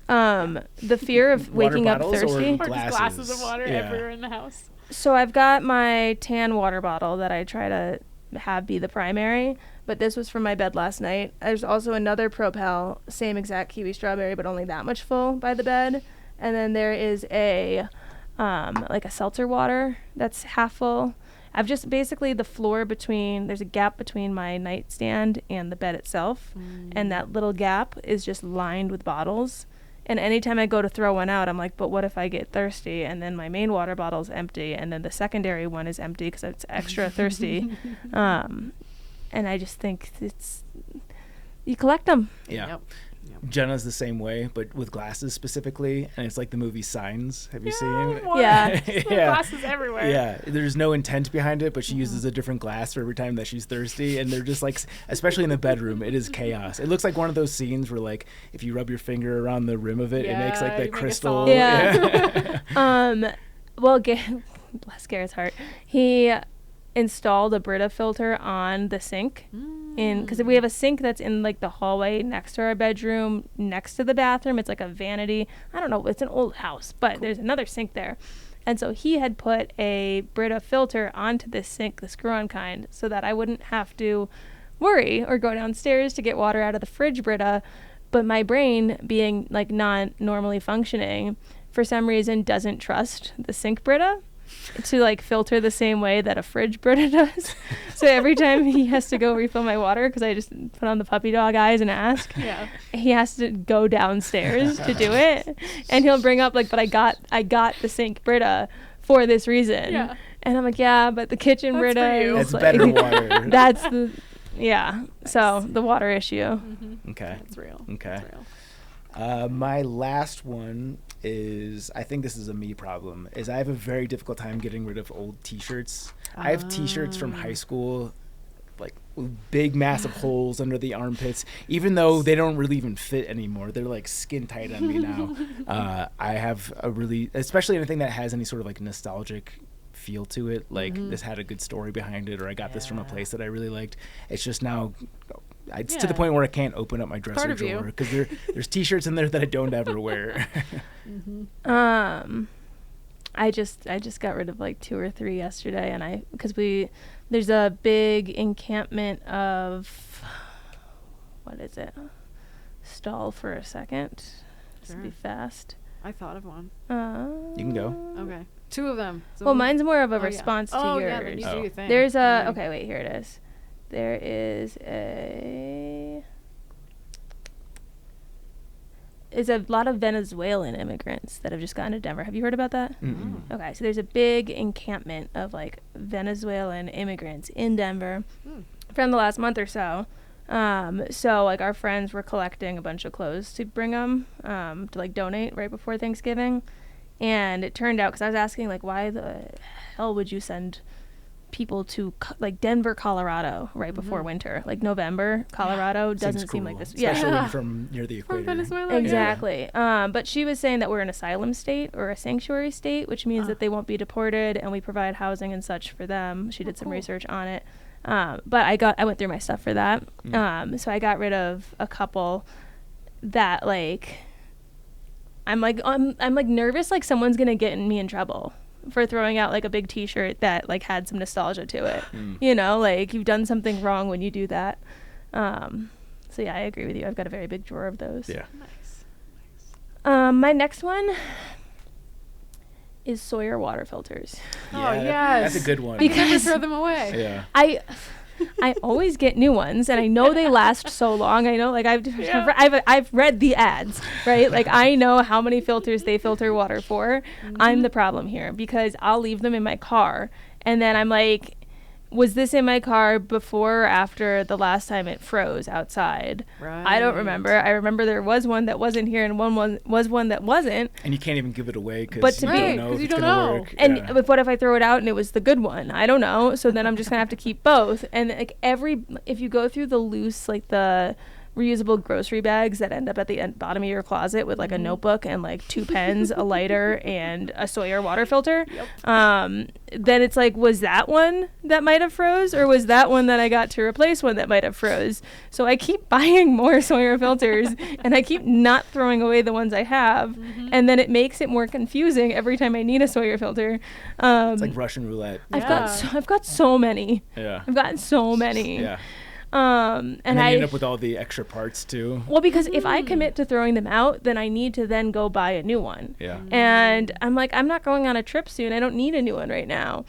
The fear of waking up bottles thirsty. or Or just glasses of Glasses. water Yeah. everywhere in the house. So I've got my tan water bottle that I try to have be the primary, but this was from my bed last night. There's also another Propel, same exact kiwi strawberry, but only that much full by the bed. And then there is a like a seltzer water that's half full. I've just basically the floor between, there's a gap between my nightstand and the bed itself, and that little gap is just lined with bottles. And anytime I go to throw one out, I'm like, but what if I get thirsty? And then my main water bottle's empty, and then the secondary one is empty because it's extra thirsty. And I just think you collect them. Yeah. Yep. Jenna's the same way, but with glasses specifically, and it's like the movie Signs. Have you seen? Yeah. Glasses everywhere. Yeah, there's no intent behind it, but she uses a different glass for every time that she's thirsty, and they're just like, especially in the bedroom, it is chaos. It looks like one of those scenes where, like, if you rub your finger around the rim of it, it makes like that crystal. Well, bless Garrett's heart, he installed a Brita filter on the sink because we have a sink that's in like the hallway next to our bedroom, next to the bathroom. It's like a vanity. I don't know, it's an old house, but there's another sink there. And so he had put a Brita filter onto this sink, the screw-on kind, so that I wouldn't have to worry or go downstairs to get water out of the fridge Brita. But my brain, being like not normally functioning, for some reason doesn't trust the sink Brita to like filter the same way that a fridge Brita does. So every time he has to go refill my water, because I just put on the puppy dog eyes and ask, he has to go downstairs to do it, and he'll bring up like, but I got the sink Brita for this reason. And I'm like, but the kitchen Brita is that's like, better water. That's the so the water issue. Okay, it's real. Okay, it's real. My last one is, I think this is a me problem, is I have a very difficult time getting rid of old t-shirts. I have t-shirts from high school, like with big massive holes under the armpits, even though they don't really even fit anymore. They're like skin tight on me now. I have a really, especially anything that has any sort of like nostalgic feel to it, like this had a good story behind it, or I got this from a place that I really liked. It's just now it's to the point where I can't open up my dresser drawer because there's t-shirts in there that I don't ever wear. I just got rid of like 2 or 3 yesterday, and because there's a big encampment of, what is it? Stall for a second. This will be fast. I thought of one. You can go. Okay. 2 of them. So well, mine's more of a response to yours. Yeah, then you do your thing. There's a, okay, wait, here it is. There is a lot of Venezuelan immigrants that have just gotten to Denver. Have you heard about that? Okay, so there's a big encampment of like Venezuelan immigrants in Denver from the last month or so. So like our friends were collecting a bunch of clothes to bring them to like donate right before Thanksgiving. And it turned out, because I was asking like, why the hell would you send people to like Denver, Colorado right before winter? Like November, Colorado doesn't seem like this. Especially when from near the equator. From Venezuela. Exactly. But she was saying that we're an asylum state or a sanctuary state, which means that they won't be deported, and we provide housing and such for them. She did some research on it. But I went through my stuff for that. So I got rid of a couple that like I'm like nervous like someone's gonna get me in trouble for throwing out like a big t-shirt that like had some nostalgia to it. You know, like you've done something wrong when you do that. So yeah, I agree with you. I've got a very big drawer of those. Yeah. Nice. My next one is Sawyer water filters. Yes. That's a good one. Because never throw them away. Yeah. I always get new ones, and I know they last so long. I know, like I've read the ads, right? Like I know how many filters they filter water for. I'm the problem here because I'll leave them in my car, and then I'm like, was this in my car before or after the last time it froze outside? Right. I don't remember. I remember there was one that wasn't here, and one that wasn't. And you can't even give it away because you don't know if it's going to work. And but what if I throw it out and it was the good one? I don't know. So then I'm just going to have to keep both. And like if you go through the loose, like the reusable grocery bags that end up at the bottom of your closet with like a notebook and like 2 pens, a lighter, and a Sawyer water filter, then it's like, was that one that might have froze, or was that one that I got to replace one that might have froze? So I keep buying more Sawyer filters and I keep not throwing away the ones I have, and then it makes it more confusing every time I need a Sawyer filter. It's like Russian roulette. I've got so many. Yeah. I've gotten so many. Yeah. And then I you end up with all the extra parts too. Well, because if I commit to throwing them out, then I need to then go buy a new one. Yeah. And I'm like, I'm not going on a trip soon. I don't need a new one right now.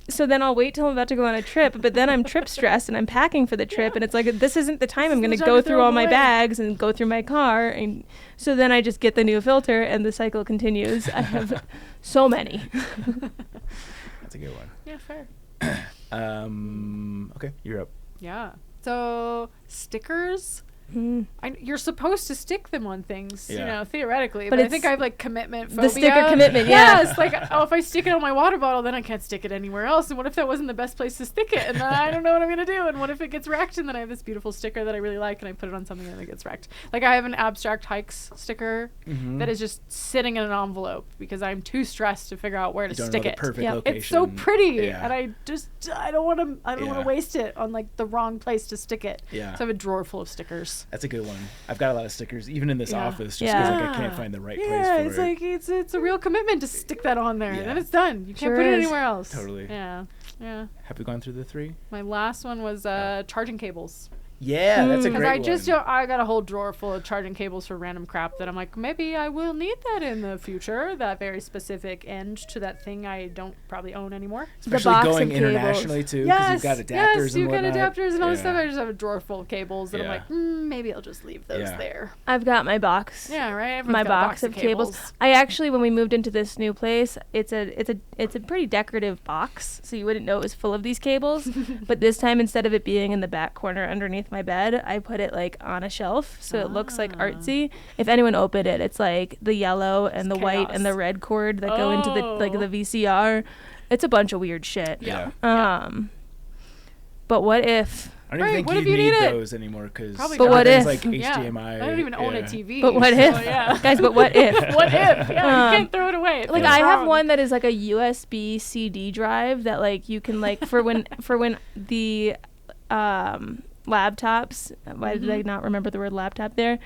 So then I'll wait till I'm about to go on a trip, but then I'm trip stressed and I'm packing for the trip, and it's like, this isn't the time I'm going to go through all my bags and go through my car. And so then I just get the new filter and the cycle continues. I have so many. That's a good one. Yeah, fair. Okay, you're up. Yeah. So stickers. You're supposed to stick them on things, theoretically. But I think I have like commitment phobia. The sticker commitment, yeah. Yes, like, if I stick it on my water bottle, then I can't stick it anywhere else. And what if that wasn't the best place to stick it? And then I don't know what I'm gonna do. And what if it gets wrecked? And then I have this beautiful sticker that I really like, and I put it on something and it gets wrecked. Like I have an abstract hikes sticker that is just sitting in an envelope because I'm too stressed to figure out where to stick it. Perfect location. It's so pretty, and I don't want to waste it on like the wrong place to stick it. Yeah. So I have a drawer full of stickers. That's a good one. I've got a lot of stickers, even in this office, just because like, I can't find the right place for it. It's like it's a real commitment to stick that on there. Yeah. Then it's done. You can't put it anywhere else. Totally. Yeah. Have we gone through the 3? My last one was charging cables. Yeah, that's a great one. Because I got a whole drawer full of charging cables for random crap that I'm like, maybe I will need that in the future. That very specific end to that thing I don't probably own anymore. Especially going internationally too, because you've got adapters and whatnot. You've got adapters and all this stuff. I just have a drawer full of cables that I'm like, maybe I'll just leave those there. I've got my box. Yeah, right. Everyone's My got box of cables. I actually, when we moved into this new place, it's a pretty decorative box, so you wouldn't know it was full of these cables. But this time, instead of it being in the back corner underneath my bed, I put it like on a shelf, so it looks like artsy. If anyone opened it, it's like the yellow and the white and the red cord that go into the VCR. It's a bunch of weird shit. Yeah. But what if? I don't even think you need those anymore, because what if? Like HDMI. I don't even own a TV. But what if? Guys, but what if? What if? Yeah, you can't throw it away. Like I have one that is like a USB CD drive that like you can like for when the laptops, why did I not remember the word laptop there,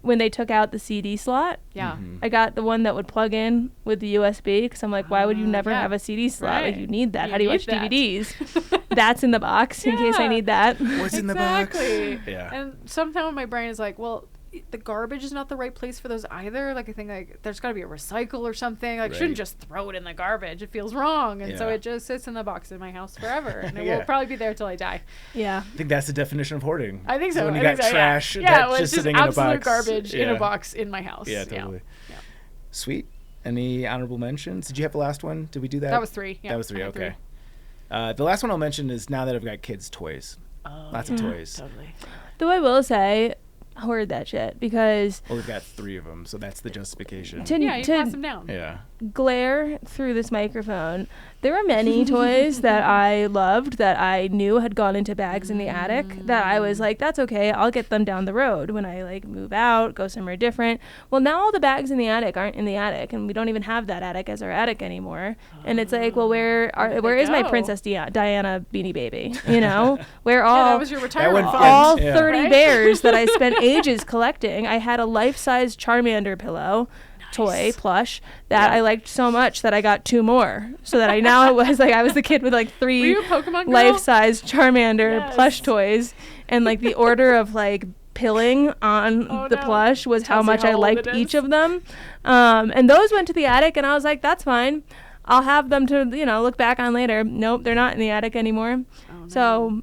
when they took out the CD slot. I got the one that would plug in with the USB, because I'm like, why would you never have a CD slot? Like, you need that. How do you watch DVDs? That's in the box in case I need that. What's in the box? Yeah. And sometimes my brain is like, well, the garbage is not the right place for those either. Like I think like there's got to be a recycle or something. Like shouldn't just throw it in the garbage. It feels wrong. And so it just sits in the box in my house forever, and it will probably be there till I die. Yeah. I think that's the definition of hoarding. I think so. When you got trash that's just sitting in a box. Absolute garbage in a box in my house. Yeah, totally. Yeah. Sweet. Any honorable mentions? Did you have the last one? Did we do that? That was 3. Yeah. That was 3. Okay. The last one I'll mention is, now that I've got kids, toys. Lots of toys. Totally. Though I will say, hoard that shit, because we've got 3 of them, so that's the justification. You pass them down. Yeah. Glare through this microphone. There are many toys that I loved that I knew had gone into bags in the attic that I was like, that's okay, I'll get them down the road when I like move out, go somewhere different. Well, now all the bags in the attic aren't in the attic, and we don't even have that attic as our attic anymore. And it's like, well, where is my Princess Diana Beanie Baby? You know, where all that was your retirement fund. All 30 bears that I spent ages collecting. I had a life-size Charmander pillow. Toy plush that I liked so much that I got 2 more, so that I was the kid with like 3 life-size Charmander plush toys, and like the order of like pilling on the plush was how much I liked each of them, and those went to the attic, and I was like, that's fine, I'll have them to look back on later. Nope, they're not in the attic anymore. So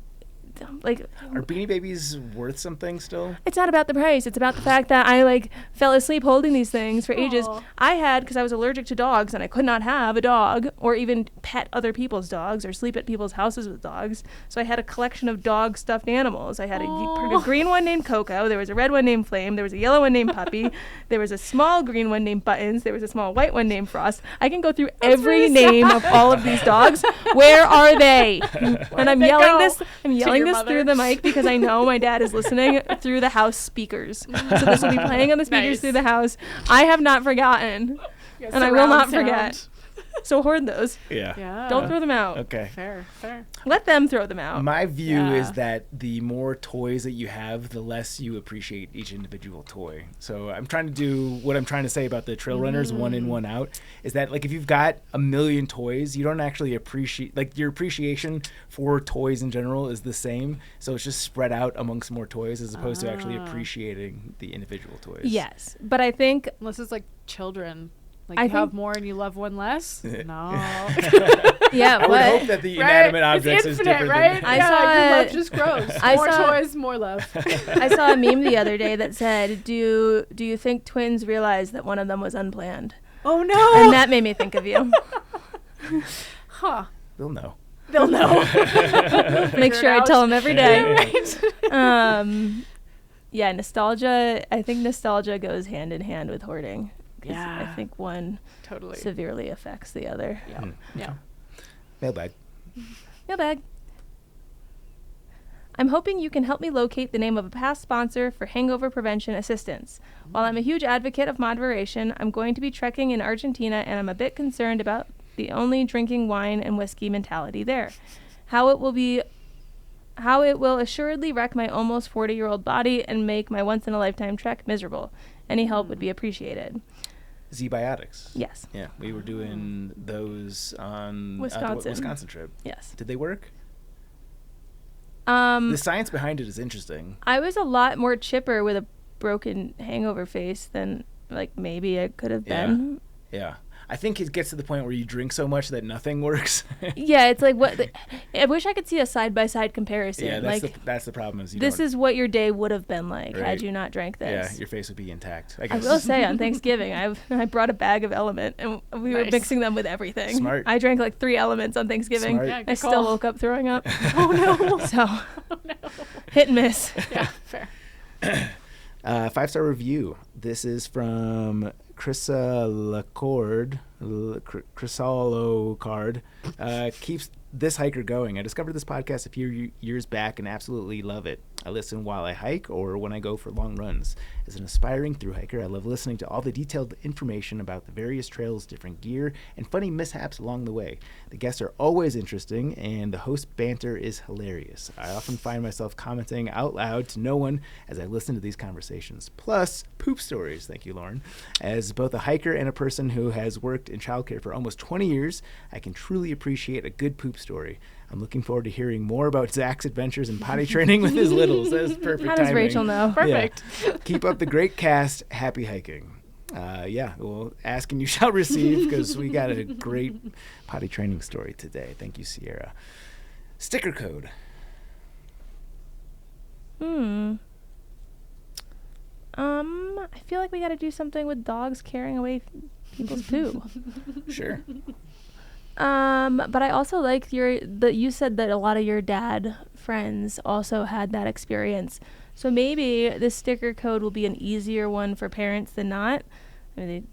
like, are Beanie Babies worth something still? It's not about the price. It's about the fact that I like fell asleep holding these things for ages. I had, because I was allergic to dogs, and I could not have a dog or even pet other people's dogs or sleep at people's houses with dogs. So I had a collection of dog stuffed animals. I had a green one named Coco. There was a red one named Flame. There was a yellow one named Puppy. There was a small green one named Buttons. There was a small white one named Frost. I can go through every name of all of these dogs. Where are they? And I'm yelling this. I'm yelling this through the mic, because I know my dad is listening through the house speakers. So this will be playing on the speakers through the house. I have not forgotten, and I will not forget. So hoard those. Yeah. Don't throw them out. Okay. Fair. Let them throw them out. My view is that the more toys that you have, the less you appreciate each individual toy. So I'm trying to do what I'm trying to say about the trail runners, one in, one out, is that like if you've got a million toys, you don't actually appreciate, like your appreciation for toys in general is the same. So it's just spread out amongst more toys as opposed to actually appreciating the individual toys. Yes. But I think, unless it's like children. Like, you have more and you love one less? No. Yeah, I would what? hope that the inanimate objects it's is infinite, different right? than I yeah, saw your it- love just grows. I More saw- toys, more love. I saw a meme the other day that said, "Do you think twins realize that one of them was unplanned?" Oh no! And that made me think of you. Huh? They'll know. They'll know. Make sure I tell them every day. Right. Yeah, nostalgia. I think nostalgia goes hand in hand with hoarding. 'Cause Yeah. I think one Totally. severely affects the other. Yeah. Hmm. Yeah. Mailbag. Mailbag. I'm hoping you can help me locate the name of a past sponsor for hangover prevention assistance. While I'm a huge advocate of moderation, I'm going to be trekking in Argentina and I'm a bit concerned about the only drinking wine and whiskey mentality there. How it will assuredly wreck my almost 40-year-old body and make my once-in-a-lifetime trek miserable. Any help would be appreciated. Z-Biotics. Yes. Yeah, we were doing those on the Wisconsin. Wisconsin trip. Yes. Did they work? The The science behind it is interesting. I was a lot more chipper with a broken hangover face than like maybe I could have Yeah. been. Yeah. I think it gets to the point where you drink so much that nothing works. Yeah, it's like I wish I could see a side-by-side comparison. Yeah, like that's the problem. Is you this don't- is what your day would have been like Right. had you not drank Yeah, this. your face would be intact. I I guess. will say on Thanksgiving, I brought a bag of Element and we were Nice. mixing them with everything. Smart. I drank like 3 Elements on Thanksgiving. Smart. Yeah, I good still call. woke up throwing up. Oh no. So Oh no. hit and miss. Yeah. Fair. 5-star review. This is from Chrissa Lacord. Crisalo Card. Keeps this hiker going. I discovered this podcast a few years back and absolutely love it. I listen while I hike or when I go for long runs. As an aspiring thru hiker, I love listening to all the detailed information about the various trails, different gear, and funny mishaps along the way. The guests are always interesting, and the host banter is hilarious. I often find myself commenting out loud to no one as I listen to these conversations. Plus, poop stories. Thank you, Lauren. As both a hiker and a person who has worked in childcare for almost 20 years, I can truly appreciate a good poop story. I'm looking forward to hearing more about Zach's adventures in potty training with his littles. That's perfect How does timing. Rachel know? Perfect. Yeah. Keep up the great cast. Happy hiking. Yeah, well, ask and you shall receive because we got a great potty training story today. Thank you, Sierra. Sticker code. I feel like we got to do something with dogs carrying away people's poo. Sure. But I also like you said that a lot of your dad friends also had that experience. So maybe this sticker code will be an easier one for parents than not. I mean,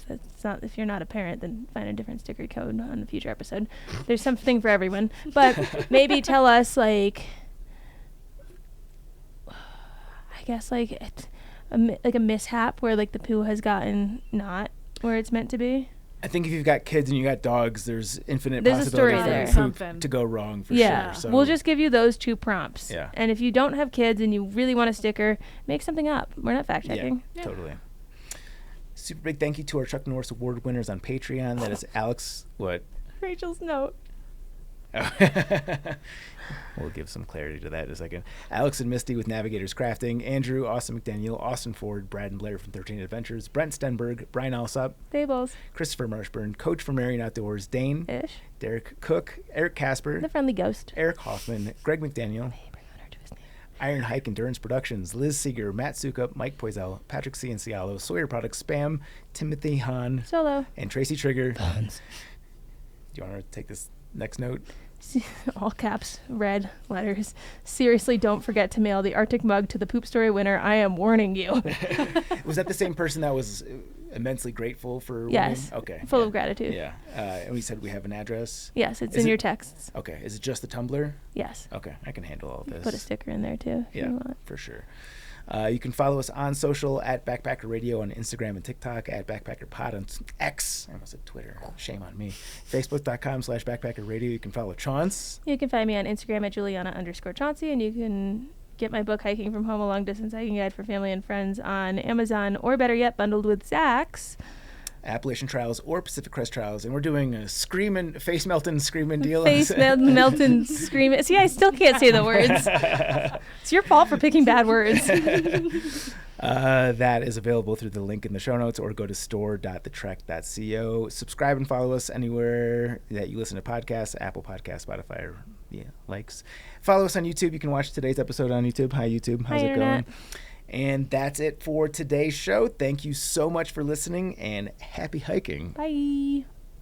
it's not, if you're not a parent, then find a different sticker code on a future episode. There's something for everyone. But maybe tell us like, I guess like a mishap where like the poo has gotten not where it's meant to be. I think if you've got kids and you got dogs, there's infinite There's a possibility story for there. poop Something. to go wrong for Yeah, sure. So we'll just give you those 2 prompts. Yeah. And if you don't have kids and you really want a sticker, make something up. We're not fact checking. Yeah, totally. Super big thank you to our Chuck Norris Award winners on Patreon. That is Alex. What? Rachel's note. We'll give some clarity to that in a second. Alex and Misty with Navigators Crafting, Andrew, Austin McDaniel, Austin Ford, Brad and Blair from 13 Adventures, Brent Stenberg, Brian Alsop, Stables. Christopher Marshburn, Coach from Marion Outdoors, Dane, Ish. Derek Cook, Eric Casper, The friendly ghost. Eric Hoffman, Greg McDaniel, Hey, bring honor to his name. Iron Hike Endurance Productions, Liz Seeger, Matt Sukup, Mike Poisel, Patrick Ciancialo, Sawyer Products, Spam, Timothy Hahn, Solo. and Tracy Trigger. Do you want to take this next note? All caps, red letters. Seriously, don't forget to mail the Arctic mug to the Poop Story winner. I am warning you. Was that the same person that was immensely grateful for Yes. winning? Okay. Full yeah. of gratitude. Yeah. And we said we have an address. Yes, it's Is in it- your texts. Okay. Is it just the Tumblr? Yes. Okay. I can handle all this. Put a sticker in there too if you want. For sure. You can follow us on social at Backpacker Radio on Instagram and TikTok, at Backpacker Pod on X. I almost said Twitter. Shame on me. Facebook.com/Backpacker Radio. You can follow Chance. You can find me on Instagram at Juliana_Chauncey, and you can get my book, Hiking from Home, a long distance hiking guide for family and friends, on Amazon, or better yet, bundled with Zach's Appalachian Trails or Pacific Crest Trails, and we're doing a face melting screaming deal. Face melting screaming. See, I still can't say the words. It's your fault for picking bad words. That is available through the link in the show notes, or go to store.thetrek.co. Subscribe and follow us anywhere that you listen to podcasts, Apple Podcasts, Spotify, or likes. Follow us on YouTube. You can watch today's episode on YouTube. Hi, YouTube. How's it going? And that's it for today's show. Thank you so much for listening, and happy hiking. Bye.